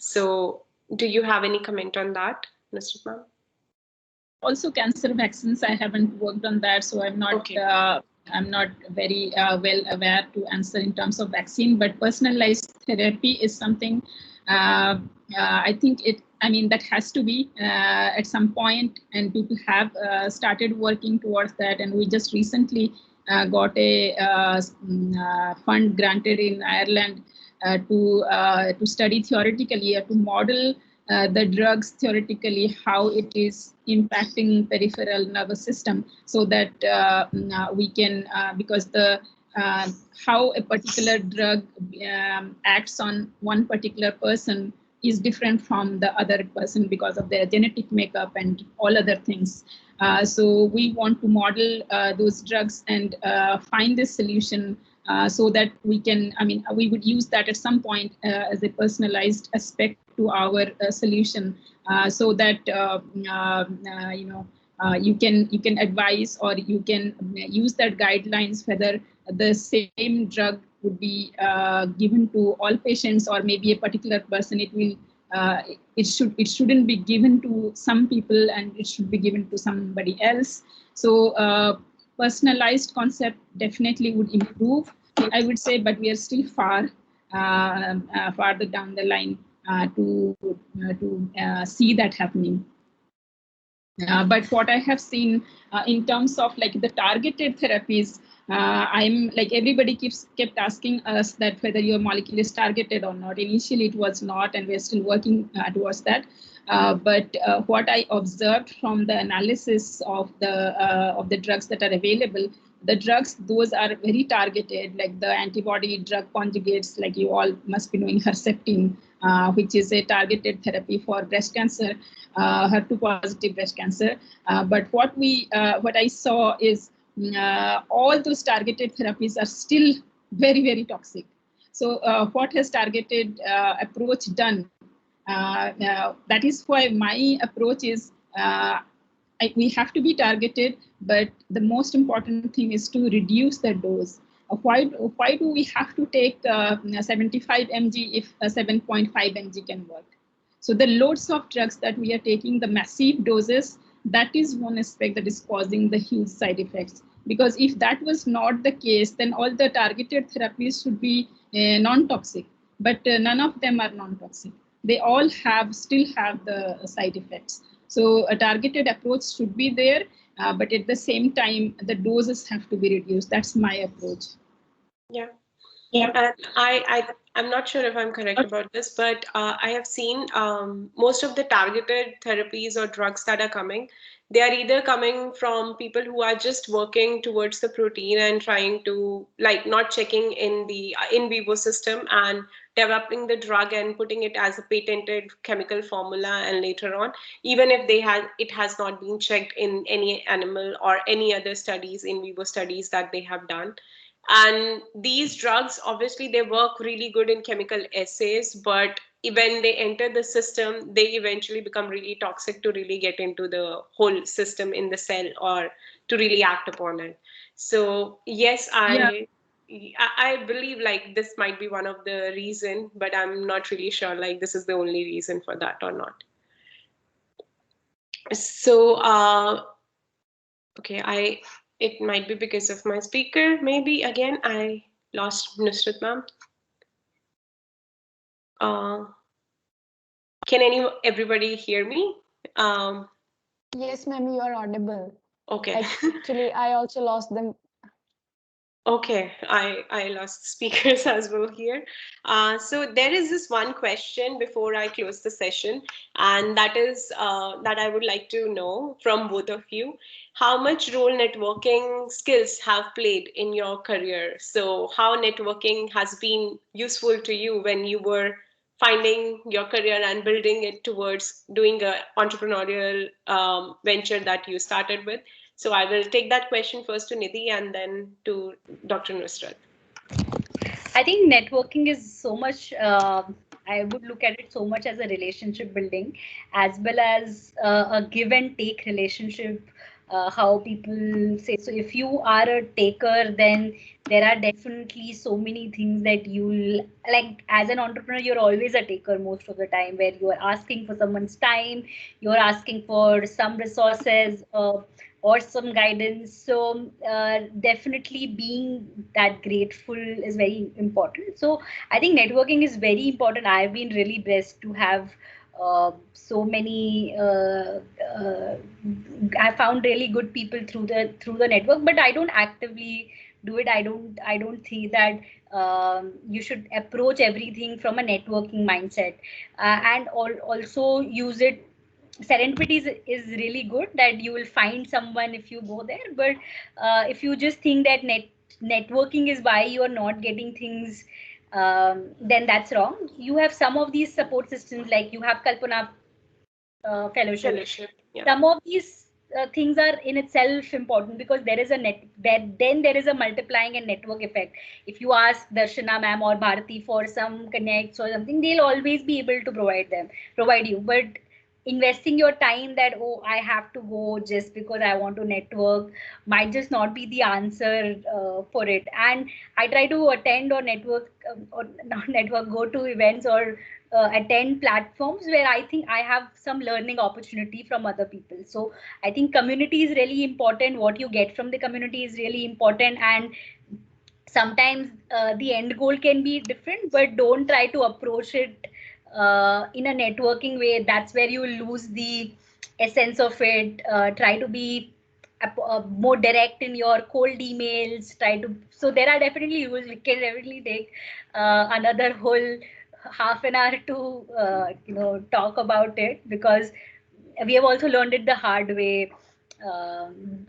So, do you have any comment on that, Nusrat ma'am? Also, cancer vaccines, I haven't worked on that, so I'm not. Okay. I'm not very well aware to answer in terms of vaccine, but personalized therapy is something I think it. I mean, that has to be at some point, and people have started working towards that. And we just recently got a fund granted in Ireland to study theoretically, to model the drugs theoretically, how it is impacting peripheral nervous system, so that we can, because the how a particular drug acts on one particular person is different from the other person because of their genetic makeup and all other things. So we want to model those drugs and find this solution so that we can, I mean, we would use that at some point as a personalized aspect to our solution, so that you can advise, or you can use that guidelines whether the same drug would be given to all patients, or maybe a particular person. It shouldn't be given to some people and it should be given to somebody else. So personalized concept definitely would improve, I would say, but we are still farther down the line to see that happening. But what I have seen in terms of like the targeted therapies, I'm like, everybody kept asking us that whether your molecule is targeted or not. Initially, it was not, and we're still working towards that. But what I observed from the analysis of the drugs that are available, the drugs, those are very targeted, like the antibody drug conjugates, like you all must be knowing Herceptin, which is a targeted therapy for breast cancer, HER2-positive breast cancer. But what I saw is all those targeted therapies are still very, very toxic. So what has targeted approach done? That is why my approach is we have to be targeted, but the most important thing is to reduce the dose. Why do we have to take 75 mg if 7.5 mg can work? So the loads of drugs that we are taking, the massive doses, that is one aspect that is causing the huge side effects. Because if that was not the case, then all the targeted therapies should be non-toxic, but none of them are non-toxic. They all still have the side effects. So a targeted approach should be there, but at the same time, the doses have to be reduced. That's my approach. Yeah. I'm not sure if I'm correct about this, but I have seen most of the targeted therapies or drugs that are coming, they are either coming from people who are just working towards the protein and trying to, like, not checking in the in vivo system and developing the drug and putting it as a patented chemical formula, and later on, even if it has not been checked in any animal or any other studies, in vivo studies that they have done. And these drugs, obviously, they work really good in chemical assays, but when they enter the system, they eventually become really toxic to really get into the whole system in the cell, or to really act upon it. So yes, I believe like this might be one of the reason, but I'm not really sure like this is the only reason for that or not. So okay, it might be because of my speaker. Maybe again I lost Nusrat ma'am. Can everybody hear me? Yes, ma'am, you are audible. Okay. Actually, I also lost them. Okay, I lost the speakers as well here. So there is this one question before I close the session, and that is that I would like to know from both of you, how much role networking skills have played in your career? So how networking has been useful to you when you were finding your career and building it towards doing a entrepreneurial venture that you started with. So I will take that question first to Nidhi and then to Dr. Nusrat. I think networking is so much. I would look at it so much as a relationship building, as well as a give and take relationship. How people say, so if you are a taker, then there are definitely so many things that you'll like. As an entrepreneur, you're always a taker most of the time, where you are asking for someone's time, you're asking for some resources. Or some guidance. So definitely being that grateful is very important. So I think networking is very important. I've been really blessed to have so many. I found really good people through the network, but I don't actively do it. I don't think that you should approach everything from a networking mindset, and also use it. Serendipity is really good, that you will find someone if you go there, but if you just think that networking is why you are not getting things, then that's wrong. You have some of these support systems, like you have Kalpana fellowship. Yeah. Some of these things are in itself important, because there is a then there is a multiplying and network effect. If you ask Darshana ma'am or Bharati for some connects or something, they'll always be able to provide you. But investing your time that, oh, I have to go just because I want to network, might just not be the answer for it. And I try to attend or network, or not network, go to events or attend platforms where I think I have some learning opportunity from other people. So I think community is really important. What you get from the community is really important. And sometimes the end goal can be different, but don't try to approach it in a networking way. That's where you will lose the essence of it. Try to be more direct in your cold emails. Try to, so there are definitely rules. We can definitely take another whole half an hour to talk about it, because we have also learned it the hard way.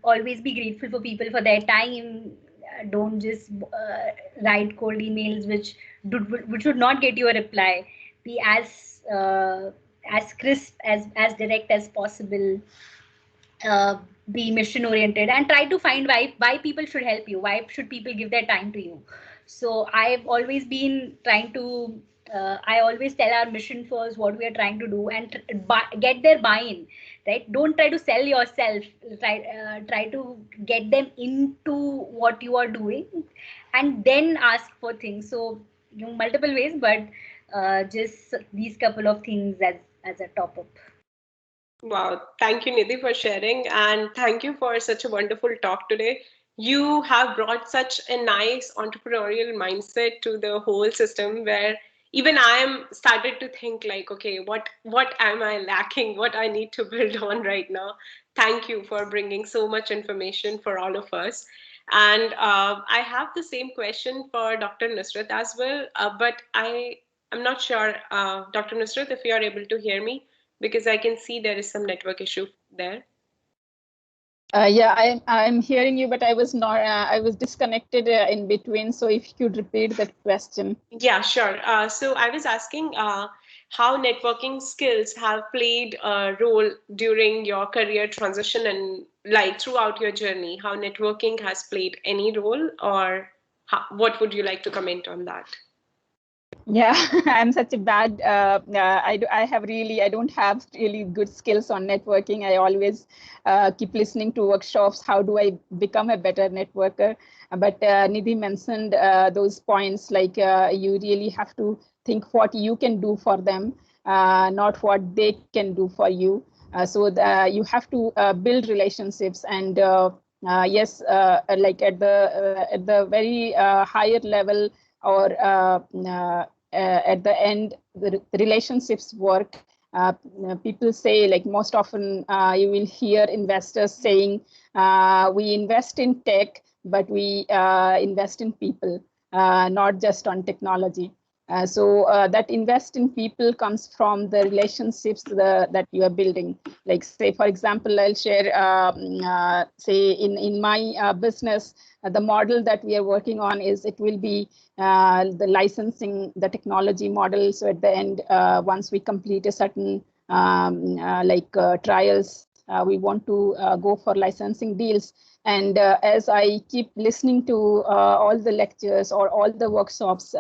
Always be grateful for people for their time. Don't just write cold emails which would not get you a reply. Be as crisp, as direct as possible. uh, be mission oriented, and try to find why people should help you, why should people give their time to you. So I've always been trying to, I always tell our mission first, what we are trying to do, and get their buy-in, right? Don't try to sell yourself. Try to get them into what you are doing, and then ask for things. So multiple ways, but just these couple of things as a top up. Wow, thank you, Nidhi, for sharing, and thank you for such a wonderful talk today. You have brought such a nice entrepreneurial mindset to the whole system, where even I am started to think like, okay, what am I lacking? What I need to build on right now? Thank you for bringing so much information for all of us. And I have the same question for Dr. Nusrat as well, but I'm not sure, Dr. Nusrat, if you are able to hear me, because I can see there is some network issue there. Yeah, I'm hearing you, but I was not. I was disconnected in between. So if you could repeat that question. Yeah, sure. So I was asking how networking skills have played a role during your career transition and like throughout your journey. How networking has played any role, or what would you like to comment on that? Yeah, I'm such a bad. I don't have really good skills on networking. I always keep listening to workshops. How do I become a better networker? But Nidhi mentioned those points, like you really have to think what you can do for them, not what they can do for you. You have to build relationships, and yes, like at the very higher level, or at the end, the relationships work. People say, like most often, you will hear investors saying, we invest in tech, but we invest in people, not just on technology. That invest in people comes from the relationships that you are building. Like, say, for example, I'll share, say, in my business, the model that we are working on is it will be the licensing, the technology model. So at the end, once we complete a certain trials, we want to go for licensing deals. And as I keep listening to all the lectures or all the workshops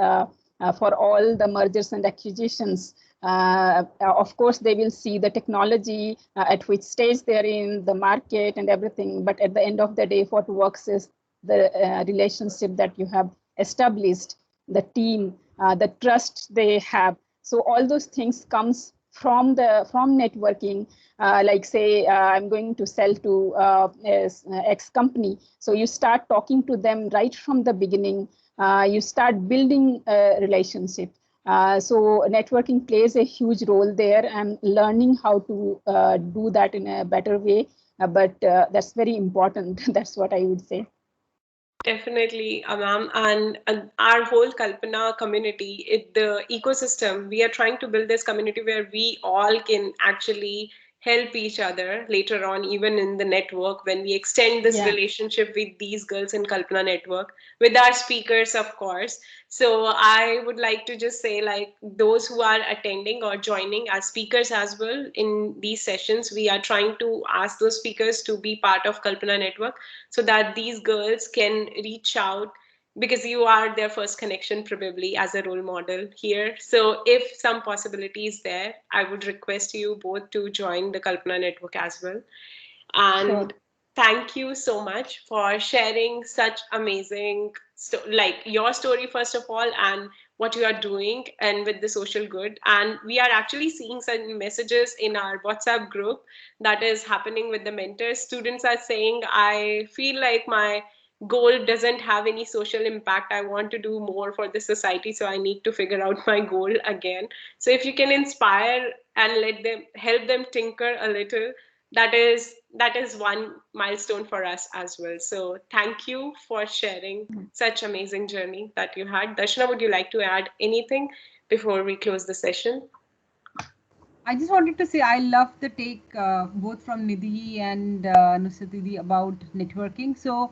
for all the mergers and acquisitions, of course, they will see the technology at which stage they're in, the market and everything. But at the end of the day, what works is the relationship that you have established, the team, the trust they have. So all those things comes from networking. Like, say, I'm going to sell to X company. So you start talking to them right from the beginning. You start building a relationship. So networking plays a huge role there, and learning how to do that in a better way. But that's very important. That's what I would say. Definitely, ma'am. And our whole Kalpana community, the ecosystem, we are trying to build this community where we all can actually help each other later on, even in the network, when we extend this relationship with these girls in Kalpana Network, with our speakers, of course. So I would like to just say, like, those who are attending or joining as speakers as well in these sessions, we are trying to ask those speakers to be part of Kalpana Network so that these girls can reach out, because you are their first connection probably as a role model here. So if some possibility is there, I would request you both to join the Kalpana Network as well. And thank you so much for sharing such amazing like your story first of all, and what you are doing and with the social good. And we are actually seeing some messages in our WhatsApp group that is happening with the mentors. Students are saying, I feel like my goal doesn't have any social impact. I want to do more for the society, so I need to figure out my goal again. So if you can inspire and let them help them tinker a little, that is one milestone for us as well. So thank you for sharing such amazing journey that you had. Darshana, would you like to add anything before we close the session? I just wanted to say I love the take both from Nidhi and Nusrat Didi about networking. So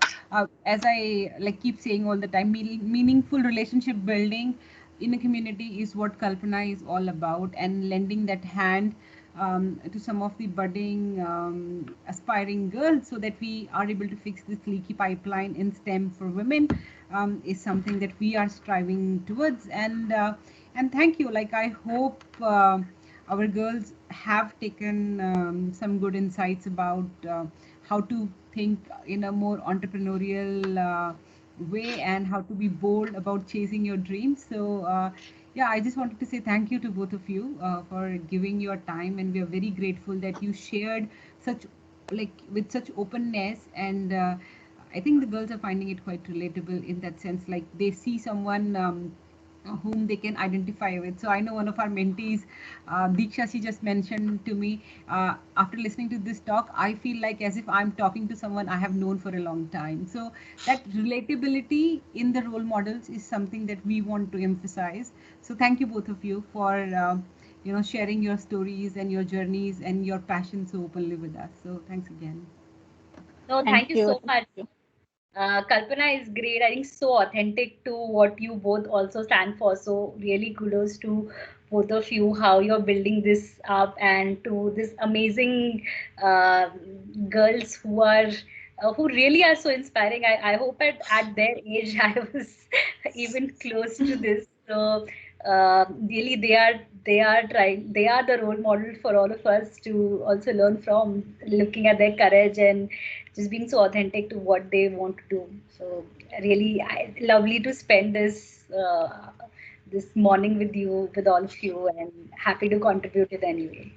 as I like keep saying all the time, meaningful relationship building in a community is what Kalpana is all about, and lending that hand to some of the budding aspiring girls so that we are able to fix this leaky pipeline in STEM for women is something that we are striving towards. And thank you. Like, I hope our girls have taken some good insights about how to think in a more entrepreneurial way, and how to be bold about chasing your dreams. So yeah, I just wanted to say thank you to both of you for giving your time, and we are very grateful that you shared such, like, with such openness. And I think the girls are finding it quite relatable in that sense, like they see someone whom they can identify with. So I know one of our mentees, Diksha, she just mentioned to me, after listening to this talk, I feel like as if I'm talking to someone I have known for a long time. So that relatability in the role models is something that we want to emphasize. So thank you both of you for sharing your stories and your journeys and your passion so openly with us. So thanks again. No, thank you so much. Kalpana is great. I think so authentic to what you both also stand for. So really kudos to both of you, how you're building this up, and to this amazing girls who really are so inspiring. I hope at their age I was even close to this. So really they are the role model for all of us to also learn from, looking at their courage and just being so authentic to what they want to do. So really lovely to spend this morning with you, with all of you, and happy to contribute it anyway.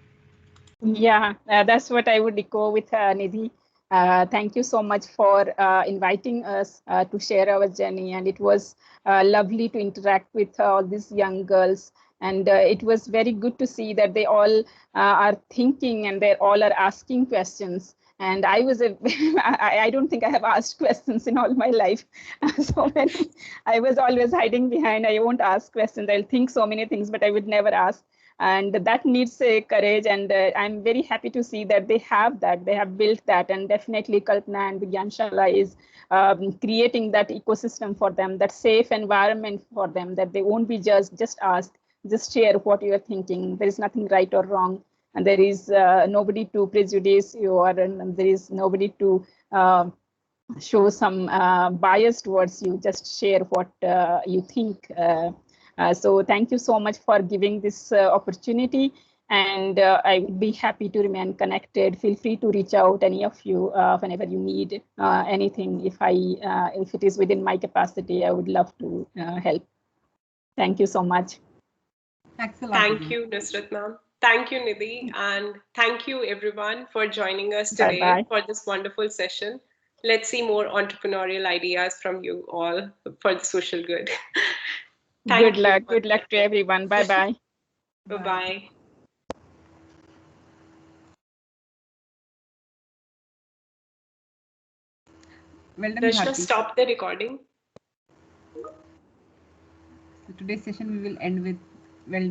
Yeah, that's what I would echo with Nidhi. Thank you so much for inviting us to share our journey. And it was lovely to interact with all these young girls. And it was very good to see that they all are thinking and they all are asking questions. And I was I don't think I have asked questions in all my life. So many, I was always hiding behind, I won't ask questions. I'll think so many things, but I would never ask. And that needs a courage, and I'm very happy to see that they have built that. And definitely Kalpana and VigyanShaala is creating that ecosystem for them, that safe environment for them, that they won't be just asked, just share what you are thinking. There is nothing right or wrong, and there is nobody to prejudice you, or and there is nobody to show some bias towards you. Just share what you think. So thank you so much for giving this opportunity, and I would be happy to remain connected. Feel free to reach out, any of you, whenever you need anything. If it is within my capacity, I would love to help. Thank you so much. Excellent. Thank you, Nusrat ma'am. Thank you, Nidhi, and thank you everyone for joining us today Bye-bye. for this wonderful session. Let's see more entrepreneurial ideas from you all for the social good. Good luck. Good luck to everyone. Bye-bye. Bye-bye. Well done, Rashna, Bharti. stop the recording. So today's session we will end with